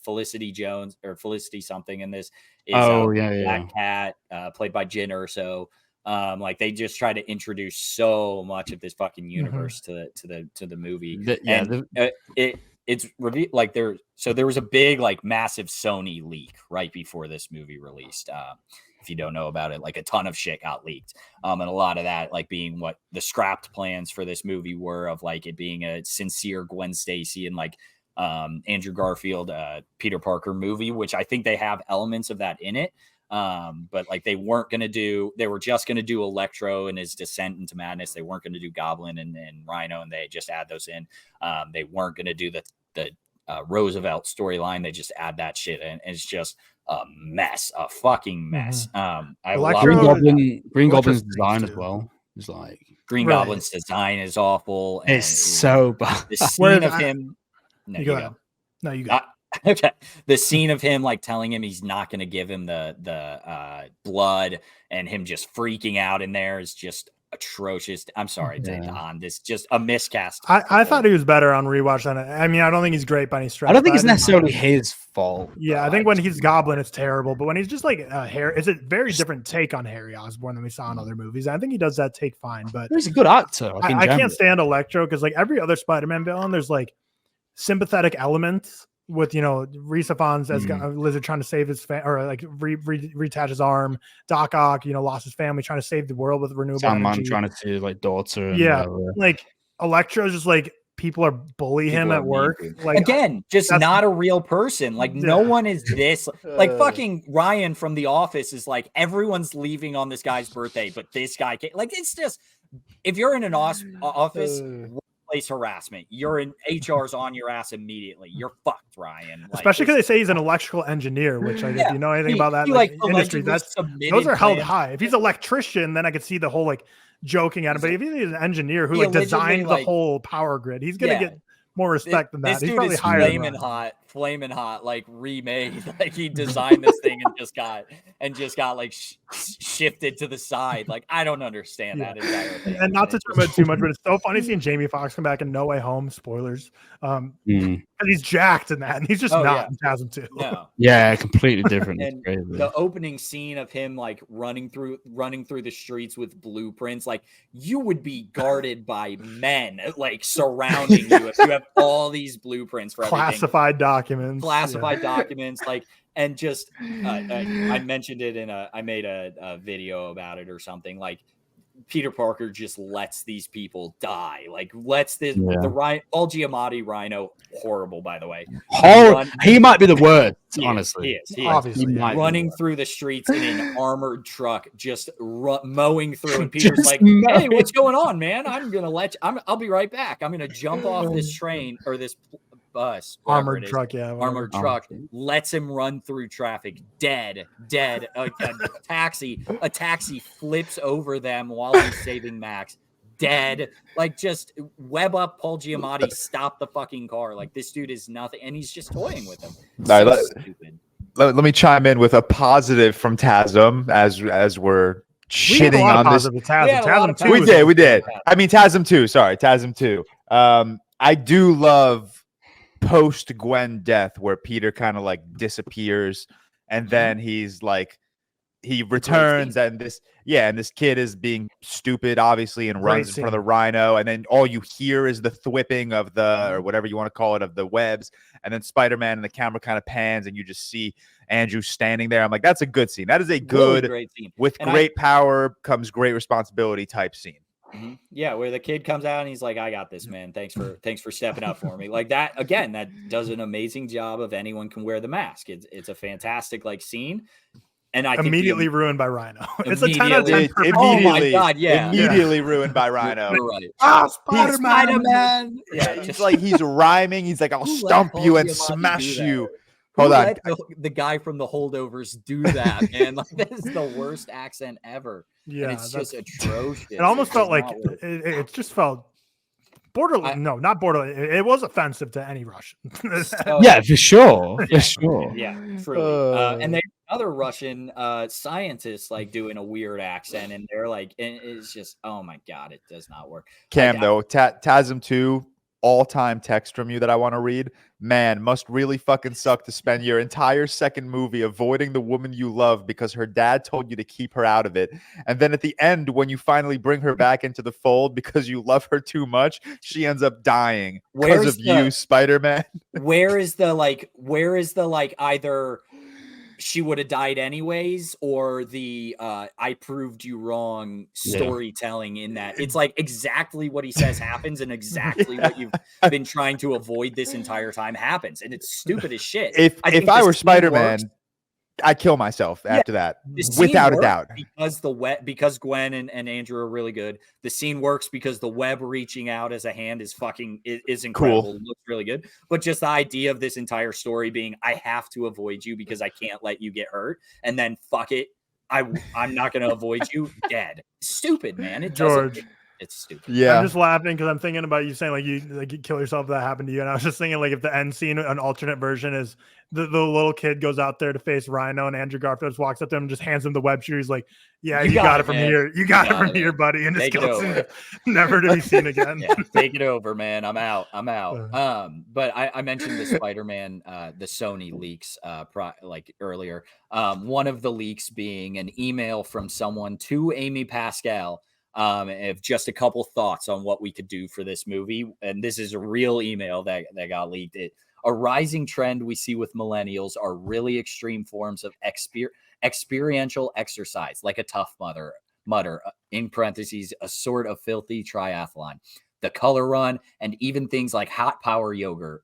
Felicity Jones or Felicity something in this is Black Cat, played by Jyn Erso. Like they just try to introduce so much of this fucking universe to the movie. It's like there was a big like massive Sony leak right before this movie released. If you don't know about it, like a ton of shit got leaked. And a lot of that like being what the scrapped plans for this movie were of like it being a sincere Gwen Stacy and like Andrew Garfield, Peter Parker movie, which I think they have elements of that in it. But like they were just going to do Electro and his descent into madness. They weren't going to do Goblin and Rhino, and they just add those in. They weren't going to do the Roosevelt storyline. They just add that shit in. And it's just a mess, a fucking mess. I love Green Goblin's design as well. It's like Goblin's design is awful. It's so bad. The scene of him. No, you go. No, you go. Okay. The scene of him like telling him he's not going to give him the blood and him just freaking out in there is just atrocious. I'm sorry, Don. This just a miscast. I thought he was better on rewatch than I mean, I don't think he's great by any stretch. I don't think it's necessarily his fault. Yeah, I think when he's Goblin, it's terrible. But when he's just like it's a very different take on Harry Osborn than we saw in other movies. I think he does that take fine. But he's a good actor. I can't stand Electro because like every other Spider-Man villain, there's like sympathetic elements. With Rhys Ifans as Lizard trying to save his or like reattach his arm, Doc Ock lost his family trying to save the world with renewable energy. Trying to see like daughter. Like Electro's just like people are bullying him at work. Like again, just not a real person. Like no one is this. Like fucking Ryan from The Office is like everyone's leaving on this guy's birthday, but this guy can't. Like it's just if you're in an office. Harassment. You're in HR's on your ass immediately. You're fucked, Ryan. Like, especially because they say he's an electrical engineer, which if you know anything about that industry, those are held high. If he's an electrician, then I could see the whole like joking at him. But if he's an engineer who like designed the whole power grid, he's gonna get more respect than that. He's probably is higher flaming hot, like remade. Like he designed this thing and just got like shifted to the side. Like I don't understand that entire thing. And not to talk about too much, but it's so funny seeing Jamie Foxx come back in No Way Home. Spoilers. And he's jacked in that, and he's just not in TASM 2. No. Yeah, completely different. And the opening scene of him like running through the streets with blueprints, like you would be guarded by men like surrounding you if you have all these blueprints for classified documents, like, and just I mentioned it I made a video about it or something. Like Peter Parker just lets these people die, like lets the Paul Giamatti Rhino, horrible by the way. He might be the worst, honestly. He is. Obviously, running through the streets in an armored truck, just mowing through, and Peter's like, "Hey, what's going on, man? I'm gonna I'll be right back. I'm gonna jump off this train or this bus, armored truck, lets him run through traffic, dead. A taxi flips over them while he's saving Max, dead. Like just web up Paul Giamatti, stop the fucking car. Like this dude is nothing, and he's just toying with him. Stupid. Let me chime in with a positive from TASM as we're shitting on this. TASM 2. We did. I mean TASM 2. Sorry, TASM 2. I do love post Gwen death where Peter kind of like disappears and then he's like he returns and this kid is being stupid obviously and runs in front of the Rhino, and then all you hear is the thwipping of the or whatever you want to call it of the webs, and then Spider-Man and the camera kind of pans and you just see Andrew standing there. I'm like, that's a good scene. That is a good, great scene. With great power comes great responsibility type scene. Yeah, where the kid comes out and he's like, "I got this, man. Thanks for stepping up for me." Like that again. That does an amazing job of anyone can wear the mask. It's a fantastic like scene, and I immediately think ruined by Rhino. It's a 10 out of 10. Oh my god, yeah, immediately ruined by Rhino. You're right. Spider-Man. Yeah, He's like he's rhyming. He's like, "I'll stomp you and smash you." Hold on. The guy from the Holdovers do that, man. Like that is the worst accent ever. Yeah, and it's just atrocious. It almost felt like it just felt borderline. No, not borderline. It was offensive to any Russian. Yeah, for sure. For sure. Yeah, truly. And there's another Russian scientist like doing a weird accent, and they're like, and it's just, oh my god, it does not work. Cam, though, TASM 2, all-time text from you that I want to read. Man, must really fucking suck to spend your entire second movie avoiding the woman you love because her dad told you to keep her out of it. And then at the end, when you finally bring her back into the fold because you love her too much, she ends up dying because of you, Spider-Man. Where is the either she would have died anyways, or the I proved you wrong storytelling in that. It's like exactly what he says happens and exactly what you've been trying to avoid this entire time happens. And it's stupid as shit. If I were Spider-Man, I'd kill myself after that, without a doubt. Because Gwen and Andrew are really good. The scene works because the web reaching out as a hand is incredible. Cool. It looks really good. But just the idea of this entire story being, I have to avoid you because I can't let you get hurt, and then fuck it, I'm not going to avoid you. Dead. Stupid, man. It's stupid. Yeah, I'm just laughing because I'm thinking about you saying like you kill yourself if that happened to you, and I was just thinking like if the end scene, an alternate version is the little kid goes out there to face Rhino, and Andrew Garfield just walks up to him and just hands him the web shooter. He's like, "Yeah, you got it from here. You got it from here, buddy," and just goes never to be seen again. Yeah, take it over, man. I'm out. But I mentioned the Spider-Man, the Sony leaks, earlier. One of the leaks being an email from someone to Amy Pascal. If just a couple thoughts on what we could do for this movie. And this is a real email that got leaked. A rising trend we see with millennials are really extreme forms of experiential exercise, like a Tough Mudder, in parentheses, a sort of filthy triathlon, the color run, and even things like hot power yoga,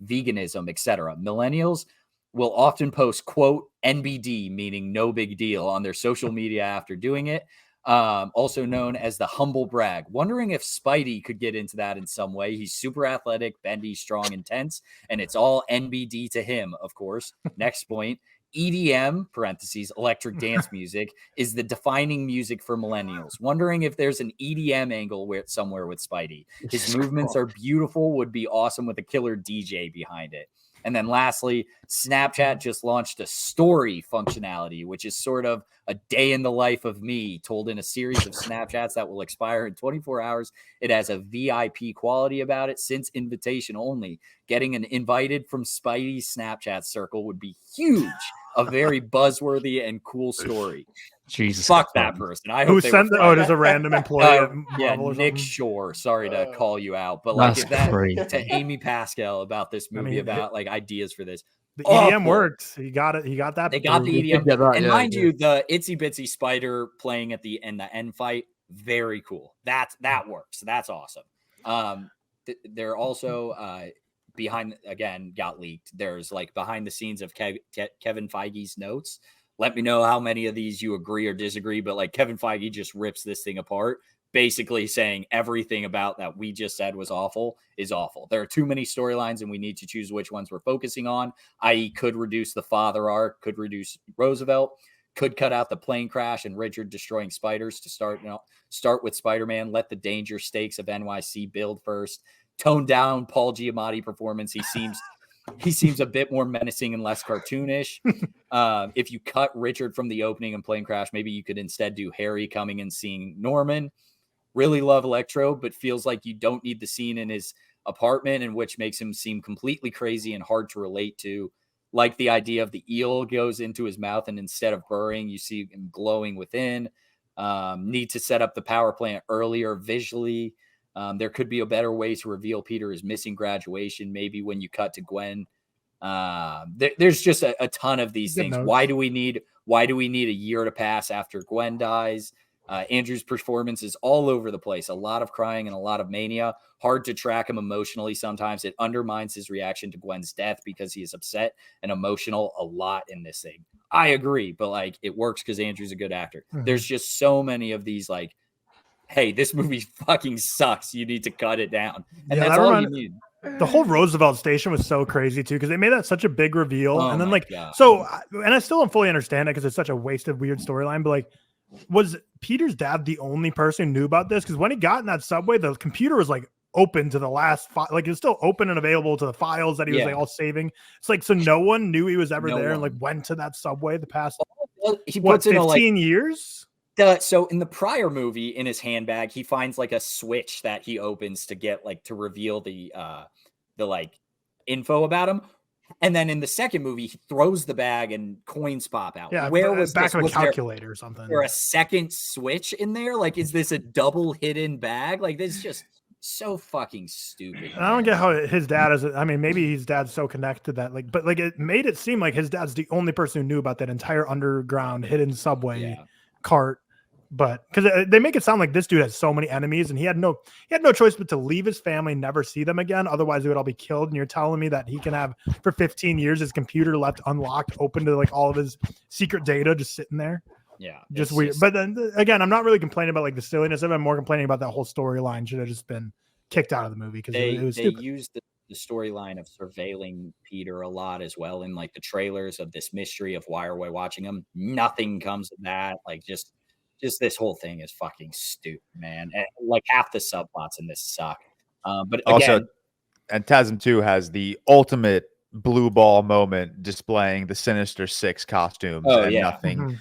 veganism, etc. Millennials will often post, quote, NBD, meaning no big deal, on their social media after doing it. Also known as the humble brag. Wondering if Spidey could get into that in some way. He's super athletic, bendy, strong, intense, and it's all NBD to him, of course. Next point. EDM, parentheses, electric dance music, is the defining music for millennials. Wondering if there's an EDM angle somewhere with Spidey. His movements are beautiful, would be awesome with a killer DJ behind it. And then lastly, Snapchat just launched a story functionality, which is sort of a day in the life of me told in a series of Snapchats that will expire in 24 hours. It has a VIP quality about it, since invitation only. Getting an invited from Spidey's Snapchat circle would be huge. A very buzzworthy and cool story. Jesus, fuck that person. I hope who sent it as a random employee. Nick Shore. Sorry to call you out, but like if that to Amy Pascal about this movie, about like ideas for this. The EDM works. He got it. He got that. They got the EDM, and mind you, the itsy bitsy spider playing at the end fight, very cool. That works. That's awesome. They're also got leaked. There's like behind the scenes of Kevin Feige's notes. Let me know how many of these you agree or disagree, but like Kevin Feige just rips this thing apart, basically saying everything about that we just said was awful is awful. There are too many storylines and we need to choose which ones we're focusing on, i.e. could reduce the father arc, could reduce Roosevelt, could cut out the plane crash and Richard destroying spiders to start with Spider-Man, let the danger stakes of NYC build first, tone down Paul Giamatti performance. He seems a bit more menacing and less cartoonish. If you cut Richard from the opening and plane crash, maybe you could instead do Harry coming and seeing Norman. Really love Electro, but feels like you don't need the scene in his apartment, and which makes him seem completely crazy and hard to relate to. Like the idea of the eel goes into his mouth and instead of burrowing, you see him glowing within. Need to set up the power plant earlier visually. There could be a better way to reveal Peter is missing graduation. Maybe when you cut to Gwen, there's just a ton of these things. Why do we need a year to pass after Gwen dies? Andrew's performance is all over the place. A lot of crying and a lot of mania. Hard to track him emotionally sometimes. It undermines his reaction to Gwen's death because he is upset and emotional a lot in this thing. I agree, but like it works because Andrew's a good actor. There's just so many of these like, hey, this movie fucking sucks. You need to cut it down. And that's all you need. The whole Roosevelt Station was so crazy too because they made that such a big reveal, and then like God. and I still don't fully understand it because it's such a wasted, weird storyline. But like, was Peter's dad the only person who knew about this? Because when he got in that subway, the computer was like open to the last file, like it's still open and available to the files that he was like all saving. It's like so no one knew he was ever there and like went to that subway the past he puts 15 years. So in the prior movie, in his handbag, he finds like a switch that he opens to get like to reveal the like info about him. And then in the second movie, he throws the bag and coins pop out. Yeah, where was back this? of a calculator or something? Is there a second switch in there? Like, is this a double hidden bag? Like, this is just so fucking stupid. I don't get how his dad is. I mean, maybe his dad's so connected that like, but like it made it seem like his dad's the only person who knew about that entire underground hidden subway cart. But because they make it sound like this dude has so many enemies and he had no choice but to leave his family, never see them again. Otherwise they would all be killed. And you're telling me that he can have for 15 years, his computer left unlocked, open to like all of his secret data, just sitting there. Yeah. Just weird. But then again, I'm not really complaining about like the silliness of it. I'm more complaining about that whole storyline should have just been kicked out of the movie. Because it was stupid. Used the storyline of surveilling Peter a lot as well. In like the trailers of this mystery of why are we watching him? Nothing comes of that. Like just this whole thing is fucking stupid, man. And like half the subplots in this suck. But again, also, and TASM 2 has the ultimate blue ball moment displaying the Sinister Six costumes. Nothing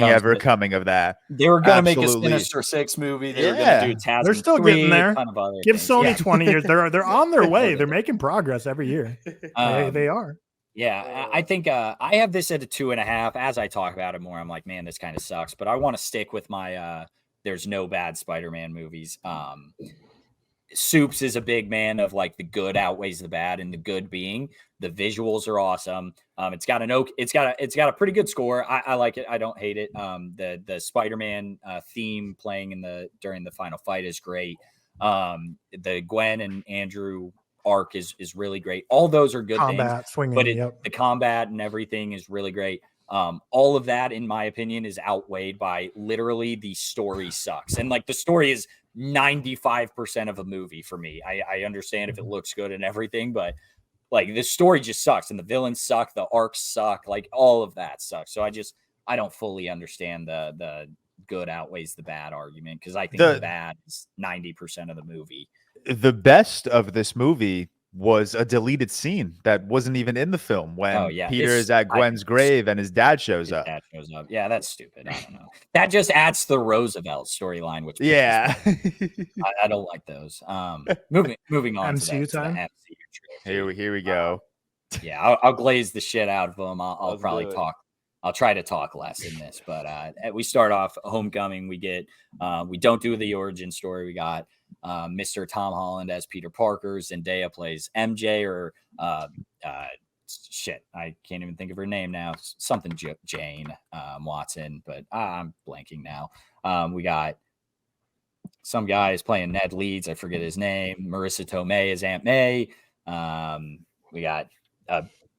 ever coming of that. They were going to make a Sinister Six movie. They were going to do TASM. They're still 3, getting there. Give things. Sony 20 years. They're on their way. They're making progress every year. They are. Yeah, I think I have this at a 2.5. As I talk about it more, I'm like, man, this kind of sucks. But I want to stick with my there's no bad Spider-Man movies. Soups is a big man of like the good outweighs the bad, and the good being the visuals are awesome. It's got a pretty good score. I like it. I don't hate it. The Spider-Man theme playing during the final fight is great. The Gwen and Andrew arc is really great. All those are good things, swinging, but the combat and everything is really great. All of that, in my opinion, is outweighed by literally the story sucks. And like the story is 95% of a movie for me. I understand if it looks good and everything, but like the story just sucks and the villains suck. The arcs suck. Like all of that sucks. So I don't fully understand the good outweighs the bad argument. Cause I think the bad is 90% of the movie. The best of this movie was a deleted scene that wasn't even in the film when Peter is at Gwen's grave and his dad shows up. Yeah, that's stupid. I don't know. That just adds to the Roosevelt storyline, which I don't like those. Moving on MCU to time. The MCU Here we go. Yeah, I'll glaze the shit out of them. I'll probably talk. I'll try to talk less in this, but we start off Homecoming. We get we don't do the origin story. We got Mr. Tom Holland as Peter Parker. Zendaya plays MJ, or shit, I can't even think of her name now. Something Jane Watson, but I'm blanking now. We got some guy is playing Ned Leeds. I forget his name. Marissa Tomei is Aunt May. We got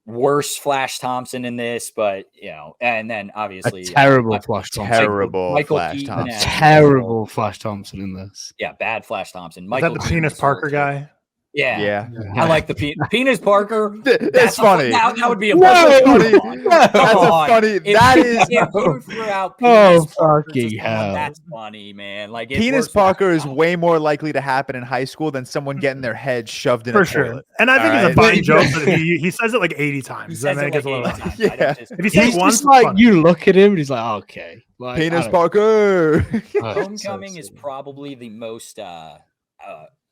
worse Flash Thompson in this, but you know, and then obviously terrible Flash Thompson. Terrible Flash Thompson in this. Yeah, bad Flash Thompson. Is that the Penis Parker guy? Yeah. I like the Penis Parker. That's funny. That would be a funny. That's funny. That is. Fucking hell. That's funny, man. Like Penis Parker is way more likely to happen in high school than someone getting their head shoved in a toilet. And I think it's a funny joke, but he says it like 80 times. He says it like 80 times. Yeah. If he says once, like you look at him and he's like, okay. Like, Penis Parker. Homecoming is probably the most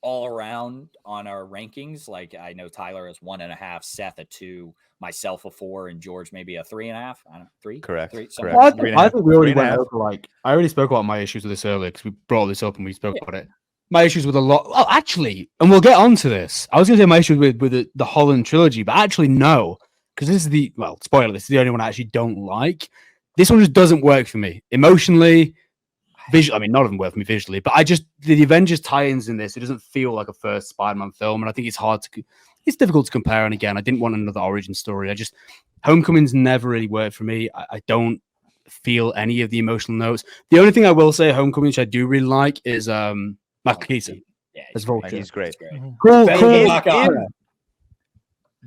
all around on our rankings. Like I know Tyler is 1.5, Seth a 2, myself a 4, and George maybe a 3.5. I don't know, 3. Correct. Well, I think we already went over. Like I already spoke about my issues with this earlier because we brought this up and we spoke about it. My issues with a lot. Well, actually, and we'll get onto this. I was going to say my issues with the Holland trilogy, but actually no, because this is spoiler. This is the only one I actually don't like. This one just doesn't work for me emotionally. visually, I mean, none of them work for me visually, but the Avengers tie-ins in this, it doesn't feel like a first Spider-Man film, and I think it's difficult to compare. And again, I didn't want another origin story. Homecoming's never really worked for me. I don't feel any of the emotional notes. The only thing I will say, Homecoming, which I do really like, is Michael Keaton. Yeah, as Vulture. He's great. Cool.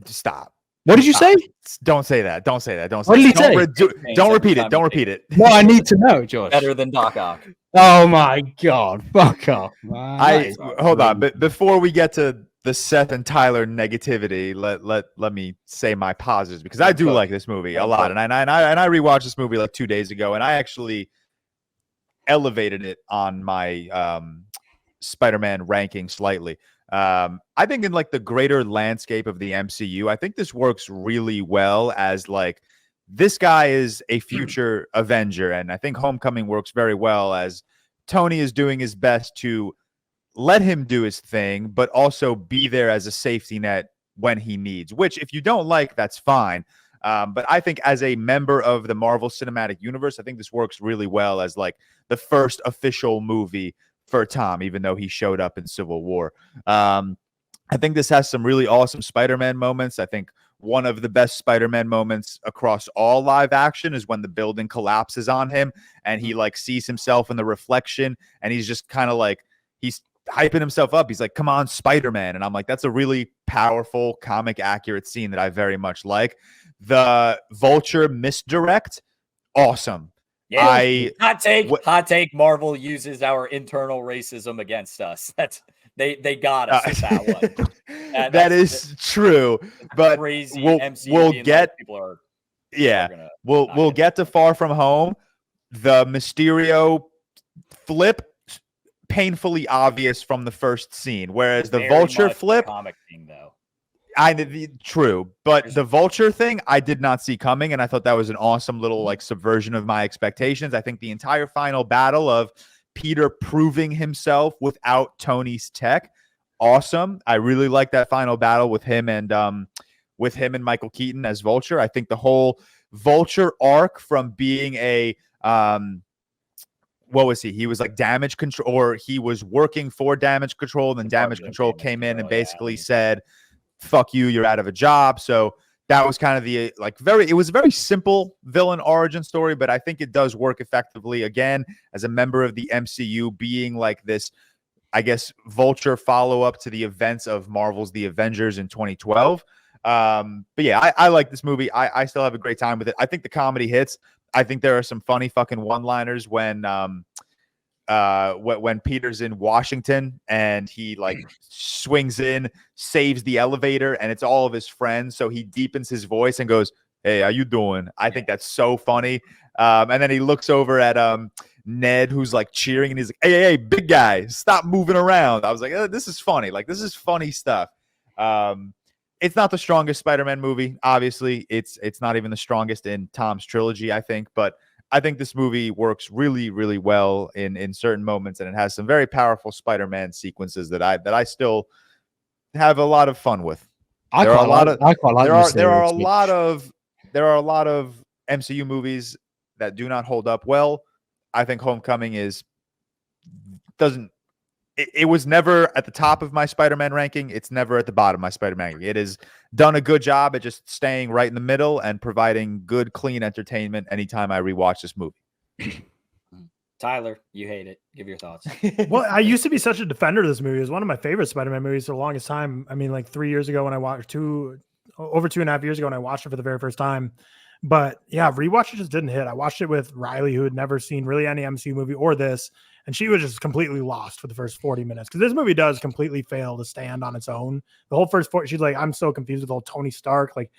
Stop. What did you say? Don't say that. Don't say that. What did he say? Don't repeat it. Don't repeat it. No, I need to know, Josh. Better than Doc Ock. Oh my God. Fuck off. Hold on. But before we get to the Seth and Tyler negativity, let me say my positives, because I do like this movie a lot. And I rewatched this movie like 2 days ago, and I actually elevated it on my Spider-Man ranking slightly. I think in like the greater landscape of the MCU, I think this works really well as like, this guy is a future Avenger, and I think Homecoming works very well as Tony is doing his best to let him do his thing, but also be there as a safety net when he needs, which if you don't like, that's fine. But I think as a member of the Marvel Cinematic Universe, I think this works really well as like the first official movie for Tom, even though he showed up in Civil War. I think this has some really awesome Spider-Man moments. I think one of the best Spider-Man moments across all live action is when the building collapses on him and he like sees himself in the reflection, and he's just kind of like, he's hyping himself up. He's like, come on, Spider-Man. And I'm like, that's a really powerful, comic accurate scene that I very much like. The Vulture misdirect, awesome. Yeah, hot take. Marvel uses our internal racism against us. They got us with that one. That is true, but crazy we'll get people are. Yeah, we'll get to Far From Home. The Mysterio flip, painfully obvious from the first scene, whereas the Vulture flip, comic thing though. True, but the Vulture thing I did not see coming, and I thought that was an awesome little like subversion of my expectations. I think the entire final battle of Peter proving himself without Tony's tech, awesome. I really like that final battle with him and Michael Keaton as Vulture. I think the whole Vulture arc from being a what was he? He was like damage control, or he was working for damage control, and then damage control came in and basically said, fuck you, you're out of a job. So that was kind of the like it was a very simple villain origin story, but I think it does work effectively again as a member of the MCU, being like this, I guess, Vulture follow-up to the events of Marvel's The Avengers in 2012. But yeah, I like this movie. I still have a great time with it. I think the comedy hits. I think there are some funny fucking one-liners when Peter's in Washington and he like swings in, saves the elevator, and it's all of his friends. So he deepens his voice and goes, "Hey, how you doing?" I think that's so funny. And then he looks over at Ned, who's like cheering, and he's like, hey, big guy, stop moving around. I was like, this is funny. Like, this is funny stuff. It's not the strongest Spider-Man movie. Obviously, it's not even the strongest in Tom's trilogy, I think, but I think this movie works really, really well in certain moments, and it has some very powerful Spider-Man sequences that I still have a lot of fun with. There are a lot of MCU movies that do not hold up well. I think Homecoming it was never at the top of my Spider-Man ranking. It's never at the bottom of my Spider-Man ranking. It has done a good job at just staying right in the middle and providing good, clean entertainment anytime I rewatch this movie. Tyler, you hate it. Give your thoughts. Well, I used to be such a defender of this movie. It was one of my favorite Spider-Man movies for the longest time. I mean, like 3 years ago when I watched over 2.5 years ago when I watched it for the very first time. But yeah, rewatch it just didn't hit. I watched it with Riley, who had never seen really any MCU movie or this, and she was just completely lost for the first 40 minutes because this movie does completely fail to stand on its own. The whole first 40, she's like, I'm so confused with all Tony Stark. Like,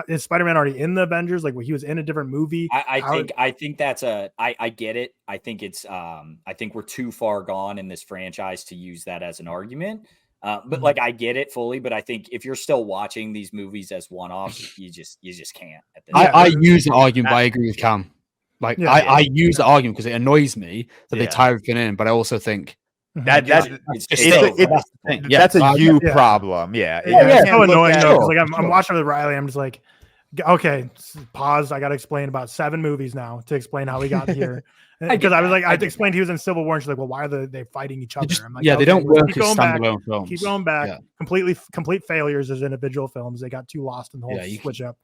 is Spider-Man already in the Avengers? Like, he was in a different movie. I think that's I get it. I think it's I think we're too far gone in this franchise to use that as an argument. But like, I get it fully, but I think if you're still watching these movies as one-offs, you just can't. I use the argument, but I agree with Cam. Like, I use the argument because it annoys me that they tie everything in, but I also think that's a you problem. Yeah, it's so annoying though. Because like I'm watching with Riley, I'm just like, Okay, pause. I got to explain about 7 movies now to explain how he got here. Because I was like, I explained he was in Civil War, and she's like, well, why are they fighting each other? I'm like, yeah, they don't work keep as going back, standalone films. keep going back. Yeah. Complete failures as individual films. They got too lost in the whole Yeah, switch up.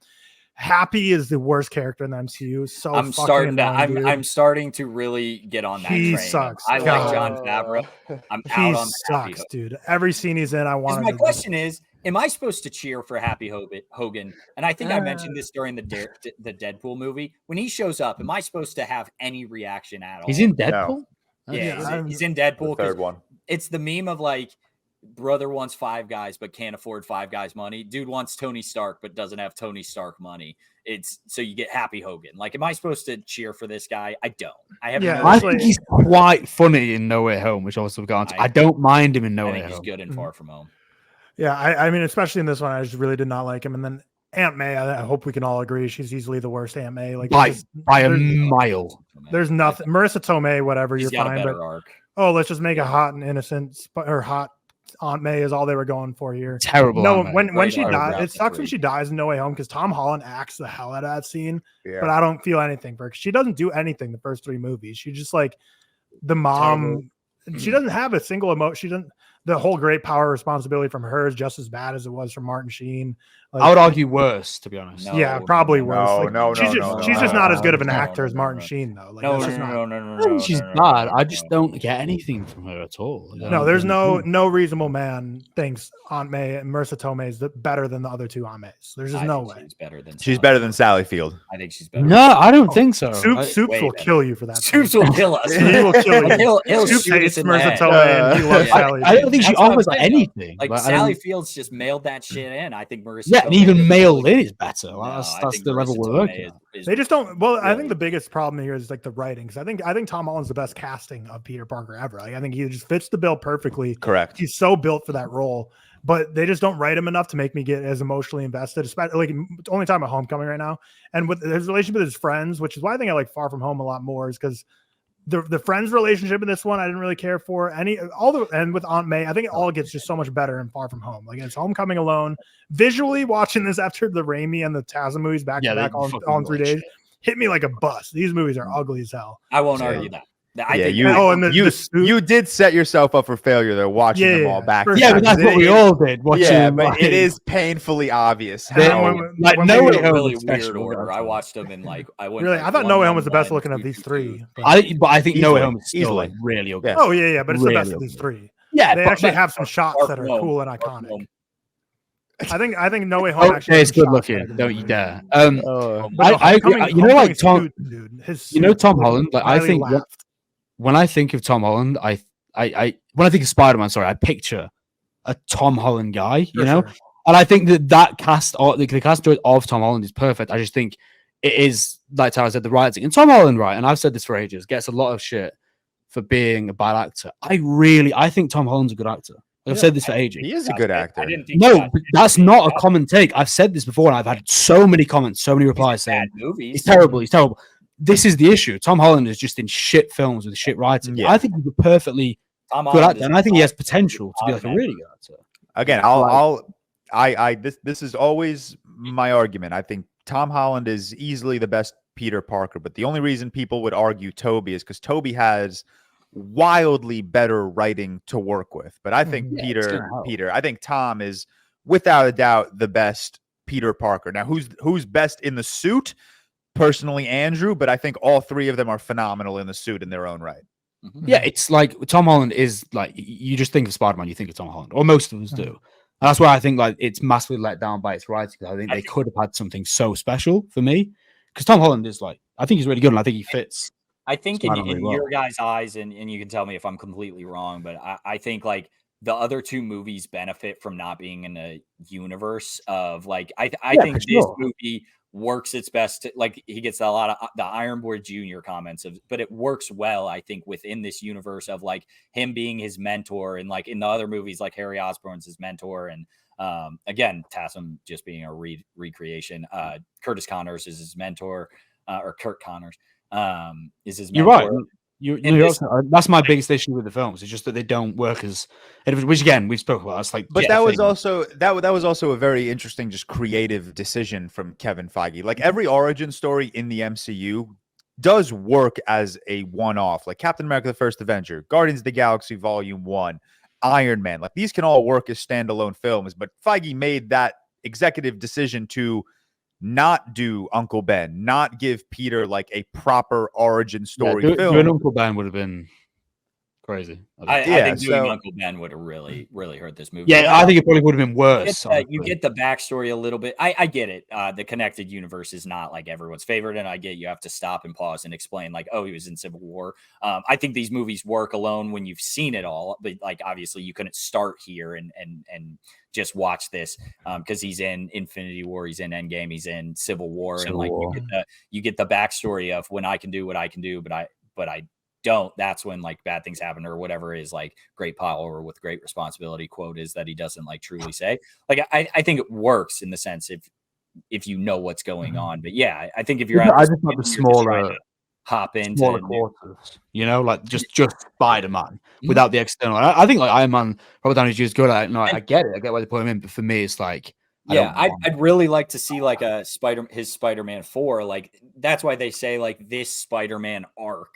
Happy is the worst character in the MCU. So I'm starting to really get on that train. Sucks. I like John Favreau. I'm out on Happy Hogan. Dude. Every scene he's in, I want. My question is, am I supposed to cheer for Happy Hogan? And I think I mentioned this during the Deadpool movie. When he shows up, am I supposed to have any reaction at all? He's in Deadpool? No. Yeah, he's in Deadpool. The third one. It's the meme of like, brother wants 5 guys but can't afford 5 guys money. Dude wants Tony Stark but doesn't have Tony Stark money. It's so you get Happy Hogan. Like, am I supposed to cheer for this guy? I don't. I think he's quite funny in No Way Home, which also gone to. I don't mind him in No Way Home. He's good in Far From Home. Yeah, I mean, especially in this one, I just really did not like him. And then Aunt May, I hope we can all agree she's easily the worst Aunt May. Like by a mile. There's nothing. Marissa Tomei, whatever, She's you're got fine. A better arc. Let's just make a hot and innocent or hot Aunt May is all they were going for here. Terrible. No, when she dies, it sucks when she dies in No Way Home because Tom Holland acts the hell out of that scene. Yeah. But I don't feel anything for her. She doesn't do anything the first 3 movies. She just like the mom. She doesn't have a single emotion. She doesn't. The whole great power responsibility from her is just as bad as it was from Martin Sheen. Like, I would argue worse, to be honest. Probably worse. She's just not as good of an No, actor as Martin Sheen, though. Like, No, she's bad. I just don't get anything from her at all. No, there's no reasonable man thinks Aunt May and Marissa Tomei is better than the other 2 Aunt Mays. There's just no way. She's better than Sally Field. I think she's better. No, I don't think so. Soups will kill you for that. Soups will kill us. He will kill you. He'll Soups shoot us hates in Marissa the Tomei, and he loves Sally. I don't think she offers anything. Like Sally Fields just mailed that shit in. I think Marissa. Yeah, and even mailed in is better. That's the level we're working at. They just don't. Well, I think the biggest problem here is like the writing. Because I think Tom Holland's the best casting of Peter Parker ever. Like, I think he just fits the bill perfectly. Correct. He's so built for that role. But they just don't write him enough to make me get as emotionally invested. Especially like only time at Homecoming right now, and with his relationship with his friends, which is why I think I like Far From Home a lot more, is because the friends relationship in this one I didn't really care for. And with Aunt May, I think it all gets just so much better in Far From Home. Like it's Homecoming alone. Visually watching this after the Raimi and the TASM movies back to back all in 3 days hit me like a bus. These movies are ugly as hell. I won't argue that. You did set yourself up for failure there watching them all back. Yeah, but that's what we all did. But it is painfully obvious. Like No Way Home, really weird order. I watched them in like I went. Really, I thought No Way Home was the best looking of these 3. I think No Way Home is still like really okay. Oh yeah, but it's the best of these 3. Yeah, they actually have some shots that are cool and iconic. I think No Way Home actually is good looking. Don't you dare. I agree. You know, like Tom, Tom Holland. Like I think when I think of Tom Holland, when I think of Spider-Man, I picture a Tom Holland guy. You know, and I think that cast, or the cast of Tom Holland is perfect. I just think it is, like Tyler said, the writing. And Tom Holland, right? And I've said this for ages, gets a lot of shit for being a bad actor. I think Tom Holland's a good actor. I've said this for ages. He is a good actor. No, that's not a common take. I've said this before, and I've had so many comments, so many replies saying he's terrible. He's terrible. This is the issue. Tom Holland is just in shit films with shit writing. Yeah. I think he's a perfectly good actor, and I think he has potential to be like a really good actor. Again, this is always my argument. I think Tom Holland is easily the best Peter Parker, but the only reason people would argue Toby is because Toby has wildly better writing to work with. But I think I think Tom is without a doubt the best Peter Parker. Now, who's best in the suit? Personally, Andrew, but I think all 3 of them are phenomenal in the suit in their own right. Yeah, it's like Tom Holland is like, you just think of Spider-Man, you think of Tom Holland, or most of us do. And that's why I think like it's massively let down by its writing. I think they could have had something so special for me, because Tom Holland is like, I think he's really good, and I think he fits. I think in your guys' eyes, and you can tell me if I'm completely wrong, but I think like the other 2 movies benefit from not being in a universe of like, I think this movie works its best. Like he gets a lot of the Iron Boy Jr. comments but it works well, I think, within this universe of like him being his mentor, and like in the other movies, like Harry Osborn's his mentor, and again, TASM just being a recreation. Curtis Connors is his mentor, or Kurt Connors is his mentor. You're right. That's my biggest issue with the films. It's just that they don't work as, which again we spoke about. It's like, but that was also that was also a very interesting, just creative decision from Kevin Feige. Like every origin story in the MCU does work as a one-off. Like Captain America: The First Avenger, Guardians of the Galaxy Volume 1, Iron Man. Like these can all work as standalone films. But Feige made that executive decision to not do Uncle Ben, not give Peter like a proper origin story film. Doing Uncle Ben would have been crazy. I think doing Uncle Ben would have really, really hurt this movie. Yeah, I think it probably would have been worse. You get the backstory a little bit. I get it. The connected universe is not like everyone's favorite, and I get you have to stop and pause and explain, like, oh, he was in Civil War. I think these movies work alone when you've seen it all, but like obviously you couldn't start here and just watch this because he's in Infinity War, he's in Endgame, he's in Civil War, and like you get the backstory of when I can do what I can do, but I don't. That's when like bad things happen or whatever is like great power with great responsibility quote is that he doesn't like truly say. Like I think it works in the sense if you know what's going on. But yeah, I think if you're I just want the smaller hop into quarters, like just Spider-Man without the external. I think like Iron Man, Robert Downey Jr. is good at it. No, I get it. I get why they put him in, but for me, it's like I'd really like to see like his Spider-Man 4. Like that's why they say like this Spider-Man arc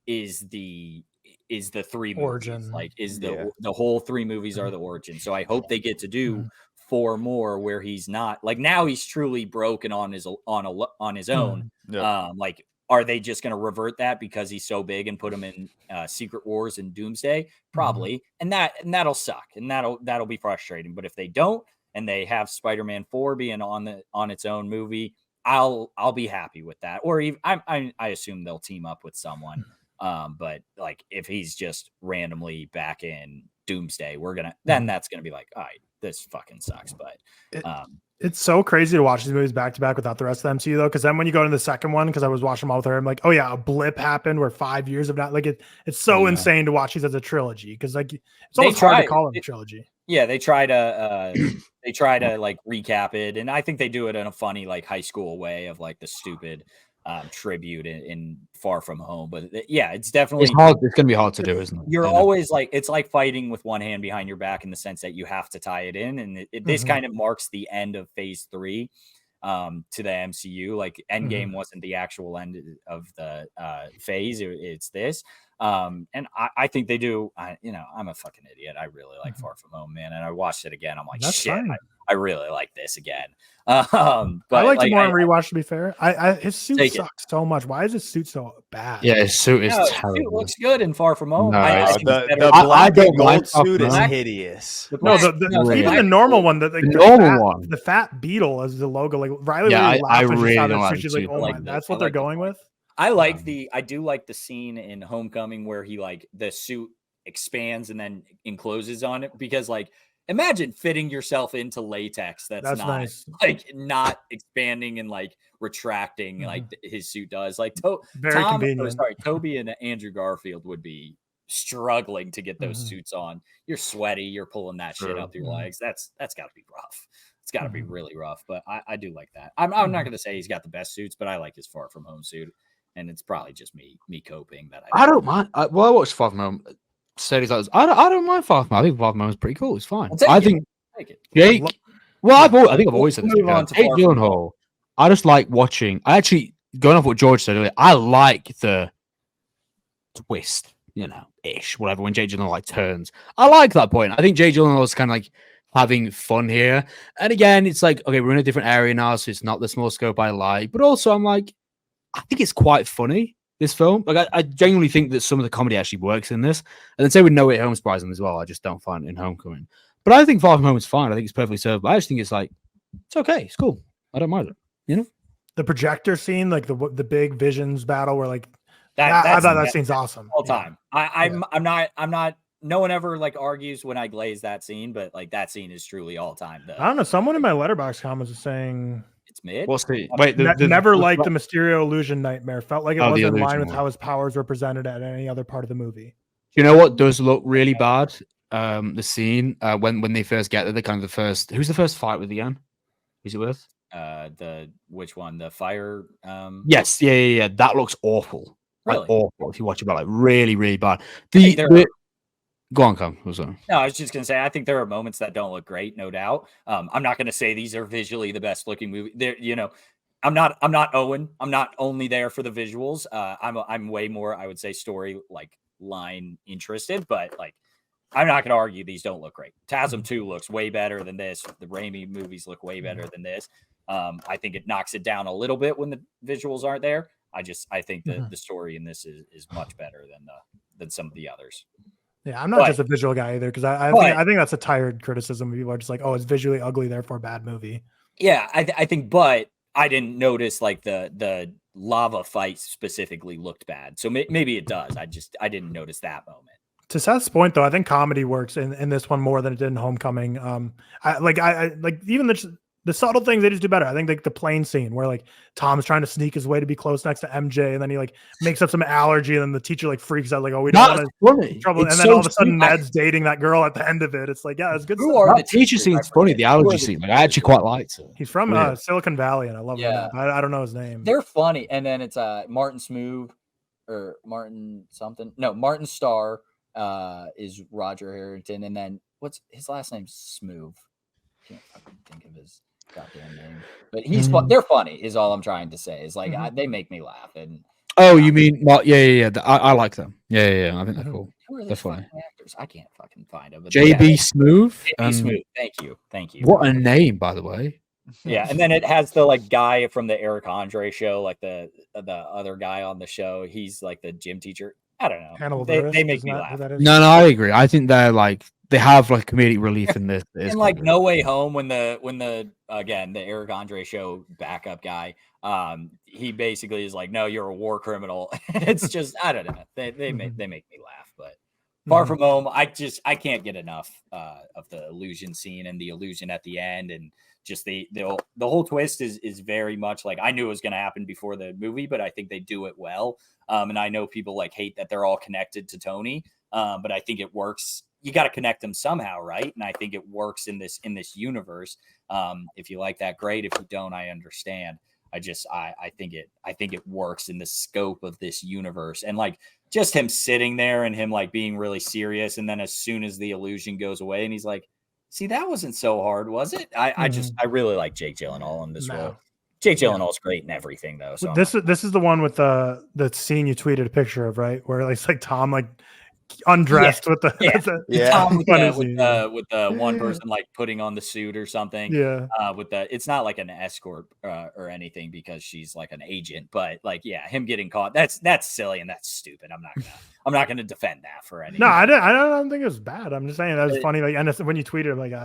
is the 3 origin. Movies. Like is the whole 3 movies are the origin. So I hope they get to do 4 more where he's not like now he's truly broken on his own. Like are they just going to revert that because he's so big and put him in Secret Wars and Doomsday? Probably. And that'll suck. And that'll be frustrating. But if they don't, and they have Spider-Man 4 being on its own movie, I'll be happy with that. Or even, I assume they'll team up with someone. But like if he's just randomly back in Doomsday, then that's gonna be like, all right, this fucking sucks. But it's so crazy to watch these movies back to back without the rest of the MCU though, because then when you go to the second one, because I was watching them all with her, I'm like, oh yeah, a blip happened where 5 years of not like it's so insane to watch these as a trilogy because like it's almost hard to call it a trilogy. Yeah, they try to like recap it, and I think they do it in a funny like high school way of like the stupid tribute in Far From Home. But yeah, it's definitely hard. It's gonna be hard to do, isn't it? You're always like it's like fighting with one hand behind your back in the sense that you have to tie it in, and this kind of marks the end of Phase 3 to the MCU. Like Endgame wasn't the actual end of the phase; it's this. And I think they do. I'm a fucking idiot. I really like Far From Home, man. And I watched it again. I'm like, that's shit. I really like this again. But I liked it more on rewatch. To be fair, his suit sucks so much. Why is his suit so bad? Yeah, his suit is terrible. It looks good in Far From Home. No, the black and gold suit is hideous. Even the normal one, the fat beetle as the logo. Like Riley, I really don't like she's like, oh my, that's what they're going with. I do like the scene in Homecoming where he like the suit expands and then encloses on it because like imagine fitting yourself into latex that's not nice. Like not expanding and like retracting like his suit does. Like Toby and Andrew Garfield would be struggling to get those suits on. You're sweaty, you're pulling that shit up your legs. That's got to be rough. It's got to be really rough, but I do like that. I'm not going to say he's got the best suits, but I like his Far From Home suit. And it's probably just me coping that I don't mind. I watched Far From Home. I don't mind Far From Home. I think Far From Home is pretty cool. It's fine. I think Jake. Well, I think I've always said this. Jake Gyllenhaal. I just like watching. I actually going off what George said earlier. I like the twist, ish, whatever. When Jake Gyllenhaal like turns, I like that point. I think Jake Gyllenhaal is kind of like having fun here. And again, it's like okay, we're in a different area now, so it's not the small scope I like. But also, I'm like. I think it's quite funny, this film. Like, I genuinely think that some of the comedy actually works in this. And then say with No Way Home surprising as well. I just don't find it in Homecoming. But I think Far From Home is fine. I think it's perfectly served. But I just think it's like, it's okay. It's cool. I don't mind it. The projector scene, like the big Visions battle where like, I thought that scene's awesome. All time. I'm not, no one ever like argues when I glaze that scene, but like that scene is truly all time. I don't know. Someone in my letterbox comments is saying... It's mid. We'll see. Wait, never liked the Mysterio illusion nightmare. Felt like it wasn't in line with how his powers were presented at any other part of the movie. You know what does look really bad? The scene when they first get there, who's the first fight with again? Who's it with? Which one? The fire. Yes, yeah. That looks awful. like Really? awful. If you watch it, but like really, really bad. Go on, Cam. No, I was just gonna say I think there are moments that don't look great, no doubt. I'm not gonna say these are visually the best looking movie. There, I'm not Owen. I'm not only there for the visuals. I'm way more, I would say, story like line interested, but like I'm not gonna argue these don't look great. TASM 2 looks way better than this. The Raimi movies look way better than this. I think it knocks it down a little bit when the visuals aren't there. I think that the story in this is much better than some of the others. Yeah, I'm not just a visual guy either, because I think that's a tired criticism. People are just like, oh, it's visually ugly, therefore bad movie. Yeah, I think, but I didn't notice like the lava fight specifically looked bad. So maybe it does. I didn't notice that moment. To Seth's point, though, I think comedy works in this one more than it did in Homecoming. I like even the subtle things they just do better. I think like the plane scene where like Tom's trying to sneak his way to be close next to MJ, and then he like makes up some allergy, and then the teacher like freaks out like, oh, we don't want to trouble. And then all of a sudden Ned's dating that girl at the end of it. It's like, yeah, it's good stuff. The teacher scene's funny. The allergy scene, like I actually quite liked it. He's from Silicon Valley, and I love him. I don't know his name. They're funny, and then it's Martin Smoove or Martin something. No, Martin Starr is Roger Harrington, and then what's his last name? Smoove. Can't fucking think of his goddamn name, but they're funny is all I'm trying to say. Is like they make me laugh. And you mean I like them. Yeah, I think they're cool. Who are they're funny actors? I can't fucking find them. JB Smoove. Smoove. Thank you. What a name, by the way. Yeah, and then it has the like guy from the Eric Andre show, like the other guy on the show. He's like the gym teacher. I don't know. They make me laugh. No, I agree. I think they're like they have like comedic relief in this. And like No Way Home, when the again the Eric Andre show backup guy, he basically is like, no, you're a war criminal. It's just I don't know. They make me laugh. But Far From Home, I can't get enough of the illusion scene and the illusion at the end, and just the whole twist is very much like I knew it was going to happen before the movie, but I think they do it well. And I know people like hate that they're all connected to Tony, but I think it works. You got to connect them somehow, right? And I think it works in this universe. If you like that, great. If you don't, I understand. I think it works in the scope of this universe, and like just him sitting there and him like being really serious, and then as soon as the illusion goes away, and he's like, "See, that wasn't so hard, was it?" I really like Jake Gyllenhaal in this role. Jake Gyllenhaal's great in everything, though. So this is the one with the scene you tweeted a picture of, right? Where it's like Tom like undressed with the Tom with the one person like putting on the suit or something. It's not like an escort or anything because she's like an agent, but like him getting caught, that's silly and that's stupid. I'm not gonna defend that for anything. No, I don't think it was bad. I'm just saying that was funny. Like, and when you tweeted, I'm like, that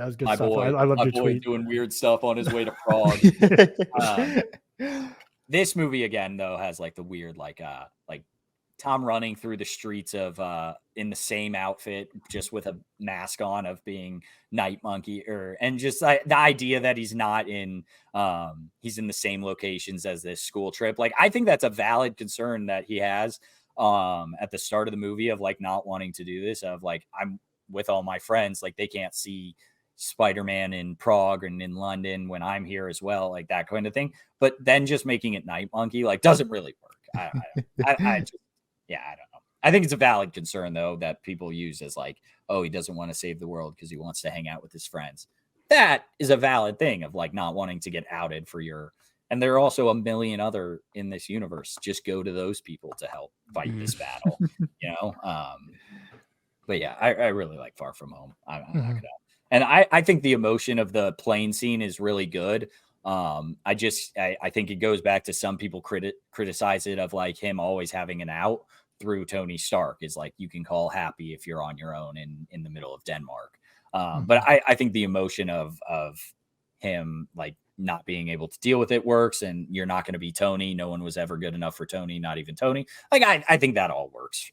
was good stuff. I love your tweet. Doing weird stuff on his way to Prague. This movie again though has like the weird like Tom running through the streets of in the same outfit, just with a mask on, of being Night Monkey, and just like the idea that he's not in he's in the same locations as this school trip. Like I think that's a valid concern that he has at the start of the movie, of like not wanting to do this, of like I'm with all my friends, like they can't see Spider-Man in Prague and in London when I'm here as well, like that kind of thing. But then just making it Night Monkey like doesn't really work. I don't know. I think it's a valid concern, though, that people use as like, oh, he doesn't want to save the world because he wants to hang out with his friends. That is a valid thing of like not wanting to get outed for your. And there are also a million other in this universe. Just go to those people to help fight this battle, But yeah, I really like Far From Home. I'm not gonna. And I think the emotion of the plane scene is really good. I think it goes back to some people criticize it of like him always having an out through Tony Stark, is like you can call happy if you're on your own in the middle of Denmark. But I think the emotion of him like not being able to deal with it works, and you're not going to be Tony. No one was ever good enough for Tony, not even Tony. Like I think that all works.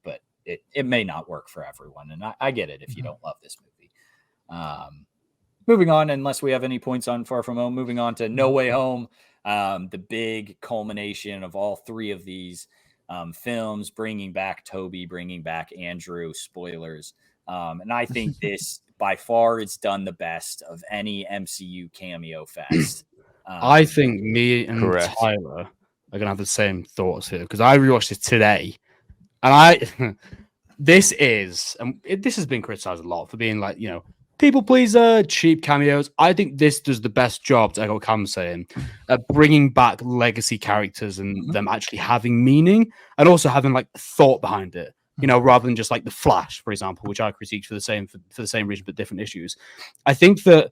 But it may not work for everyone, and I get it if you don't love this movie. Moving on, unless we have any points on Far From Home, moving on to No Way Home, the big culmination of all three of these films, bringing back Toby, bringing back Andrew, spoilers. And I think this by far is done the best of any MCU cameo fest. I think me and Tyler are gonna have the same thoughts here because I rewatched it today, and this has been criticized a lot for being like, people pleaser, cheap cameos. I think this does the best job, to echo what Cam's saying, at bringing back legacy characters and them actually having meaning and also having like thought behind it. Rather than just like the Flash, for example, which I critiqued for the same reason but different issues. I think that,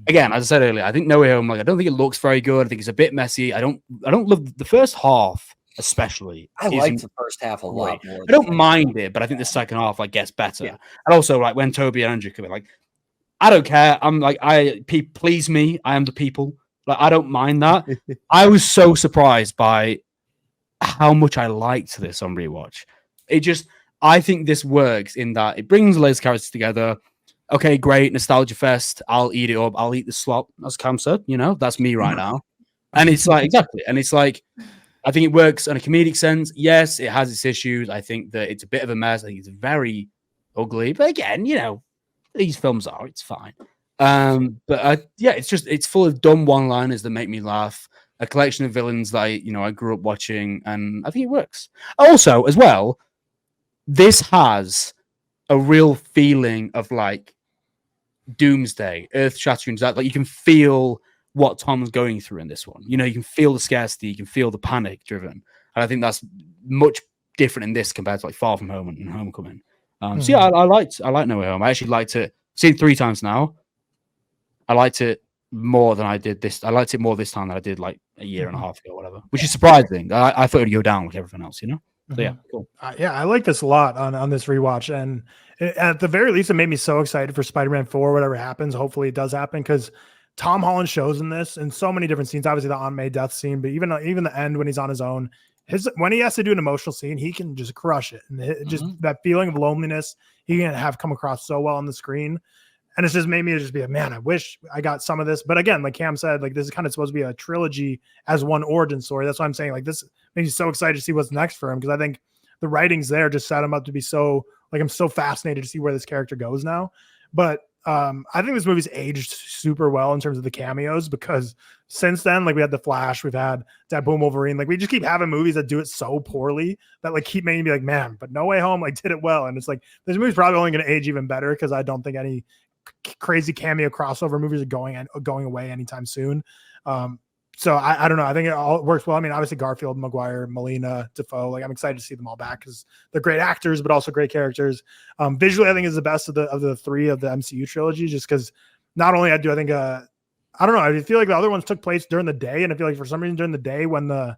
again, as I said earlier, I think No Way Home, I don't think it looks very good. I think it's a bit messy. I don't love the first half, especially. I like the first half a lot more. I don't mind it, but I think the second half gets better. Yeah. And also, like when Toby and Andrew come in, like, I don't care. I'm like, please me. I am the people. Like, I don't mind that. I was so surprised by how much I liked this on rewatch. I think this works in that it brings Liz characters together. Okay, great, nostalgia fest. I'll eat it up. I'll eat the slop, as Cam said. That's me right now. And it's like, exactly. And it's like, I think it works on a comedic sense. Yes, it has its issues. I think that it's a bit of a mess. I think it's very ugly. But again, these films it's fine. It's full of dumb one-liners that make me laugh. A collection of villains that I grew up watching, and I think it works. Also, as well, this has a real feeling of like doomsday, earth-shattering. Like you can feel what Tom's going through in this one. You can feel the scarcity, you can feel the panic driven. And I think that's much different in this compared to like Far From Home and Homecoming. So yeah, I like No Way Home. I actually liked it. I've seen it 3 times now. I liked it more than I did this. I liked it more this time than I did like a year and a half ago or whatever, which is surprising. I thought it would go down with everything else, So yeah, cool. I like this a lot on this rewatch, and at the very least, it made me so excited for Spider-Man 4. Whatever happens, hopefully it does happen, because Tom Holland shows in this in so many different scenes. Obviously, the Aunt May death scene, but even the end when he's on his own, when he has to do an emotional scene, he can just crush it, and just that feeling of loneliness he can have come across so well on the screen. And it's just made me just be like, man, I wish I got some of this. But again, like Cam said, like this is kind of supposed to be a trilogy as one origin story. That's why I'm saying like this makes me so excited to see what's next for him, because I think the writings there just set him up to be so, like, I'm so fascinated to see where this character goes now. But I think this movie's aged super well in terms of the cameos, because since then, like we had The Flash, we've had Deadpool, Wolverine, like we just keep having movies that do it so poorly that like keep making me like, man, but No Way Home like did it well. And it's like this movie's probably only going to age even better, because I don't think any crazy cameo crossover movies are going away anytime soon. So I don't know. I think it all works well. I mean, obviously Garfield, Maguire, Molina, Defoe, like I'm excited to see them all back because they're great actors, but also great characters. Visually, I think is the best of the 3 of the MCU trilogy, just because not only I think I don't know. I feel like the other ones took place during the day, and I feel like for some reason during the day when the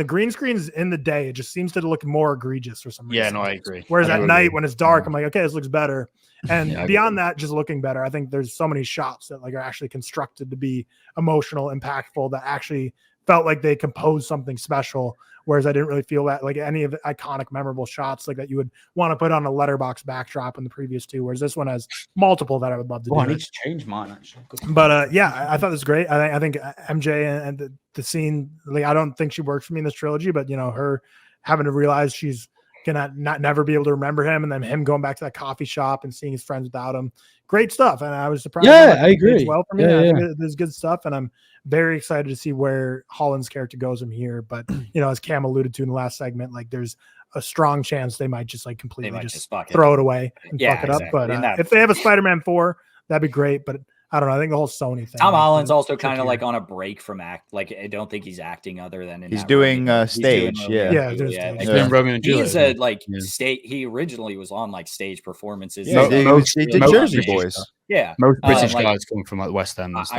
green screen is in the day, it just seems to look more egregious for some reason. Yeah, no, I agree. Whereas at night when it's dark, I'm like, okay, this looks better. And beyond that, just looking better. I think there's so many shots that like are actually constructed to be emotional, impactful, that actually felt like they composed something special. Whereas I didn't really feel that like any of the iconic, memorable shots like that you would want to put on a letterbox backdrop in the previous 2. Whereas this one has multiple that I would love to do. I need to change mine actually. But yeah, I thought this was great. I think MJ and the scene, like I don't think she worked for me in this trilogy, but her having to realize she's gonna never be able to remember him, and then him going back to that coffee shop and seeing his friends without him. Great stuff. And I was surprised. Yeah, I agree. Well, for me, I think there's good stuff, and I'm very excited to see where Holland's character goes from here. But as Cam alluded to in the last segment, like there's a strong chance they might just like completely just throw it away and fuck it up. But if they have a Spider-Man 4, that'd be great. But I don't know. I think the whole Sony thing. Tom Holland's also kind of like on a break from act. Like I don't think he's acting other than he's doing stage. He's doing Romeo and Juliet. He's a like state. He originally was on like stage performances. Yeah, they did Jersey Boys. Yeah, most British guys come from like West End. And stuff,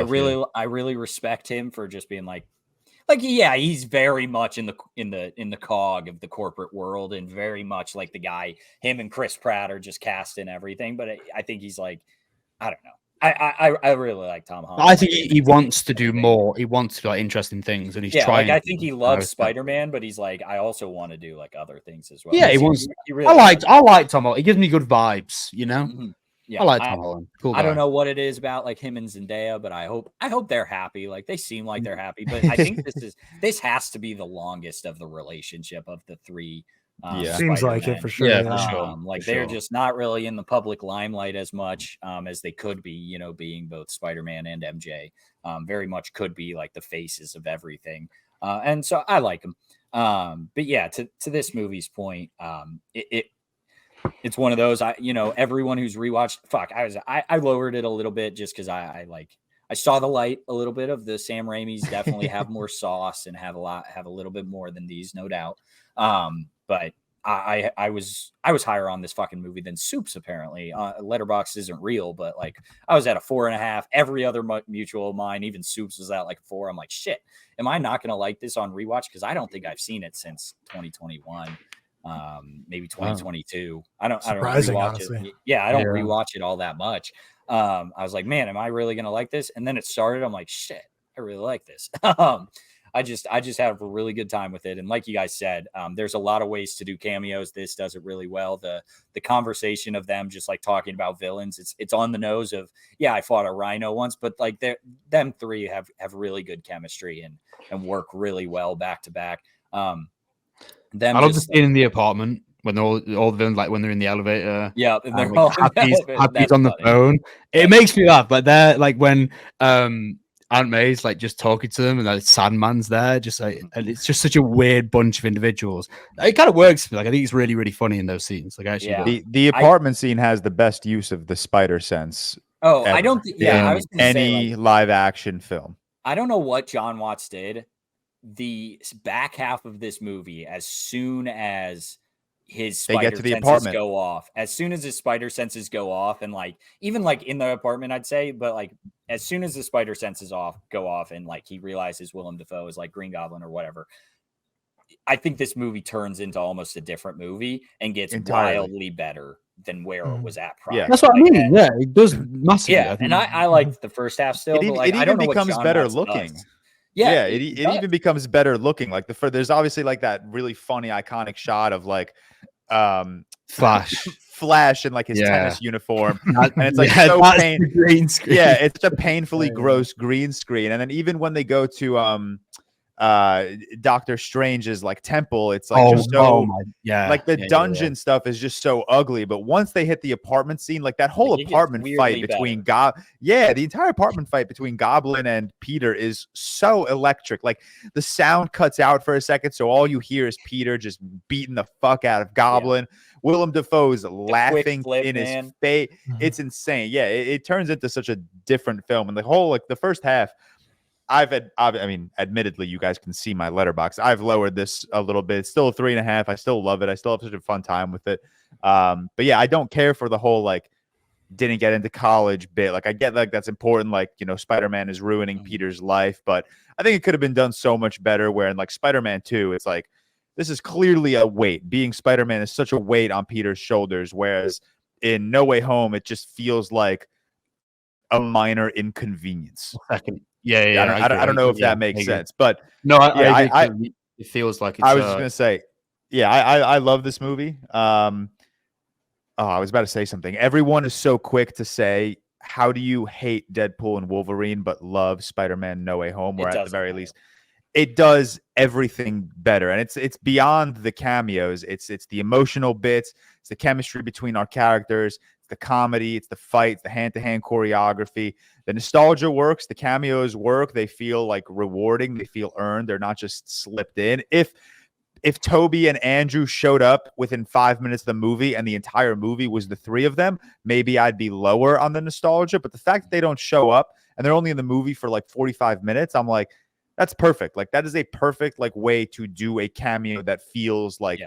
I really respect him for just being like yeah, he's very much in the cog of the corporate world, and very much like the guy. Him and Chris Pratt are just casting everything, but I think he's like, I don't know. I really like Tom Holland. I think he wants to do more. He wants to do like interesting things, and he's trying. Like, I think he loves Spider-Man, but he's like, I also want to do like other things as well. Yeah, he wants. I like Tom Holland. He gives me good vibes. Yeah, I like Tom Holland. Cool guy. I don't know what it is about like him and Zendaya, but I hope they're happy. Like they seem like they're happy, but I think this has to be the longest of the relationship of the 3. Seems like it for sure. They're just not really in the public limelight as much as they could be, being both Spider-Man and MJ. Very much could be like the faces of everything. And so I like him. But yeah, to this movie's point, it's one of those, everyone who's rewatched, I lowered it a little bit just because I saw the light a little bit of the Sam Raimi's definitely have more sauce and have a little bit more than these, no doubt. But I was higher on this fucking movie than Soups apparently. Letterboxd isn't real, but like I was at a 4.5. Every other mutual of mine, even Soups, was at like a 4. I'm like, shit, am I not gonna like this on rewatch? Because I don't think I've seen it since 2021. Maybe 2022. Wow. I don't rewatch honestly. It. Yeah, I don't rewatch it all that much. I was like, man, am I really gonna like this? And then it started. I'm like, shit, I really like this. I just have a really good time with it. And like you guys said, there's a lot of ways to do cameos. This does it really well. The conversation of them just like talking about villains, it's on the nose of, I fought a rhino once, but like them three have really good chemistry and work really well back to back. I love the scene in the apartment when they're all the villains, like when they're in the elevator. Yeah, and they're like, Happy's on the phone. It makes me laugh, but they're like when Aunt May's like just talking to them, and like Sandman's there, just like, and it's just such a weird bunch of individuals. It kind of works for me. Like I think it's really, really funny in those scenes. Like actually, the apartment scene has the best use of the spider sense. Oh, I don't think. Yeah, I was gonna any say, live action film. I don't know what John Watts did. The back half of this movie, as soon as his spider senses go off, and like even like in the apartment, I'd say, but like as soon as the spider senses go off, and like he realizes Willem Dafoe is like Green Goblin or whatever, I think this movie turns into almost a different movie and gets wildly better than where it was at prior. Yeah, that's what I mean. Yeah, it does massively. Yeah, and I liked the first half still, but like I don't know becomes what better looking. Does. Yeah, it even becomes better looking. Like there's obviously like that really funny iconic shot of like Flash in like his tennis uniform, and it's like green screen. Yeah, it's such a painfully gross green screen. And then even when they go to Doctor Strange's like temple, it's like like the dungeon stuff is just so ugly. But once they hit the apartment scene, like that whole apartment fight between the entire apartment fight between Goblin and Peter is so electric. Like the sound cuts out for a second, so all you hear is Peter just beating the fuck out of Goblin. Willem Dafoe's laughing in his face. It's insane. Yeah, it turns into such a different film, and the whole like the first half. I mean, admittedly, you guys can see my letterbox. I've lowered this a little bit. It's still a 3.5. I still love it. I still have such a fun time with it. But yeah, I don't care for the whole like didn't get into college bit. Like I get like that's important. Like, Spider-Man is ruining Peter's life, but I think it could have been done so much better. Where in like Spider-Man 2, it's like this is clearly a weight. Being Spider-Man is such a weight on Peter's shoulders, whereas in No Way Home, it just feels like a minor inconvenience. Yeah. I don't know if that makes sense, but no, it feels like it's, I was just gonna say, I love this movie. I was about to say something. Everyone is so quick to say, "How do you hate Deadpool and Wolverine but love Spider-Man: No Way Home?" Or at the very least, it does everything better, and it's beyond the cameos. It's the emotional bits. It's the chemistry between our characters. It's the comedy. It's the fights. The hand-to-hand choreography. The nostalgia works. The cameos work. They feel like rewarding. They feel earned. They're not just slipped in. If Toby and Andrew showed up within 5 minutes of the movie and the entire movie was the three of them, maybe I'd be lower on the nostalgia. But the fact that they don't show up and they're only in the movie for like 45 minutes, I'm like, that's perfect. Like that is a perfect like way to do a cameo that feels like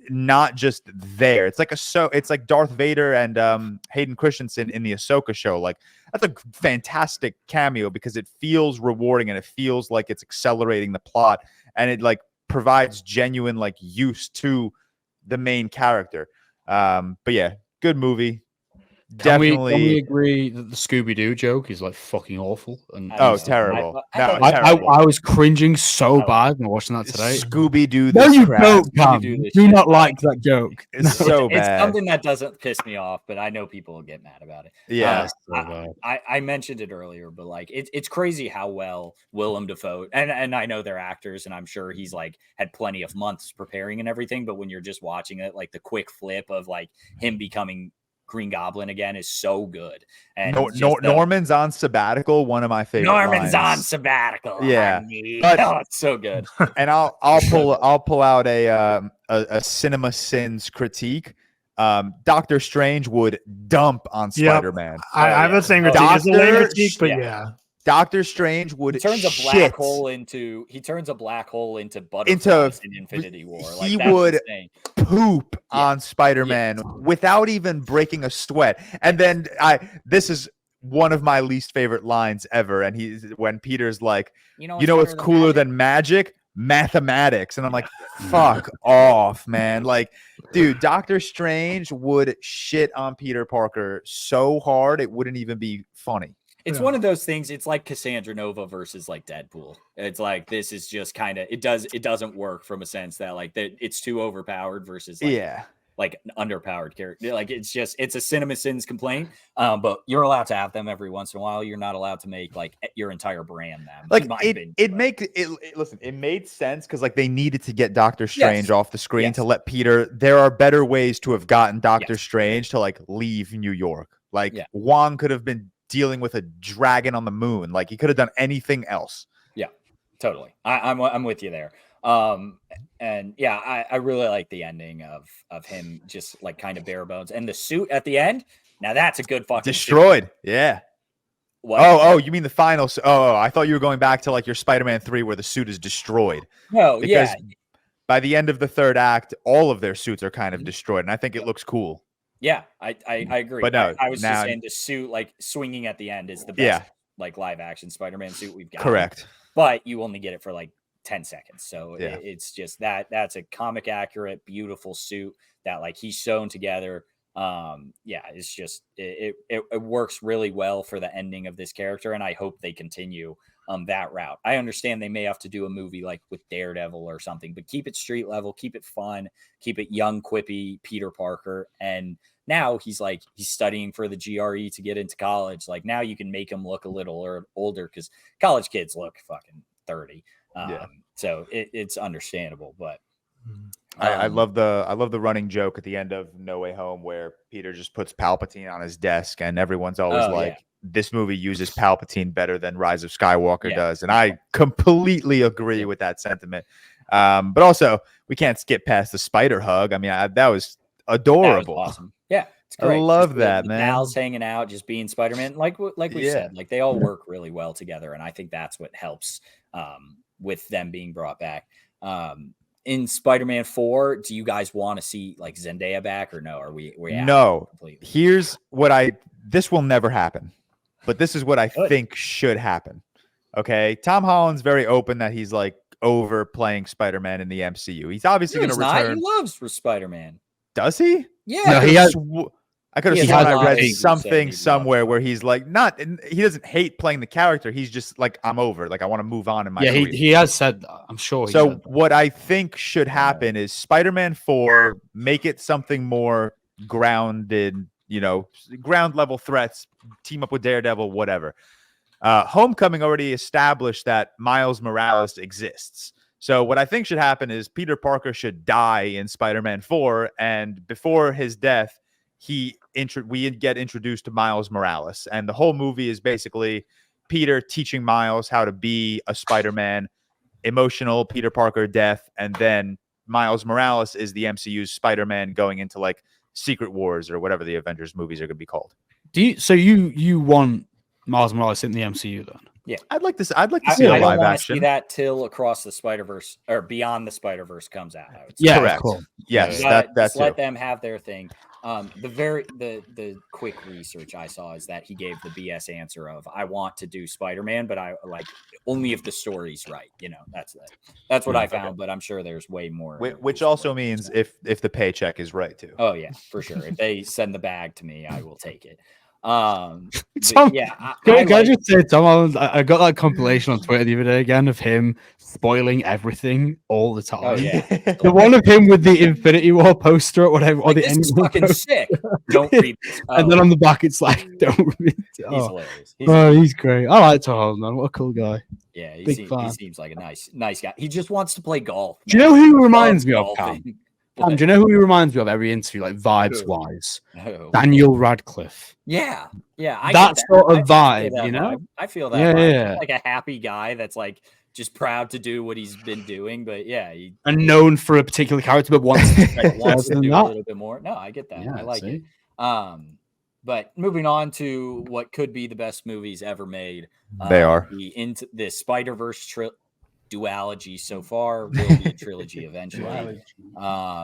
not just there. It's like it's like Darth Vader and Hayden Christensen in the Ahsoka show. Like that's a fantastic cameo because it feels rewarding and it feels like it's accelerating the plot and it like provides genuine like use to the main character. But yeah, good movie. Can we agree that the Scooby-Doo joke is like fucking awful? And terrible. I was cringing so bad when watching that today. Scooby-Doo. No, you don't, Cam. Do not like that joke. It's so bad. It's something that doesn't piss me off, but I know people will get mad about it. Yeah. I mentioned it earlier, but like it's crazy how well Willem Dafoe and I know they're actors, and I'm sure he's like had plenty of months preparing and everything. But when you're just watching it, like the quick flip of like him becoming Green Goblin again is so good. And Norman's on sabbatical, one of my favorite Norman's lines. on sabbatical. Yeah, it's so good. And I'll pull out a Cinema Sins critique. Doctor Strange would dump on Spider-Man. I have the same critique, but yeah. Doctor Strange would he turns a black hole into butterflies in Infinity War. Like, he would poop on Spider-Man without even breaking a sweat. And then this is one of my least favorite lines ever. And when Peter's like, you know what's cooler than magic? Mathematics. And I'm like, fuck off, man. Like, dude, Doctor Strange would shit on Peter Parker so hard it wouldn't even be funny. It's one of those things. It's like Cassandra Nova versus like Deadpool. It's like, this is just kind of, it doesn't work from a sense that like it's too overpowered versus like an underpowered character. Like, it's a Cinema Sins complaint. But you're allowed to have them every once in a while. You're not allowed to make like your entire brand them. Like, it made sense because like they needed to get Doctor Strange off the screen to let Peter. There are better ways to have gotten Doctor Strange to like leave New York. Like Wong could have been dealing with a dragon on the moon. Like, he could have done anything else. Yeah, totally. I'm with you there. And yeah, I really like the ending of him just like kind of bare bones, and the suit at the end. Now that's a good fucking destroyed. Suit. Yeah. What? Oh, you mean the final? Oh, I thought you were going back to like your Spider-Man 3 where the suit is destroyed. No, because by the end of the third act, all of their suits are kind of destroyed, and I think it looks cool. Yeah, I agree. But no, I was just saying the suit like swinging at the end is the best like live action Spider-Man suit we've got. Correct. But you only get it for like 10 seconds. So it's just that's a comic accurate, beautiful suit that like he's sewn together. It's just it works really well for the ending of this character, and I hope they continue that route. I understand they may have to do a movie like with Daredevil or something, but keep it street level, keep it fun, keep it young, quippy Peter Parker. And now he's studying for the GRE to get into college. Like, now you can make him look a little older because college kids look fucking 30. So it's understandable, but I love the running joke at the end of No Way Home where Peter just puts Palpatine on his desk, and everyone's always this movie uses Palpatine better than Rise of Skywalker does. And I completely agree with that sentiment. But also, we can't skip past the spider hug. I mean, that was adorable. That was awesome. Yeah, it's great. I love that, man. Al's hanging out, just being Spider-Man. Like we said, like they all work really well together. And I think that's what helps with them being brought back. In Spider-Man 4, do you guys want to see like Zendaya back, or no? Are we no? Completely? Here's what this will never happen, but this is what I think should happen. Okay, Tom Holland's very open that he's like over playing Spider-Man in the MCU. He's obviously going to return. He loves for Spider-Man. Does he? Yeah. No, he has. I could have sworn I read something somewhere where he's like, he doesn't hate playing the character. He's just like, I'm over. Like, I want to move on in my career. He has said, I'm sure. So what I think should happen is Spider-Man 4, make it something more grounded, ground level threats, team up with Daredevil, whatever. Homecoming already established that Miles Morales exists. So what I think should happen is Peter Parker should die in Spider-Man 4, and before his death, we get introduced to Miles Morales, and the whole movie is basically Peter teaching Miles how to be a Spider-Man, emotional Peter Parker death, and then Miles Morales is the MCU's Spider-Man going into like Secret Wars or whatever the Avengers movies are going to be called. So you want Miles Morales in the MCU then? Yeah, I'd like to see a live action. I don't want to see that till Across the Spider-Verse or Beyond the Spider-Verse comes out. I would say. Yeah, correct. Cool. Yes, that's let them have their thing. The quick research I saw is that he gave the BS answer of I want to do Spider-Man, but I like only if the story's right. That's what I found, but I'm sure there's way more. Which also means if the paycheck is right too. Oh yeah, for sure. If they send the bag to me, I will take it. Can I just say, Tom, I got that compilation on Twitter the other day again of him spoiling everything all the time. Oh, yeah. The one of him with the Infinity War poster or whatever. Like, this is fucking sick. Don't read this. And then on the back, it's like, don't read it. He's hilarious. He's great. I like Tom Holland, man. What a cool guy. Yeah, he seems like a nice guy. He just wants to play golf. Do you know who reminds me of, Cam? Do you know who he reminds me of every interview, like vibes wise? Daniel Radcliffe. Yeah. That sort of vibe, you know? I feel that vibe. Yeah. Like a happy guy that's like just proud to do what he's been doing, but and known for a particular character, but wants to do a little bit more. No, I get that. I like it. But moving on to what could be the best movies ever made. They are into the Spider-Verse duology so far, will be a trilogy eventually.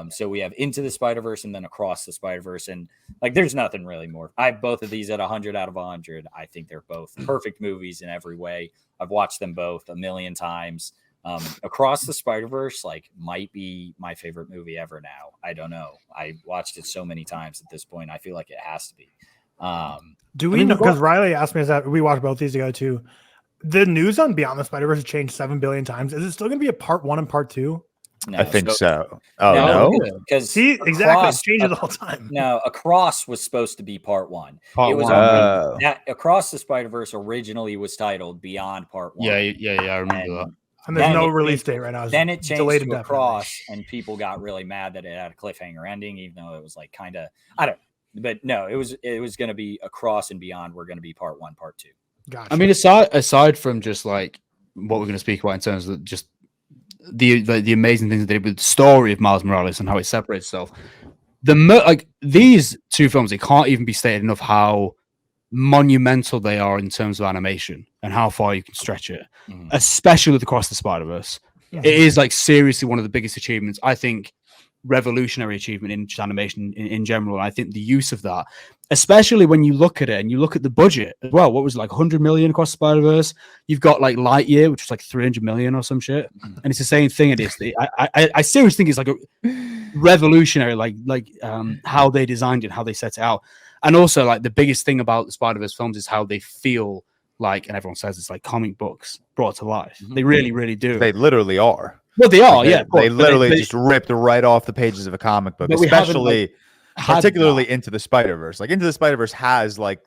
So we have Into the Spider-Verse and then Across the Spider-Verse, and like there's nothing really more. I have both of these at 100 out of 100. I think they're both perfect movies in every way. I've watched them both a million times. Across the Spider-Verse like might be my favorite movie ever now. I don't know. I watched it so many times at this point. I feel like it has to be. Do we know? Because Riley asked me that we watched both these together too. The news on Beyond the Spider-Verse has changed 7 billion times. Is it still going to be a part 1 and part 2? No, I think so. Oh no, because exactly, it changes all the time. No, Across was supposed to be part 1. Part it was one. Across the Spider-Verse originally was titled Beyond Part 1. Yeah, I remember that. And there's no release date right now. Then it changed to Across, and people got really mad that it had a cliffhanger ending, even though it was like kind of But no, it was going to be Across and Beyond. We're going to be part 1, part 2. Gotcha. I mean, aside from just like what we're going to speak about in terms of just the amazing things they did with the story of Miles Morales and how it separates itself, these two films, it can't even be stated enough how monumental they are in terms of animation and how far you can stretch it, especially with Across the Spider-Verse. It is like seriously one of the biggest achievements, I think, revolutionary achievement in animation in general. And I think the use of that, especially when you look at it and you look at the budget as well, what was it, like 100 million Across the Spider-Verse? You've got like Lightyear, which was like 300 million or some shit, and it's the same thing. It is. I seriously think it's like a revolutionary, like how they designed it, how they set it out, and also like the biggest thing about the Spider-Verse films is how they feel like, and everyone says it's like comic books brought to life. They really, really do. They literally are. Well, they are, They literally just ripped right off the pages of a comic book, especially particularly Into the Spider-Verse. Like Into the Spider-Verse has like,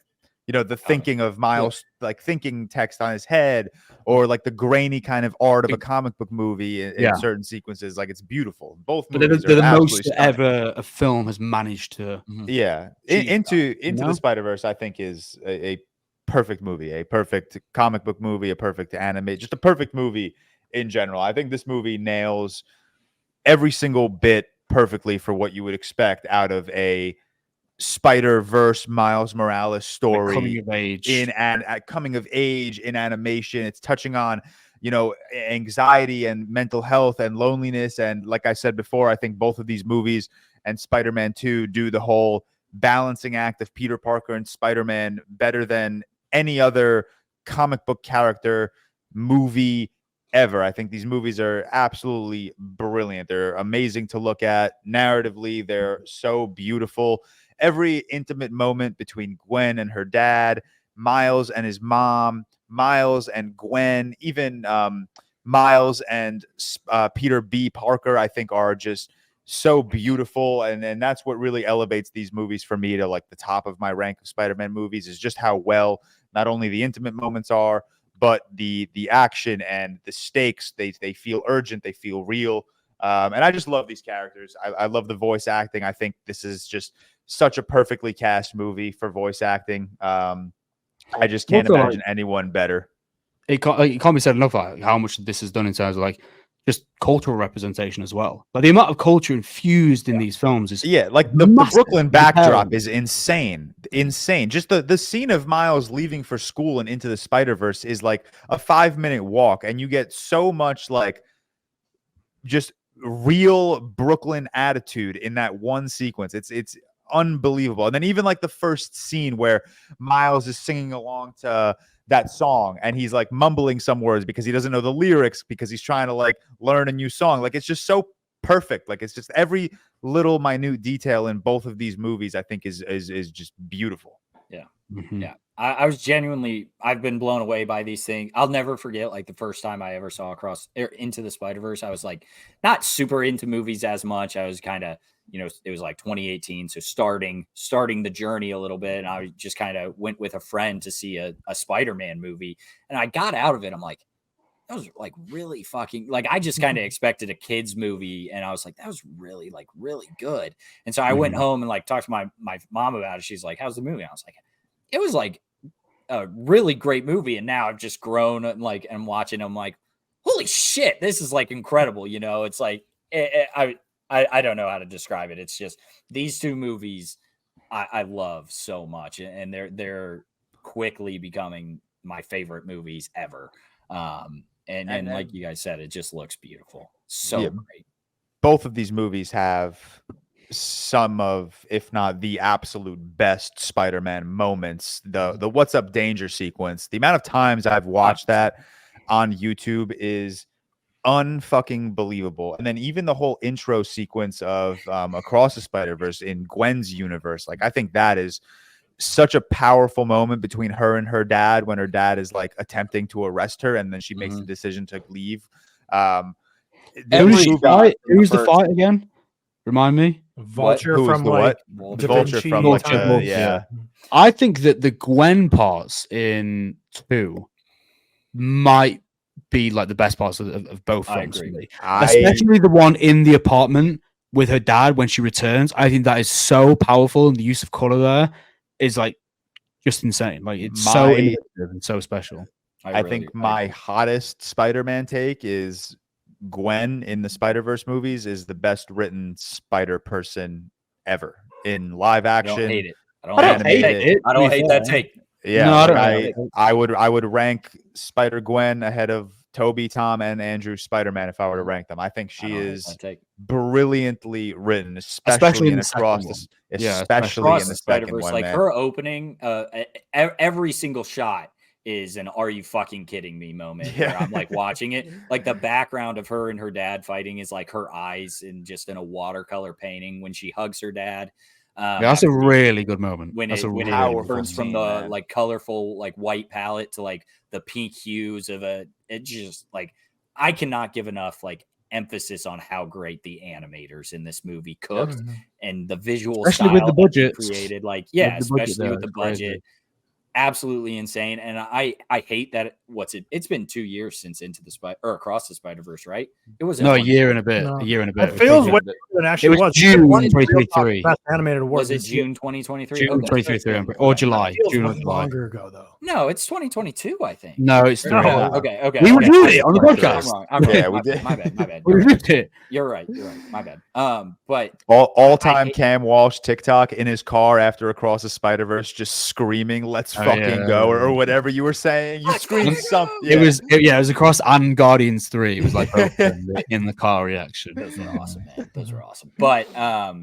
you know, the thinking of Miles, like thinking text on his head, or like the grainy kind of art of a comic book movie in certain sequences. Like it's beautiful. Both movies they're are the most stunning. ever a film has managed to. Into the Spider-Verse, I think is a perfect movie, a perfect comic book movie, a perfect anime, just a perfect movie in general. I think this movie nails every single bit perfectly for what you would expect out of a Spider-Verse Miles Morales story, coming of age in animation. It's touching on, you know, anxiety and mental health and loneliness. And like I said before, I think both of these movies and Spider-Man 2 do the whole balancing act of Peter Parker and Spider-Man better than any other comic book character movie ever. I think these movies are absolutely brilliant. They're amazing to look at. Narratively, they're so beautiful. Every intimate moment between Gwen and her dad, Miles and his mom, Miles and Gwen, even Miles and Peter B. Parker, I think are just so beautiful. And that's what really elevates these movies for me to like the top of my rank of Spider-Man movies, is just how well not only the intimate moments are, but the action and the stakes, they feel urgent, they feel real. And I just love these characters. I love the voice acting. I think this is just such a perfectly cast movie for voice acting. I just can't imagine anyone better. It can't be said enough how much this is done in terms of like just cultural representation as well. Like the amount of culture infused in these films is like the Brooklyn backdrop is insane. Just the scene of Miles leaving for school and Into the Spider-Verse is like a 5-minute walk, and you get so much like just real Brooklyn attitude in that one sequence. It's unbelievable. And then even like the first scene where Miles is singing along to that song and he's like mumbling some words because he doesn't know the lyrics because he's trying to like learn a new song. Like it's just so perfect. Like it's just every little minute detail in both of these movies I think is just beautiful. Yeah. I was I've been blown away by these things. I'll never forget like the first time I ever saw Into the Spider-Verse. I was like not super into movies as much. I was kind of, you know, it was like 2018. So starting the journey a little bit. And I just kind of went with a friend to see a Spider-Man movie. And I got out of it. I'm like, like really fucking like I just kind of expected a kids movie, and I was like, that was really like really good. And so I went home and like talked to my mom about it. She's like, how's the movie? I was like, it was like a really great movie. And now I've just grown and like and watching them like, holy shit, this is like incredible. You know, it's like I don't know how to describe it. It's just these two movies I love so much, and they're quickly becoming my favorite movies ever. And like you guys said, it just looks beautiful. So great. Both of these movies have some of, if not the absolute best Spider-Man moments. The What's Up Danger sequence, the amount of times I've watched that on YouTube is unfucking believable. And then even the whole intro sequence of Across the Spider-Verse in Gwen's universe, like I think that is such a powerful moment between her and her dad when her dad is like attempting to arrest her and then she makes the decision to leave. Who's the fight again? Remind me. Vulture from like Vulture from like yeah. I think that the Gwen parts in 2 might be like the best parts of both films for me. Especially the one in the apartment with her dad when she returns. I think that is so powerful, and the use of color there is like just insane. Like it's so innovative and so special. I think my hottest Spider-Man take is Gwen in the Spider-Verse movies is the best written Spider person ever in live action. I don't hate it. I don't hate that take. Yeah, no, I would rank Spider-Gwen ahead of Toby, Tom, and Andrew Spider-Man if I were to rank them. I think she is brilliantly written, especially in Across the Spider-Verse. Like her opening, every single shot is an "Are you fucking kidding me?" moment. Where I'm like watching it, like the background of her and her dad fighting is like her eyes in a watercolor painting when she hugs her dad. That's a really good moment. When it turns from the like colorful like white palette to like the pink hues of it just like I cannot give enough like emphasis on how great the animators in this movie cooked and the visual especially style with the budget created. Like especially with the budget. Absolutely insane. And I hate that it's been 2 years since Across the Spider-Verse, right? It was a year and a bit. A year and a bit. It feels way than actually it was June 2023. Best animated award. Was it June 2023? June 2023 or July. June or July. Longer ago though. No, it's 2022, I think. No, it's 3. Okay. We reviewed it on the podcast. I'm wrong. Yeah, we did. My bad. We reviewed it. You're right. My bad. But all-time Cam Walsh TikTok in his car after Across the Spider-Verse just screaming, "Let's fucking go," or whatever you were saying. You screamed something. Yeah. It was Across and Guardians 3. It was like in the car reaction. Those were awesome, man. Those were awesome. But I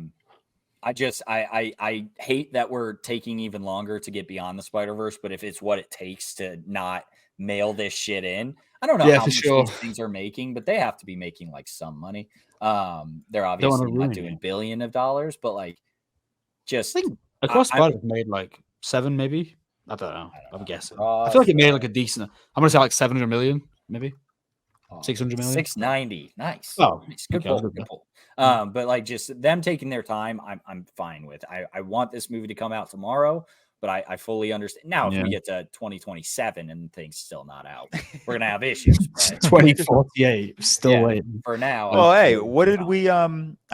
hate that we're taking even longer to get beyond the Spider-Verse, but if it's what it takes to not mail this shit in, I don't know how much these things are making, but they have to be making like some money. They're obviously not doing billions of dollars, but like just I think Across Spider made like 7 maybe. I don't know. I'm guessing. I feel like it made like a decent. I'm gonna say like 700 million, maybe 600 million. 690. Nice. Oh, nice. Good pull. But like just them taking their time, I'm fine with. I want this movie to come out tomorrow, but I fully understand. Now, if we get to 2027 and things still not out, we're gonna have issues. 2048, still waiting. For now. Well, hey, what did we? I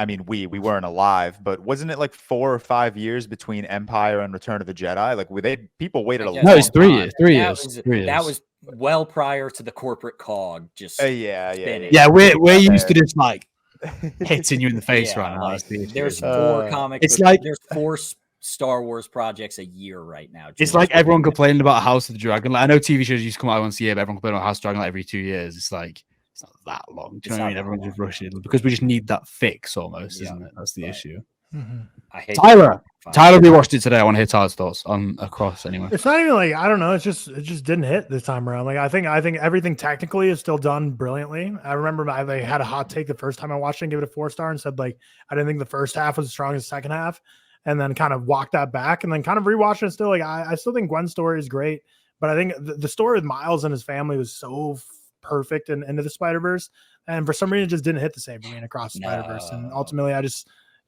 mean, we weren't alive, but wasn't it like 4 or 5 years between Empire and Return of the Jedi? Like, people waited a long time. No, it's 3 years. 3 years. That was well prior to the corporate cog. Just yeah. We're used to this like hitting you in the face right now. There's 4 comics. It's like there's 4 Star Wars projects a year right now. It's like everyone complaining about House of the Dragon. Like, I know TV shows used to come out once a year, but everyone complaining about House of the Dragon like every 2 years. It's like it's not that long. Do you know what I mean? Everyone's just rushing because we just need that fix almost, isn't it? That's the issue. I hate Tyler rewatched it today. I want to hear Tyler's thoughts on Across anyway. It's not even like I don't know. It just didn't hit this time around. Like I think everything technically is still done brilliantly. I remember I had a hot take the first time I watched it and gave it a 4-star and said like I didn't think the first half was as strong as the second half, and then kind of walked that back and then kind of rewatching it still. Like I still think Gwen's story is great, but I think the story with Miles and his family was so perfect in Into the Spider-Verse, and for some reason it just didn't hit the same for me in Across the Spider-Verse. And ultimately,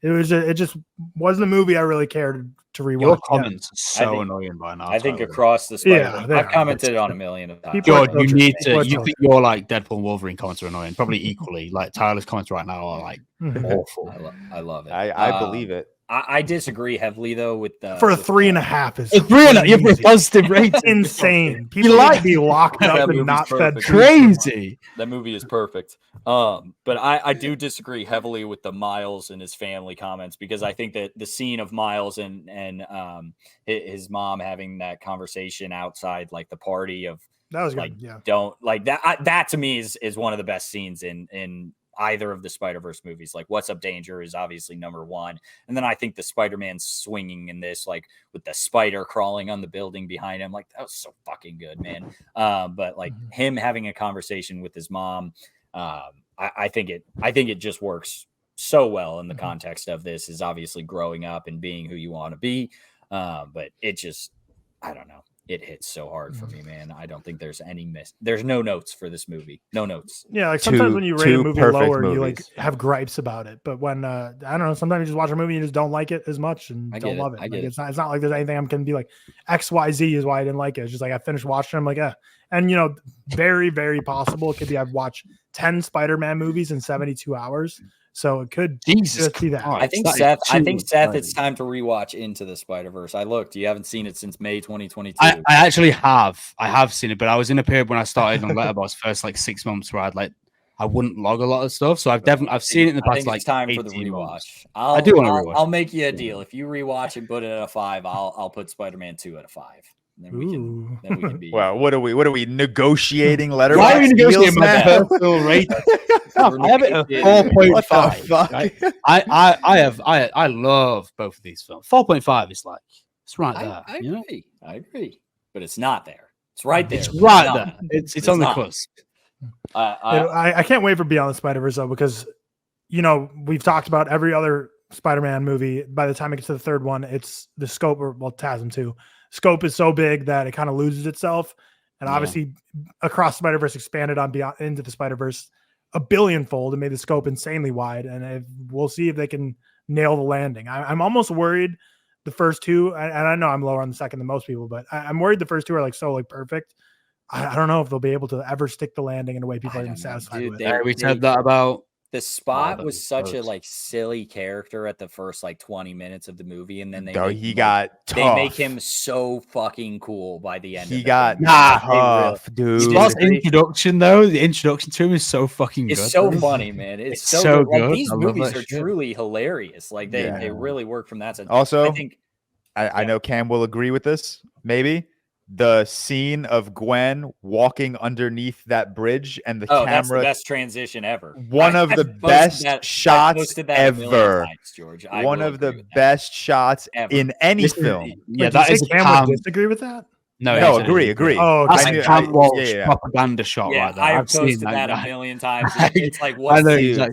It just wasn't a movie I really cared to rewatch. Your again. comments are so annoying by now. I think Tyler. across the Spider-Man, they I've are. commented on a million of times. People are George, you tortured. need People are to. You tortured. think your like Deadpool and Wolverine comments are annoying? Probably equally. Like Tyler's comments right now are like awful. I love it. I believe it. I disagree heavily though with the For a 3.5 is It's 3.5. You have a crazy. positive rating. Insane. People like need to be locked That up and movie's not fed perfect. food. Crazy. That movie is perfect. But I do disagree heavily with the Miles and his family comments, because I think that the scene of Miles and his mom having that conversation outside like the party of That was like good. Yeah. don't like that. That to me is one of the best scenes in either of the Spider-Verse movies. Like What's Up Danger is obviously number one. And then I think the Spider-Man swinging in this, like with the spider crawling on the building behind him, like that was so fucking good, man. But like him having a conversation with his mom, I think it just works so well in the context of this, is obviously growing up and being who you want to be. But it just, I don't know. It hits so hard for me, man. I don't think there's any there's no notes for this movie. No notes. Yeah, like sometimes when you rate a movie lower, movies. you like have gripes about it. But when I don't know, sometimes you just watch a movie and you just don't like it as much and don't love it. Like, it's not like there's anything I'm gonna be like XYZ is why I didn't like it. It's just like I finished watching. I'm like, and you know, very very possible it could be I've watched 10 Spider-Man movies in 72 hours. So it could just be that. I think Seth, it's time to rewatch Into the Spider-Verse. I looked. You haven't seen it since May 2022. I actually have. I have seen it, but I was in a period when I started on Letterboxd first like 6 months where I wouldn't log a lot of stuff. So I've seen it in the past. I think like it's time for the rewatch. Months. I do want to rewatch. I'll make you a deal. If you rewatch and put it at a 5, I'll put Spider-Man 2 at a 5. Then we can be. Well, what are we negotiating? Letterboxd? Why are we negotiating my personal rating? I have it at 4.5. I love both of these films. 4.5 is like it's right there. I agree, but it's not there. It's right there. It's right there. It's on the cusp. I can't wait for Beyond the Spider-Verse though, because you know we've talked about every other Spider-Man movie. By the time it gets to the third one, it's the scope, or TASM 2. Scope is so big that it kind of loses itself, and obviously Across Spider-Verse expanded on Beyond Into the Spider-Verse a billionfold and made the scope insanely wide. And we'll see if they can nail the landing. I'm almost worried the first two, and I know I'm lower on the second than most people, but I'm worried the first two are like so like perfect. I don't know if they'll be able to ever stick the landing in a way people are even satisfied with. We said that about. The Spot was such a like silly character at the first like 20 minutes of the movie, and then they make him so fucking cool by the end. He got tough, dude. Spot's introduction though, the introduction to him is so fucking good. It's so funny, man. It's so good. Like, these movies are truly hilarious. Like they really work from that side. Also, I know Cam will agree with this. Maybe the scene of Gwen walking underneath that bridge and the camera. That's the best transition ever. One of the best shots ever. George. One of the best shots in any film. Yeah, that is Cam would disagree with that. No, agree. Oh, that's a Cam Walsh propaganda shot right there. I've posted that a million times. It's like,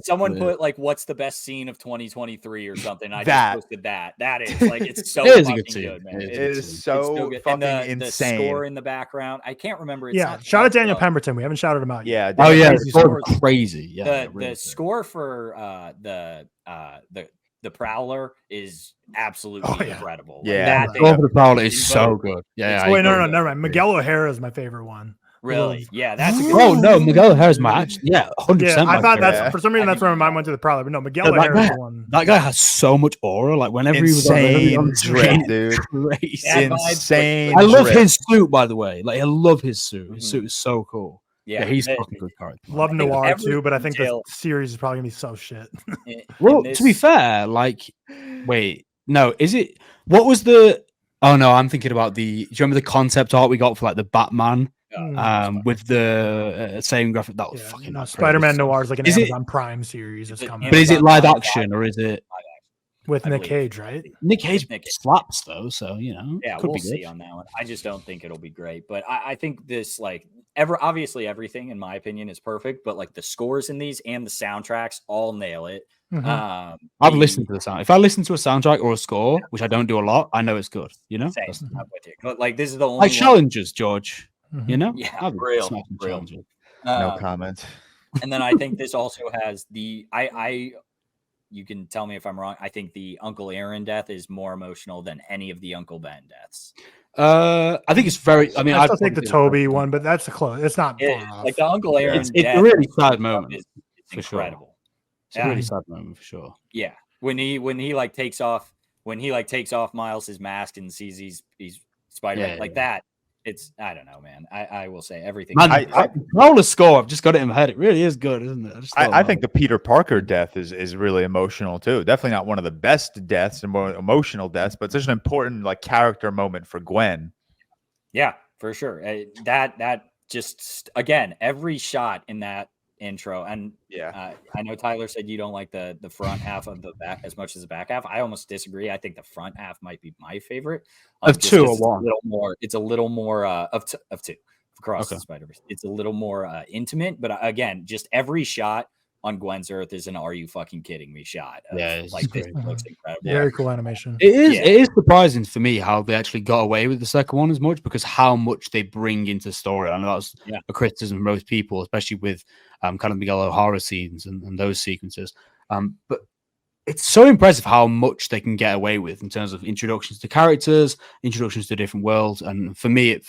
someone put like, what's the best scene of 2023 or something? I just posted that. That is like, it's so fucking good, man. It is so fucking insane. The score in the background, I can't remember. Shout out Daniel Pemberton. We haven't shouted him out yet. Oh yeah, it's crazy. Yeah, the score for the Prowler is absolutely incredible. Yeah, the Prowler is so good. Yeah. Wait, no, never mind. Miguel O'Hara is my favorite one. Really? Yeah, that's a good one. No, Miguel O'Hara's my 100%. Yeah, I thought that's for some reason that's where my mind went to the Prowler, but no, Miguel O'Hara is the one. That guy has so much aura. Like whenever he was on the screen, dude, crazy. Insane. I love his suit, by the way. Like I love his suit. His suit is so cool. Yeah, he's fucking good character. Love Noir too, but I think the series is probably gonna be so shit. Well, to be fair, like, wait, no, is it? What was the? Oh no, I'm thinking about the. Do you remember the concept art we got for like the Batman? With the same graphic. That was fucking. Spider-Man Noir is like an Amazon Prime series that's coming. But is it live action or is it? With Nick Cage, right? Nick Cage slaps though, so you know. Yeah, we'll see on that one. I just don't think it'll be great, but I think this like. Obviously everything in my opinion is perfect, but like the scores in these and the soundtracks all nail it. I've listened to the sound. If I listen to a soundtrack or a score, which I don't do a lot, I know it's good. You know, but like this is the only challenges, George. You know, real. No comment. And then I think this also has you can tell me if I'm wrong. I think the Uncle Aaron death is more emotional than any of the Uncle Ben deaths. I think it's very. I mean, I still take the Toby one, but that's close. It's not far off. Like the Uncle Aaron it's death a really sad moment. It's Sure. incredible. It's a really sad moment for sure. Yeah, when he like takes off Miles's mask and sees he's Spider-Man like that. It's, I don't know, man. I will say everything. Man, Prowler's score, I've just got it in my head. It really is good, isn't it? I think the Peter Parker death is really emotional too. Definitely not one of the best deaths and more emotional deaths, but it's such an important like character moment for Gwen. Yeah, for sure. That just, again, every shot in that intro, and I know Tyler said you don't like the front half of the back as much as the back half. I almost disagree. I think the front half might be my favorite of two or one. It's a little more of two across the Spider-Verse. It's a little more intimate, but again, just every shot on Gwen's Earth is an "Are you fucking kidding me?" shot. Like this looks incredible. Very cool animation. It is. It is surprising for me how they actually got away with the second one as much, because how much they bring into the story. I know that's a criticism of most people, especially with kind of Miguel O'Hara scenes and those sequences. But it's so impressive how much they can get away with in terms of introductions to characters, introductions to different worlds, and for me, it's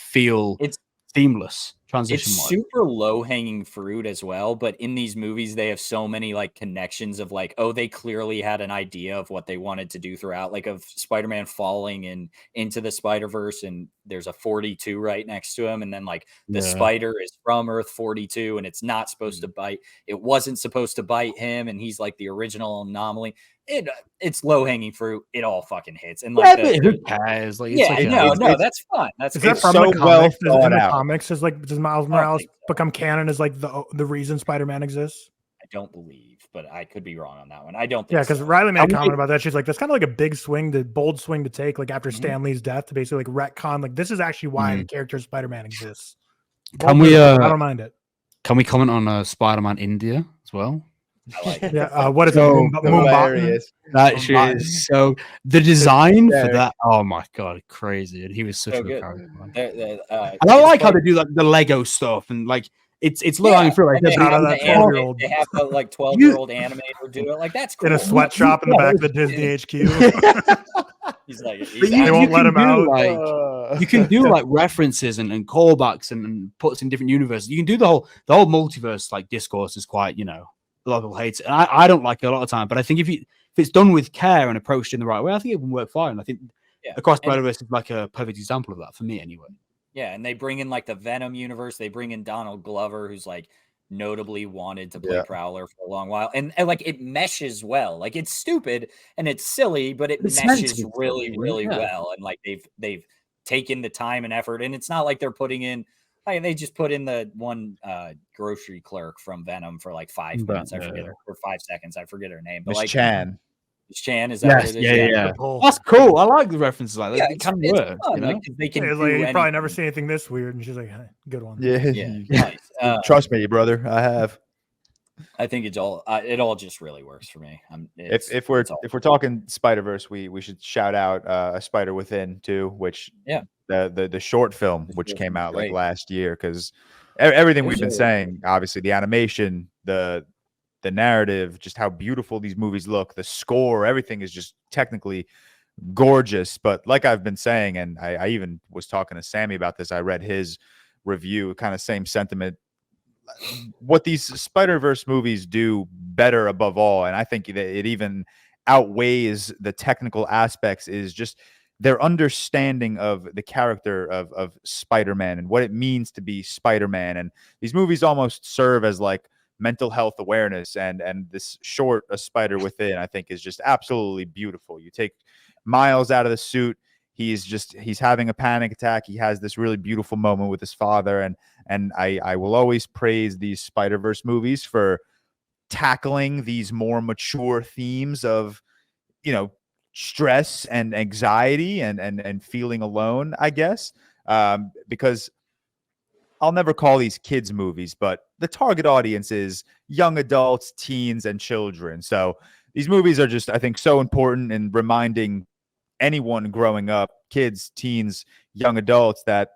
seamless. It's super low-hanging fruit as well, but in these movies they have so many like connections of like, oh, they clearly had an idea of what they wanted to do throughout, like of Spider-Man falling into the Spider-Verse, and there's a 42 right next to him, and then like the spider is from Earth 42 and it's not supposed to bite. It wasn't supposed to bite him, and he's like the original anomaly. It's low-hanging fruit. It all fucking hits, and like who cares? Like, that's fun. That's is that from so the comics? well thought in the out. Comics is like, does Miles Morales become canon as like the reason Spider-Man exists? I don't believe, but I could be wrong on that one. I don't think. Yeah, because Riley made a comment about that. She's like, that's kind of like a big bold swing to take, like after Stan Lee's death, to basically like retcon. Like, this is actually why the character Spider-Man exists. Can we? I don't mind it. Can we comment on Spider-Man India as well? I like it. What is it? Hilarious. That shit is so. The design for that, oh my god, crazy! And he was such a good character. And I like how they do like the Lego stuff, and like it's low hanging fruit. They have the like 12-year-old animator do it. Like, that's cool. In a sweatshop in the back of the Disney HQ. He's like, they won't let him out. Like, you can do like references and callbacks and puts in different universes. You can do the whole multiverse like discourse is quite, a lot of people hate it. And I don't like it a lot of time, but I think if it's done with care and approached in the right way, I think it can work fine. I think Across Spider-Verse is like a perfect example of that for me anyway. Yeah, and they bring in like the Venom universe. They bring in Donald Glover, who's like notably wanted to play Prowler for a long while. And like it meshes well. Like, it's stupid and it's silly, but it meshes really, really well. And like they've taken the time and effort, and it's not like they're putting in, they just put in the one grocery clerk from Venom for like 5 minutes. I forget her, or 5 seconds. I forget her name. But Miss like Chan. Miss Chan, is that what it is? Yeah. That's cool. I like the references like that. It can work. Like, they can you probably never see anything this weird. And she's like, hey, good one. Yeah. Nice. Trust me, brother. I have. I think it all just really works for me. If we're talking Spider-Verse, we should shout out A Spider Within too, which the short film which came out like last year, because everything we've been saying, obviously the animation, the narrative, just how beautiful these movies look, the score, everything is just technically gorgeous. But like I've been saying, and I even was talking to Sammy about this, I read his review, kind of same sentiment. What these Spider-Verse movies do better above all, and I think that it even outweighs the technical aspects, is just their understanding of the character of Spider-Man and what it means to be Spider-Man. And these movies almost serve as like mental health awareness, and this short, A Spider Within, I think is just absolutely beautiful. You take Miles out of the suit, he's having a panic attack. He has this really beautiful moment with his father, and I will always praise these Spider-Verse movies for tackling these more mature themes of, stress and anxiety and feeling alone, I guess, because I'll never call these kids movies, but the target audience is young adults, teens, and children. So these movies are just, I think, so important in reminding anyone growing up, kids, teens, young adults, that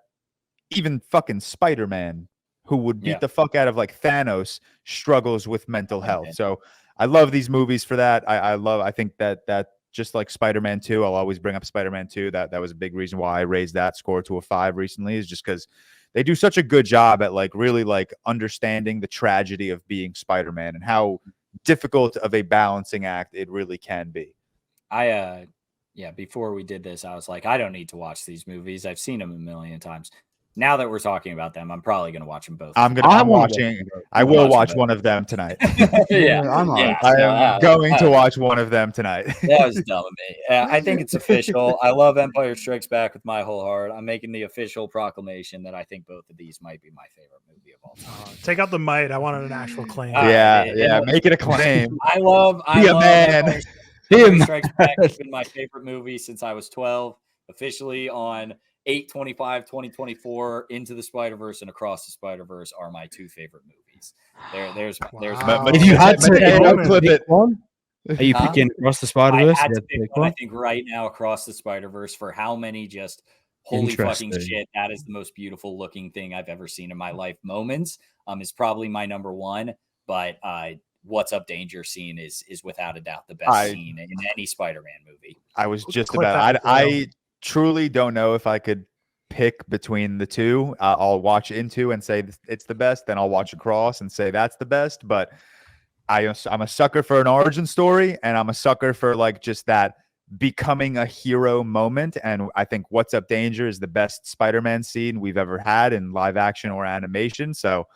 even fucking Spider-Man, who would beat the fuck out of like Thanos, struggles with mental health. So I love these movies for that. I think that just like Spider-Man 2, I'll always bring up Spider-Man 2. That was a big reason why I raised that score to a 5 recently, is just because they do such a good job at like really like understanding the tragedy of being Spider-Man and how difficult of a balancing act it really can be. Before we did this, I was like, I don't need to watch these movies. I've seen them a million times. Now that we're talking about them, I'm probably going to watch them both. I will watch one of them tonight. I'm going to watch one of them tonight. That was dumb of me. I think it's official. I love Empire Strikes Back with my whole heart. I'm making the official proclamation that I think both of these might be my favorite movie of all time. Take out the might. I wanted an actual claim. Make it a claim. I love man. Empire Strikes Back has been my favorite movie since I was 12. Officially on 8/25/2024, Into the Spider-Verse and Across the Spider-Verse are my 2 favorite movies. There's if you had to pick one, are you picking Across the Spider-Verse? I had to pick one. I think right now Across the Spider-Verse, for how many just holy fucking shit, that is the most beautiful looking thing I've ever seen in my life moments, is probably my number 1. But What's Up Danger scene is without a doubt the best scene in any Spider-Man movie. I was just about I truly don't know if I could pick between the two. I'll watch Into and say it's the best, then I'll watch Across and say that's the best. But I'm a sucker for an origin story, and I'm a sucker for like just that becoming a hero moment. And I think What's Up Danger is the best Spider-Man scene we've ever had in live action or animation. So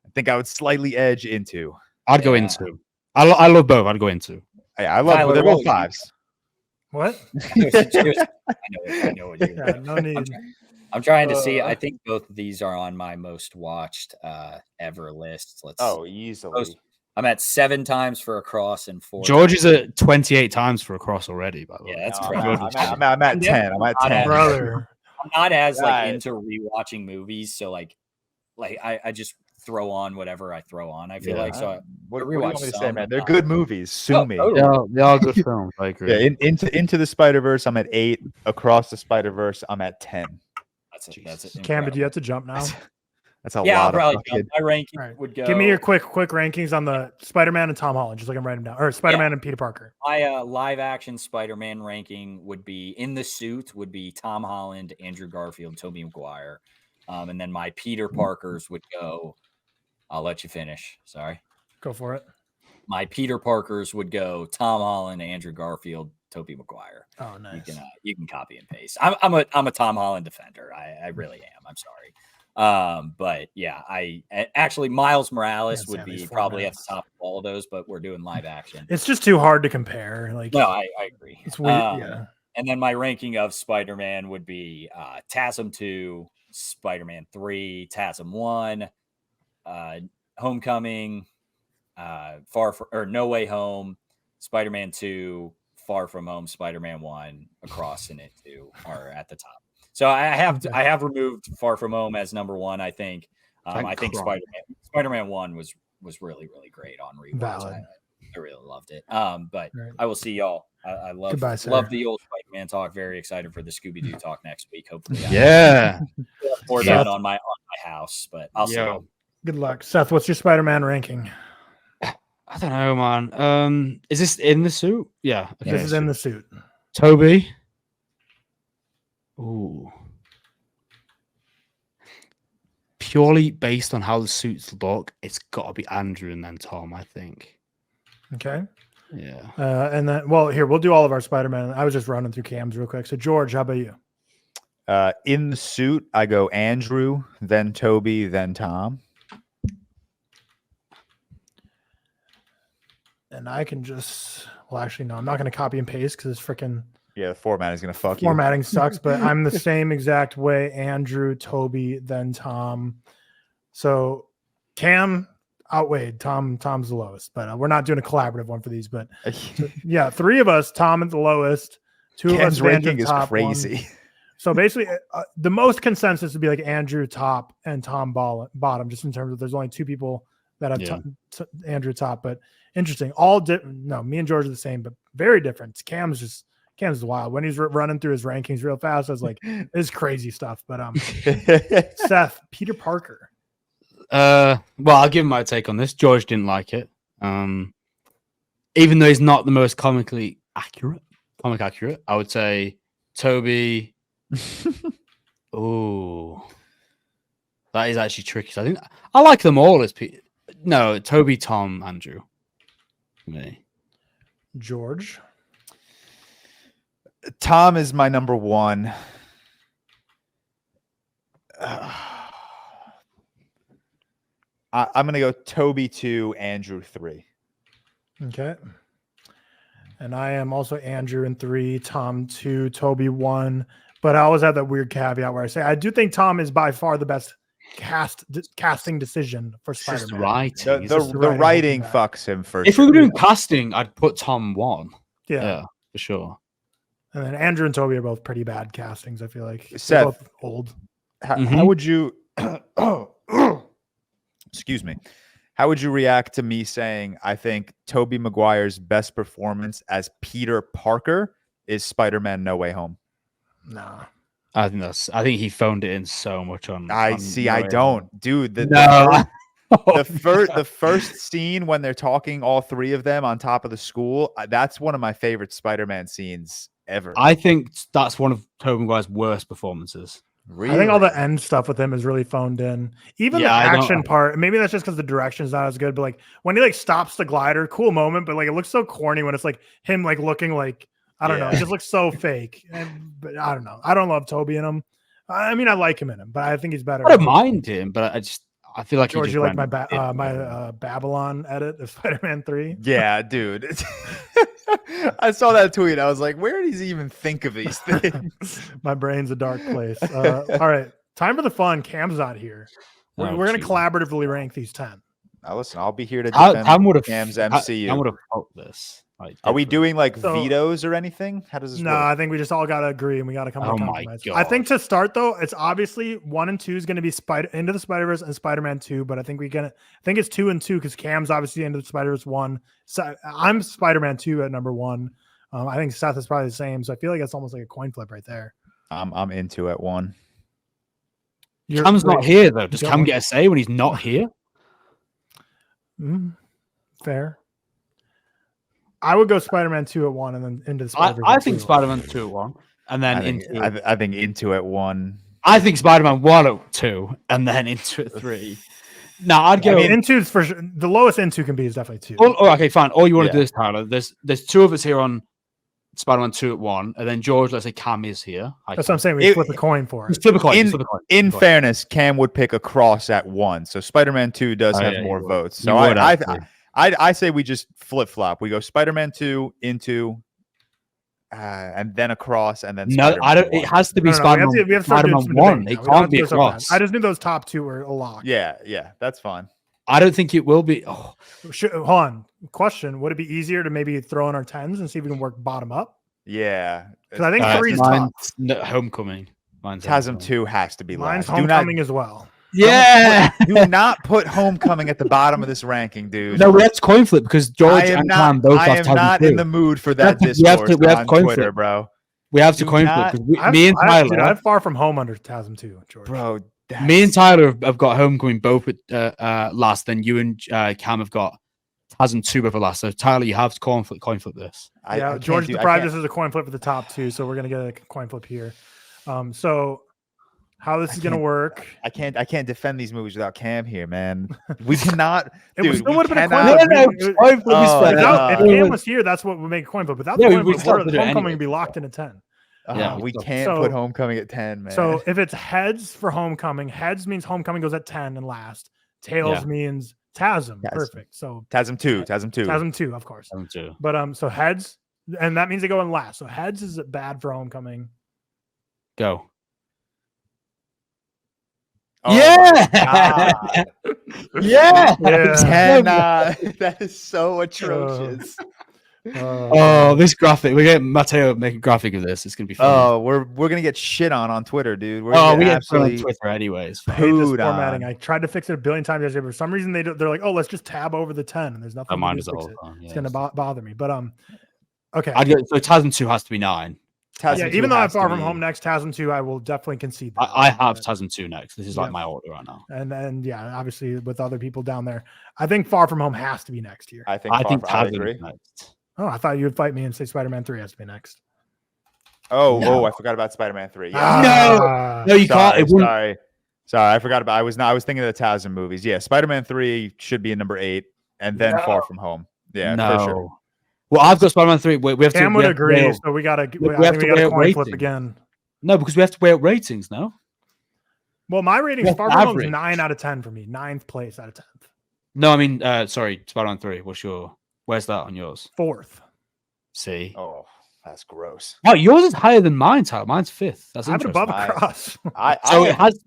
I think I would slightly edge Into. I'd go Into. I love both. I'd go Into. Yeah, I love. They're both 5s. What? I know what you're doing. No need. I'm trying to see. I think both of these are on my most watched ever list. Easily. I'm at 7 times for Across and 4. George is at 28 times for Across already, by the way. Yeah, that's I'm at 10. I'm at 10. Brother. I'm not as like into rewatching movies, so like I just throw on whatever I throw on. I feel like so. What do you want me to say, man? They're good movies. Sue me. Totally. They are good films. I agree. Yeah, Into the Spider-Verse, I'm at 8. Across the Spider-Verse, I'm at 10. That's it. Cam, do you have to jump now? That's a lot. I'll probably jump. My ranking would go. Give me your quick rankings on the Spider-Man and Tom Holland. Just like I'm writing them down, or Spider-Man and Peter Parker. My live action Spider-Man ranking would be in the suit would be Tom Holland, Andrew Garfield, Tobey Maguire, and then my Peter Parkers would go. I'll let you finish. Sorry. Go for it. My Peter Parkers would go Tom Holland, Andrew Garfield, Tobey Maguire. Oh, nice. You can copy and paste. I'm a Tom Holland defender. I really am. I'm sorry. But yeah, I actually Miles Morales would be probably at the top of all of those, but we're doing live action. It's just too hard to compare. Like, no, I agree. It's weird. Yeah. And then my ranking of Spider-Man would be TASM 2, Spider-Man 3, TASM 1, Homecoming, No Way Home, Spider-Man 2, Far From Home, Spider-Man 1, Across and Into are at the top. So I have removed Far From Home as number 1. I think I think Spider-Man 1 was really, really great on rewatch. I really loved it. But I will see y'all. I love the old Spider-Man talk. Very excited for the Scooby-Doo talk next week. Hopefully, pour that on my house. But I'll see y'all. Good luck, Seth. What's your Spider-Man ranking? I don't know, man. Is this in the suit? Yeah, okay. This is in the suit. Toby. Ooh. Purely based on how the suits look, it's got to be Andrew and then Tom, I think. Okay. Yeah. And then, here, we'll do all of our Spider-Man. I was just running through cams real quick. So, George, how about you? In the suit, I go Andrew, then Toby, then Tom. And I can just, actually, no, I'm not going to copy and paste because it's freaking. Yeah, the format is going to fuck you. Formatting sucks, but I'm the same exact way. Andrew, Toby, then Tom. So Cam outweighed Tom's the lowest, but we're not doing a collaborative one for these. But yeah, 3 of us, Tom at the lowest. 2 Cam's of us ranking is crazy. 1. So basically, the most consensus would be like Andrew top and Tom bottom, just in terms of there's only 2 people that have Andrew top. But interesting. Me and George are the same, but very different. Cam's wild. When he's running through his rankings real fast, I was like, this is crazy stuff. But Seth, Peter Parker. Well, I'll give my take on this. George didn't like it. even though he's not the most comic accurate, I would say Toby. Oh, that is actually tricky. So I think I like them all as no, Toby, Tom, Andrew. Me. George. Tom is my number one. I'm going to go Toby 2, Andrew 3. Okay. And I am also Andrew in 3, Tom 2, Toby 1. But I always have that weird caveat where I say I do think Tom is by far the best casting decision for Spider-Man. The writing fucks him for If we were doing casting, I'd put Tom 1. Yeah, for sure. And then Andrew and Toby are both pretty bad castings, I feel like. Seth, they're both old. How would you excuse me. How would you react to me saying I think Tobey Maguire's best performance as Peter Parker is Spider-Man No Way Home? Nah. I think he phoned it in so much on. I don't, dude. The first scene when they're talking, all three of them on top of the school. That's one of my favorite Spider-Man scenes ever. I think that's one of Tobey Maguire's worst performances. Really? I think all the end stuff with him is really phoned in. Even the action part, maybe that's just because the direction's not as good, but like when he like stops the glider, cool moment, but like it looks so corny when it's like him like looking like, I don't know, it just looks so fake. But I don't know. I don't love Toby in him. I mean, I like him in him, but I think he's better. I don't mind him, but I feel like George, you like my Babylon edit of Spider-Man 3? Yeah, dude. I saw that tweet. I was like, where does he even think of these things? My brain's a dark place. All right. Time for the fun. Cam's not here. We're going to collaboratively rank these 10. Now, listen, I'll be here to defend Cam's MCU. I would have hoped this. Are we doing like vetoes or anything? How does this work? I think we just all got to agree and we got to come to a compromise. I think to start though, it's obviously 1 and 2 is going to be Into the Spider-Verse and Spider-Man 2, but I think it's 2 and 2 because Cam's obviously Into the Spider-Verse 1. So I'm Spider-Man 2 at number 1. I think Seth is probably the same, so I feel like it's almost like a coin flip right there. I'm into at 1. Cam's not here though. Does Cam get a say when he's not here? Fair. I would go Spider-Man 2 at 1 and then Into the Spider-Verse. I think Spider-Man 2 at 1 and then I think Into at 1. I think Spider-Man 1 at 2 and then Into at 3. No, I'd go. Into's for sure. The lowest Into can be is definitely 2. Okay, fine. All you want to do is Tyler. There's 2 of us here on Spider-Man 2 at 1, and then George, let's say Cam is here. That's what I'm saying. We flip a coin for it. Flip a coin. In fairness, Cam would pick a cross at 1, so Spider-Man 2 does have more votes. So I say we just flip flop. We go Spider-Man 2 Into, and then across, and then I don't. It has to be Spider-Man. We have to Spider-Man 1. It can't be across. I just knew those top 2 were a lock. Yeah, that's fine. I don't think it will be. Hold on. Question: would it be easier to maybe throw in our 10s and see if we can work bottom up? Yeah, because I think 3 is top. Homecoming. TASM 2 has to be mine's last. Homecoming as well. Yeah, do not put Homecoming at the bottom of this ranking, dude. No, let's coin flip because George and Cam both have TASM 2. I am not in the mood for that discourse on Twitter, bro. We have to coin flip because me and Tyler. I'm far from home under TASM 2, George. Bro, me and Tyler have got Homecoming both at last. Then you and Cam have got TASM 2 both at last. So Tyler, you have to coin flip this. George deprived us as a coin flip for the top 2, so we're gonna get a coin flip here. So how this is gonna work? I can't defend these movies without Cam here, man. We cannot. It still would have been a coin flip. If Cam was here, that's what would make a coin flip. Without the coin flip, Homecoming would be locked in a 10. We can't put Homecoming at 10, man. So if it's heads for Homecoming, heads means Homecoming goes at 10 and last. Tails means TASM. Perfect. So TASM 2, of course. TASM 2. But so heads, and that means they go in last. So heads is bad for Homecoming. Go. Oh yeah. Yeah. 10. That is so atrocious. This graphic. We're getting Matteo make a graphic of this. It's gonna be fun. Oh, we're gonna get shit on Twitter, dude. We get on Twitter anyways. I hate this formatting. I tried to fix it a billion times yesterday, but for some reason they're like, oh, let's just tab over the 10, and there's nothing. Mine is all. It's gonna bother me. But okay. So TASM 2 has to be 9. Yeah, even though I'm Far From Home next, TASM 2, I will definitely concede that. I have TASM 2 next. This is like my order right now. And then, yeah, obviously with other people down there, I think Far From Home has to be next year. I think TASM is next. Oh, I thought you would fight me and say Spider-Man 3 has to be next. Oh, I forgot about Spider-Man 3. Yeah. No, you can't. Sorry, I forgot about. I was thinking of the TASM movies. Yeah, Spider-Man 3 should be in number 8, and then Far From Home. Yeah, for sure. Well, I've got Spider-Man 3. We have Cam to. would agree, so we got to. We have to coin flip again. No, because we have to weigh up ratings now. Well, my rating is Far From Home is 9 out of 10 for me. 9th place out of 10th. No, I mean, sorry, Spider-Man 3. Where's that on yours? 4th. See. Oh, that's gross. Oh, yours is higher than mine, Tyler. Mine's 5th. That's I have it interesting. above across.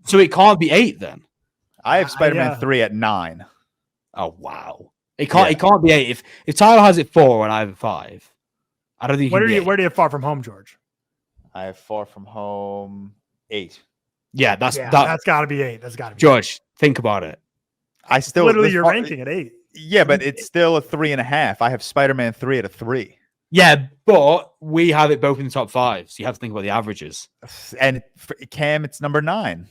So it can't be 8 then. I have Spider-Man 3 at 9. Oh wow. It can't be 8. If Tyler has it 4 and I have 5, I don't think. Where do you have Far From Home, George? I have Far From Home 8. Yeah, that's got to be 8. That's got to be George. Think about it. I still literally your ranking at 8. Yeah, but it's still a 3.5. I have Spider-Man 3 at a 3. Yeah, but we have it both in the top 5, so you have to think about the averages. And for Cam, it's number 9.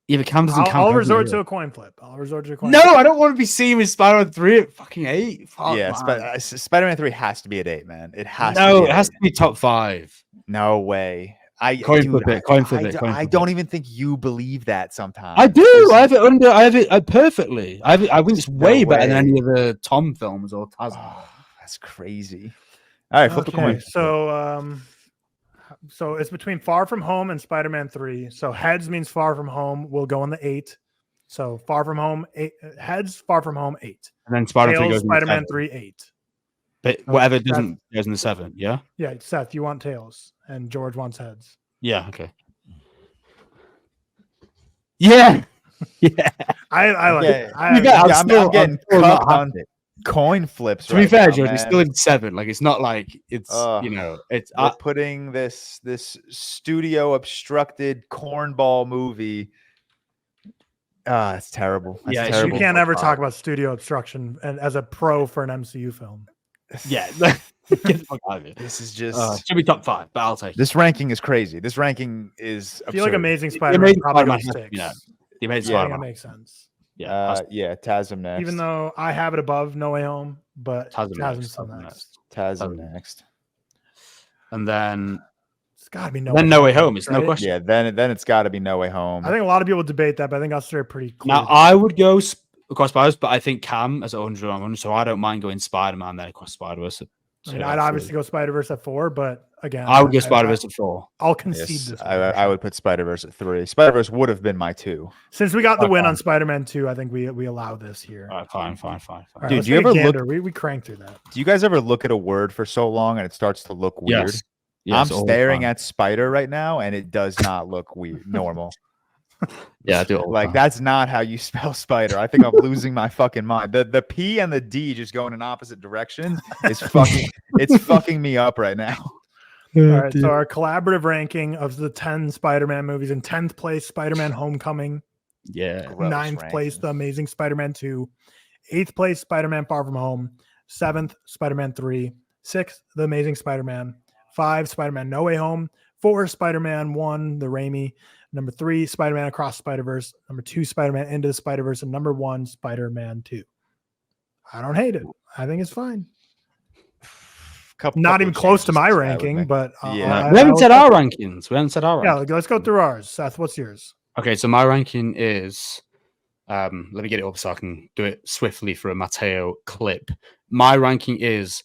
Yeah, but Cam doesn't count. I'll resort to a coin flip. No, I don't want to be seen with Spider-Man 3 at fucking 8. Fuck, yeah, Spider-Man 3 has to be at 8, man. It has to be. No, it has to be top 5. No way. Coin flip it. I don't even think you believe that sometimes. I do. I have it perfectly. I think it's way better than any of the Tom films or TASM. Oh, that's crazy. All right, flip the coin. So it's between Far From Home and Spider-Man 3. So heads means Far From Home will go in the 8. So Far From Home 8, heads, Far From Home 8. And then Spider-Man 3 goes Spider-Man 3 8. But whatever doesn't goes in the 7, yeah? Yeah, Seth, you want tails and George wants heads. Yeah, okay. Yeah. Yeah. I like it. I'm getting cut on coin flips. To be fair, George, it's still in 7. Like it's not like it's it's we're putting this studio obstructed cornball movie. It's terrible. That's terrible. You can't ever talk about studio obstruction and as a pro for an MCU film. Yeah. Get the fuck out of here. This is just should be top 5, but I'll take it. This ranking is crazy. This ranking is I feel like Amazing Spider-Man probably 6. The Amazing Spider-Man makes sense. Yeah, TASM next. Even though I have it above No Way Home, but TASM's still next. TASM next. And then it's got to be No Way Home. It's no question. Yeah, then it's got to be No Way Home. I think a lot of people debate that, but I think us three are pretty clear. Now, I would go across Spider-Verse, but I think Cam as 100, so I don't mind going Spider-Man then across Spider-Verse. I mean, I'd obviously go Spider-Verse at 4, but again, I would go Spider-Verse at 4. I'll concede this. I would put Spider-Verse at 3. Spider-Verse would have been my 2. Since we got the win on Spider-Man 2, I think we allow this here. All right, fine. Right, dude, do you ever look? We cranked through that. Do you guys ever look at a word for so long and it starts to look weird? Yes, I'm staring at spider right now, and it does not look weird. Normal. Yeah, I do. Like that's not how you spell spider. I think I'm losing my fucking mind. The P and the D just going in opposite directions is fucking. It's fucking me up right now. All right, so our collaborative ranking of the 10 Spider-Man movies: in 10th place, Spider-Man: Homecoming. Yeah. 9th place, The Amazing Spider-Man 2. 8th place, Spider-Man: Far From Home. 7th, Spider-Man 3. 6th, The Amazing Spider-Man. 5, Spider-Man: No Way Home. 4, Spider-Man 1, the Raimi. Number 3, Spider-Man Across Spider-Verse. Number 2, Spider-Man Into the Spider-Verse. And number 1, Spider-Man 2. I don't hate it. I think it's fine. Not even close to my ranking, but we haven't said our rankings. Yeah, let's go through ours. Seth, what's yours? Okay, so my ranking is let me get it up so I can do it swiftly for a Matteo clip. My ranking is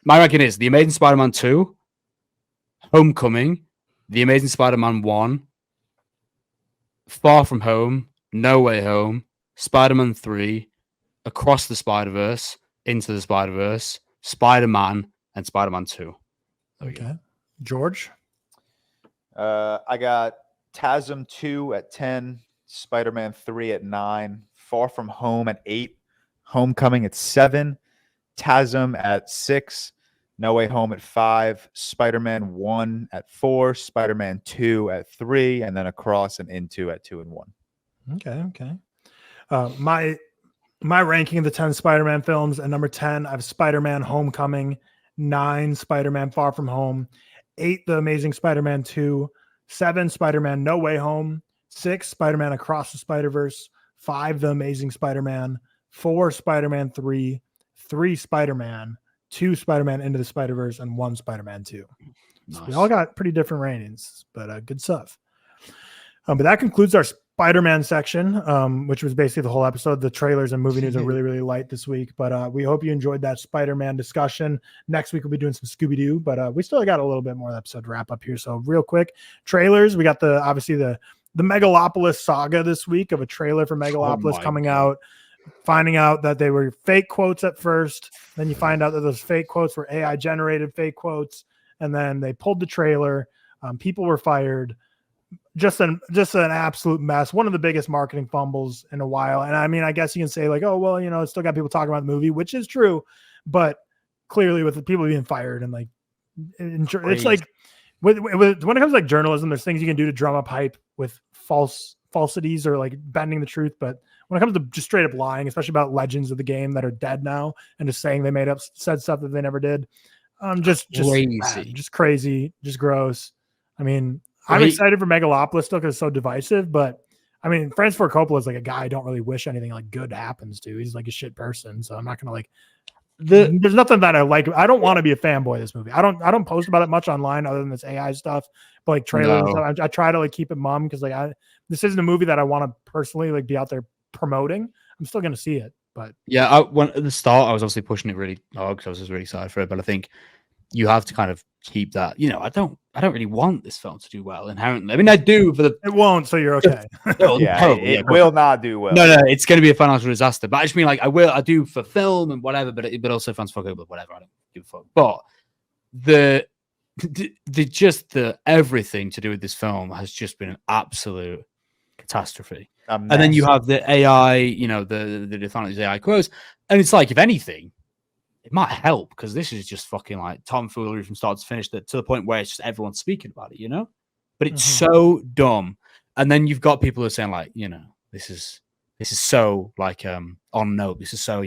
The Amazing Spider-Man 2, Homecoming, The Amazing Spider-Man 1, Far From Home, No Way Home, Spider-Man 3, Across the Spider-Verse, Into the Spider-Verse, Spider-Man, and Spider-Man 2. Okay. George? I got TASM 2 at 10, Spider-Man 3 at 9, Far From Home at 8, Homecoming at 7, TASM at 6, No Way Home at 5, Spider-Man 1 at 4, Spider-Man 2 at 3, and then Across and Into at 2 and 1. Okay. My ranking of the 10 Spider-Man films, at number 10, I have Spider-Man: Homecoming. 9, Spider-Man Far From Home, 8, The Amazing Spider-Man 2, 7, Spider-Man No Way Home, 6, Spider-Man Across the Spider-Verse, 5, The Amazing Spider-Man, 4, Spider-Man 3, 3, Spider-Man, 2, Spider-Man Into the Spider-Verse, and 1, Spider-Man 2. Nice. So we all got pretty different ratings, but good stuff. But that concludes our Spider-Man section, which was basically the whole episode. The trailers and movie news are really, really light this week, but we hope you enjoyed that Spider-Man discussion. Next week, we'll be doing some Scooby-Doo, but we still got a little bit more of the episode to wrap up here. So real quick, trailers. We got obviously the Megalopolis saga this week of a trailer for Megalopolis coming out, finding out that they were fake quotes at first. Then you find out that those fake quotes were AI generated fake quotes. And then they pulled the trailer. People were fired. Just an absolute mess. One of the biggest marketing fumbles in a while. And I mean, I guess you can say like, oh, well, it's still got people talking about the movie, which is true. But clearly with the people being fired and like, it's like when it comes to like journalism, there's things you can do to drum up hype with falsities or like bending the truth. But when it comes to just straight up lying, especially about legends of the game that are dead now and just saying they said stuff that they never did. Just crazy, just crazy, just gross. I mean, I'm excited for Megalopolis still because it's so divisive, but I mean, Francis Ford Coppola is like a guy I don't really wish anything like good happens to. He's like a shit person, so I'm not gonna like. There's nothing that I like. I don't want to be a fanboy of this movie. I don't post about it much online other than this AI stuff, but like trailers. And stuff, I try to like keep it mum because like this isn't a movie that I want to personally like be out there promoting. I'm still gonna see it. But yeah, at the start, I was obviously pushing it really hard because I was just really excited for it. But I think you have to kind of keep that. I don't really want this film to do well inherently. I mean, I do for the. It won't, so you're okay. It will not do well. No, it's going to be a financial disaster. But I just mean like I do for film and whatever. But also fans fuck over whatever. I don't give a fuck. But the everything to do with this film has just been an absolute catastrophe. And then you have the AI, the defining AI quotes, and it's like, if anything, it might help because this is just fucking like tomfoolery from start to finish. To the point where it's just everyone's speaking about it, But it's so dumb. And then you've got people who are saying like, this is so like on note. This is so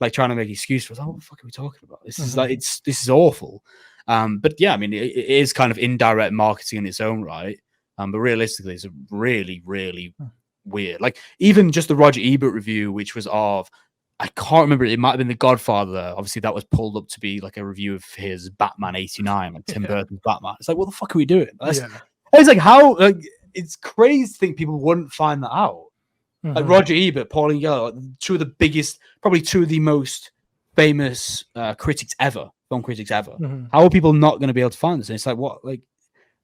like trying to make excuse for what the fuck are we talking about? This is like this is awful. But yeah, I mean, it is kind of indirect marketing in its own right. But realistically, it's a really, really weird. Like even just the Roger Ebert review, which was of, I can't remember. It might have been The Godfather. Obviously, that was pulled up to be like a review of his Batman '89, like Tim Burton's Batman. It's like, what the fuck are we doing? It's like how it's crazy to think people wouldn't find that out. Like Roger Ebert, Pauline Geller, like two of the biggest, probably two of the most famous film critics ever. How are people not going to be able to find this? And it's like, what, like.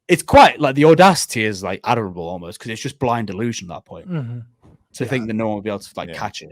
It's quite like the audacity is like admirable almost because it's just blind delusion at that point. To think that no one will be able to like catch it,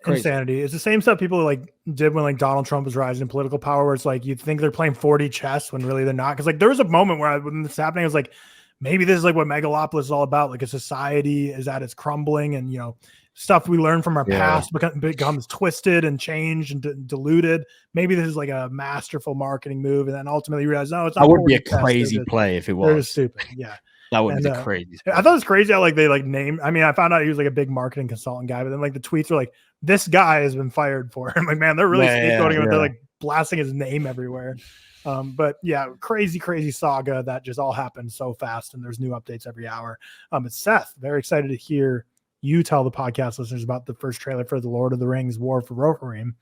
Crazy. Insanity. It's the same stuff people like did when like Donald Trump was rising in political power, where it's like you think they're playing 4D chess when really they're not. Because like there was a moment where when this happening, I was like, maybe this is like what Megalopolis is all about. Like a society is at its crumbling, and stuff we learn from our past becomes twisted and changed and diluted. Maybe this is like a masterful marketing move, and then ultimately you realize, no, it's not. That would be a crazy play if it was. They're stupid. Yeah. That would be crazy. I thought it was crazy how like they like named. I mean, I found out he was like a big marketing consultant guy, but then like the tweets were like, "This guy has been fired for." I'm like, man, they're really scapegoating him. They're like blasting his name everywhere. But yeah, crazy saga that just all happened so fast, and there's new updates every hour. It's Seth. Very excited to hear you tell the podcast listeners about the first trailer for The Lord of the Rings: War for Rohirrim,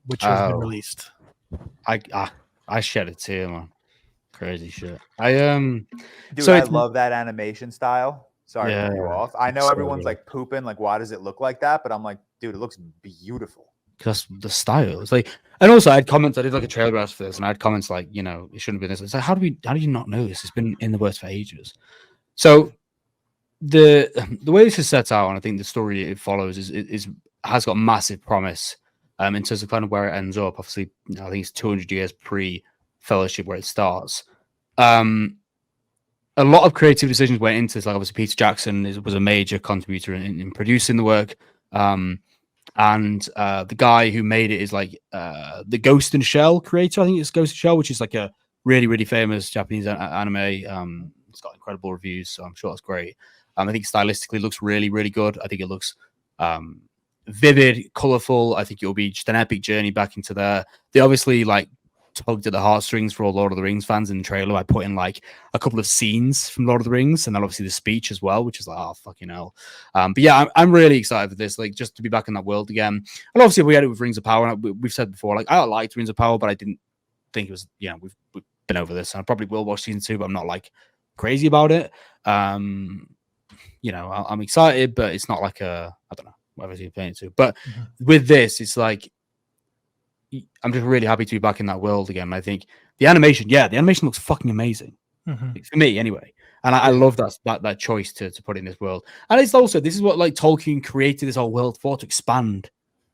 which has been released. I shed a tear, man. Crazy shit. Dude, I love that animation style. Sorry to cut you off. I know everyone's like pooping, like, why does it look like that? But I'm like, dude, it looks beautiful. Because the style. It's like, and also I had comments. I did like a trailer for this, and I had comments like, it shouldn't have been this. It's like, how do you not know this? It's been in the works for ages. So the way this is set out, and I think the story it follows has got massive promise. In terms of kind of where it ends up. Obviously, I think it's 200 years pre-Fellowship where it starts. A lot of creative decisions went into this. Like obviously, Peter Jackson was a major contributor in producing the work. And the guy who made it is like the Ghost in Shell creator. I think it's Ghost in Shell, which is like a really, really famous Japanese anime. It's got incredible reviews, so I'm sure that's great. I think stylistically it looks really, really good. I think it looks vivid, colorful. I think it'll be just an epic journey back into there. They obviously like tugged at the heartstrings for all Lord of the Rings fans in the trailer by putting like a couple of scenes from Lord of the Rings and then obviously the speech as well, which is like, oh, fucking hell. But yeah, I'm really excited for this, like just to be back in that world again. And obviously we had it with Rings of Power. We've said before, like I liked Rings of Power, but I didn't think it was, we've been over this. And I probably will watch season 2, but I'm not like crazy about it. I'm excited, but it's not like I don't know, whatever you're playing it to. But with this, it's like, I'm just really happy to be back in that world again. I think the animation looks fucking amazing for me anyway. And I love that choice to put in this world. And it's also, this is what like Tolkien created this whole world for, to expand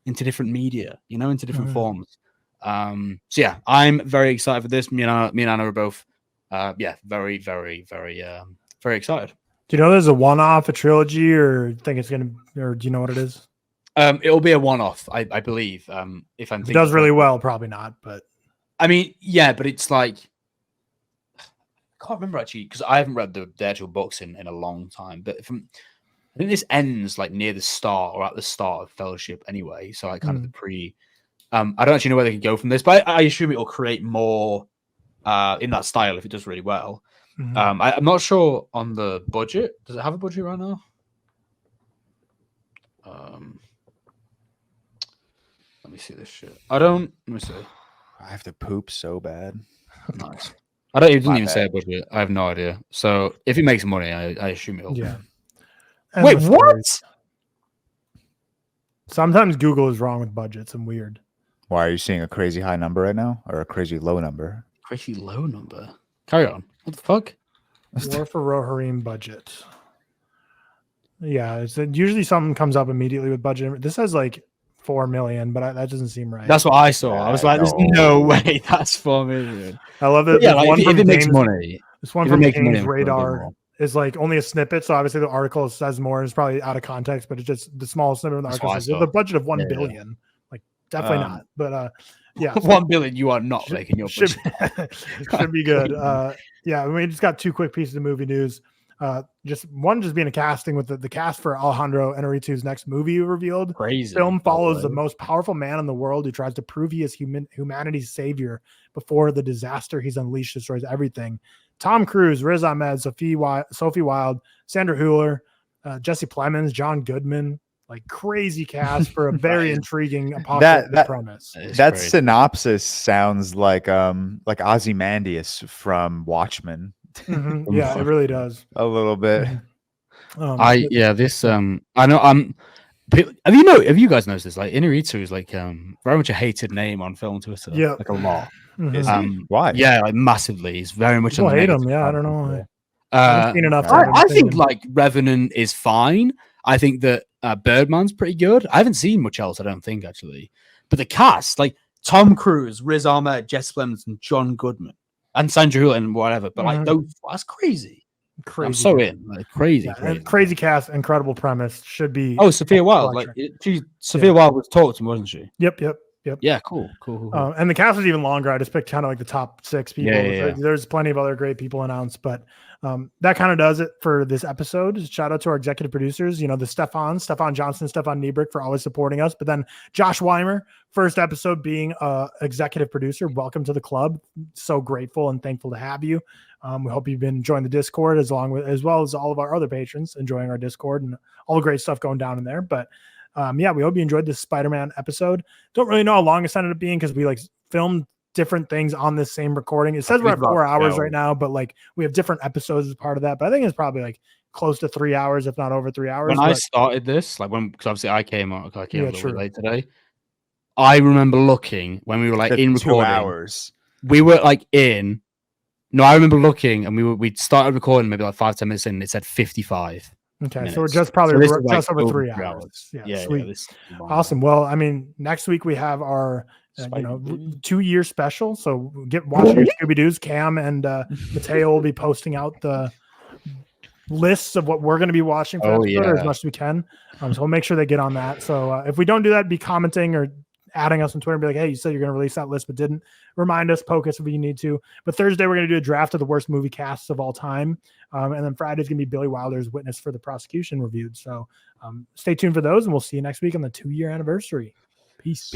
into different media, into different forms. So yeah, I'm very excited for this. Me and Anna are both, very, very, very, very excited. Do you know there's a one-off, a trilogy, or think it's gonna, or do you know what it is? It'll be a one-off, I believe. If I'm thinking it does really well, probably not, but I mean, yeah, but it's like I can't remember actually because I haven't read the actual books in a long time. But I think this ends like near the start or at the start of Fellowship anyway. So like kind of the pre. I don't actually know where they can go from this, but I assume it will create more in that style if it does really well. I'm not sure on the budget. Does it have a budget right now? Let me see this shit. Let me see. I have to poop so bad. Nice. I didn't even say a budget. I have no idea. So if it makes money, I assume it'll. Yeah. Wait, what? Sometimes Google is wrong with budgets and weird. Why are you seeing a crazy high number right now, or a crazy low number? Crazy low number. Carry on. What the fuck? War for Rohirrim budget. Yeah, it's usually something comes up immediately with budget. This has like 4 million, but that doesn't seem right. That's what I saw. I was like, "There's no way that's 4 million." I love it. Yeah, like, if it makes money. This one from James Radar is like only a snippet, so obviously the article says more. And it's probably out of context, but it's just the small snippet of the article says the budget of 1 billion. Like definitely not, but yeah, 1 billion. You are not making your budget. Should be good. Yeah, we just got 2 quick pieces of movie news. Just being a casting with the cast for Alejandro Inarritu's next movie revealed. Crazy. Film follows the most powerful man in the world who tries to prove he is humanity's savior before the disaster he's unleashed destroys everything. Tom Cruise, Riz Ahmed, Sophie Wilde, Sandra Hüller, Jesse Plemons, John Goodman. Like crazy cast for a very intriguing apocalyptic premise. That synopsis sounds like Ozymandias from Watchmen. Yeah, it really does. A little bit. I know have you guys noticed this? Like Inarritu is like very much a hated name on film Twitter. Yeah, like a lot. Why? Yeah, like massively. He's very much people hate him. Yeah, I don't know. I think like Revenant is fine. I think that Birdman's pretty good. I haven't seen much else, I don't think, actually. But the cast, like Tom Cruise, Riz Ahmed, Jess Plemons, and John Goodman, and Sandra Hüller and whatever. But like that's crazy. I'm so in. Like crazy. Crazy cast, incredible premise. Should be. Oh, Sophia Wilde. Like Sophia Wilde was talking, wasn't she? Yep. Yeah, cool. And the cast was even longer. I just picked kind of like the top 6 people. Yeah. There's plenty of other great people announced, but that kind of does it for this episode. Shout out to our executive producers, the Stefan Johnson, Stefan Niebrick for always supporting us. But then Josh Weimer, first episode being executive producer. Welcome to the club. So grateful and thankful to have you. We hope you've been enjoying the Discord as well as all of our other patrons enjoying our Discord and all the great stuff going down in there. But we hope you enjoyed this Spider-Man episode. Don't really know how long it's ended up being because we like filmed different things on this same recording. It says we're at 4 hours right now, but like we have different episodes as part of that. But I think it's probably like close to 3 hours, if not over 3 hours. When I started this, like because obviously I came a little bit late today. I remember looking when we were like in recording. 2 hours. We were like in. No, I remember looking and we started recording maybe like 5-10 minutes in and it said 55. Okay, minutes. So we're just probably just over 3 hours. hours. Yeah, sweet. Awesome. Well, I mean, next week we have our 2-year special. So watch your Scooby-Doos. Cam and Mateo will be posting out the lists of what we're going to be watching for as much as we can. So we'll make sure they get on that. So if we don't do that, be commenting or adding us on Twitter and be like, hey, you said you're going to release that list, but didn't. Remind us, poke us if you need to. But Thursday, we're going to do a draft of the worst movie casts of all time. And then Friday's going to be Billy Wilder's Witness for the Prosecution reviewed. So stay tuned for those, and we'll see you next week on the 2-year anniversary. Peace.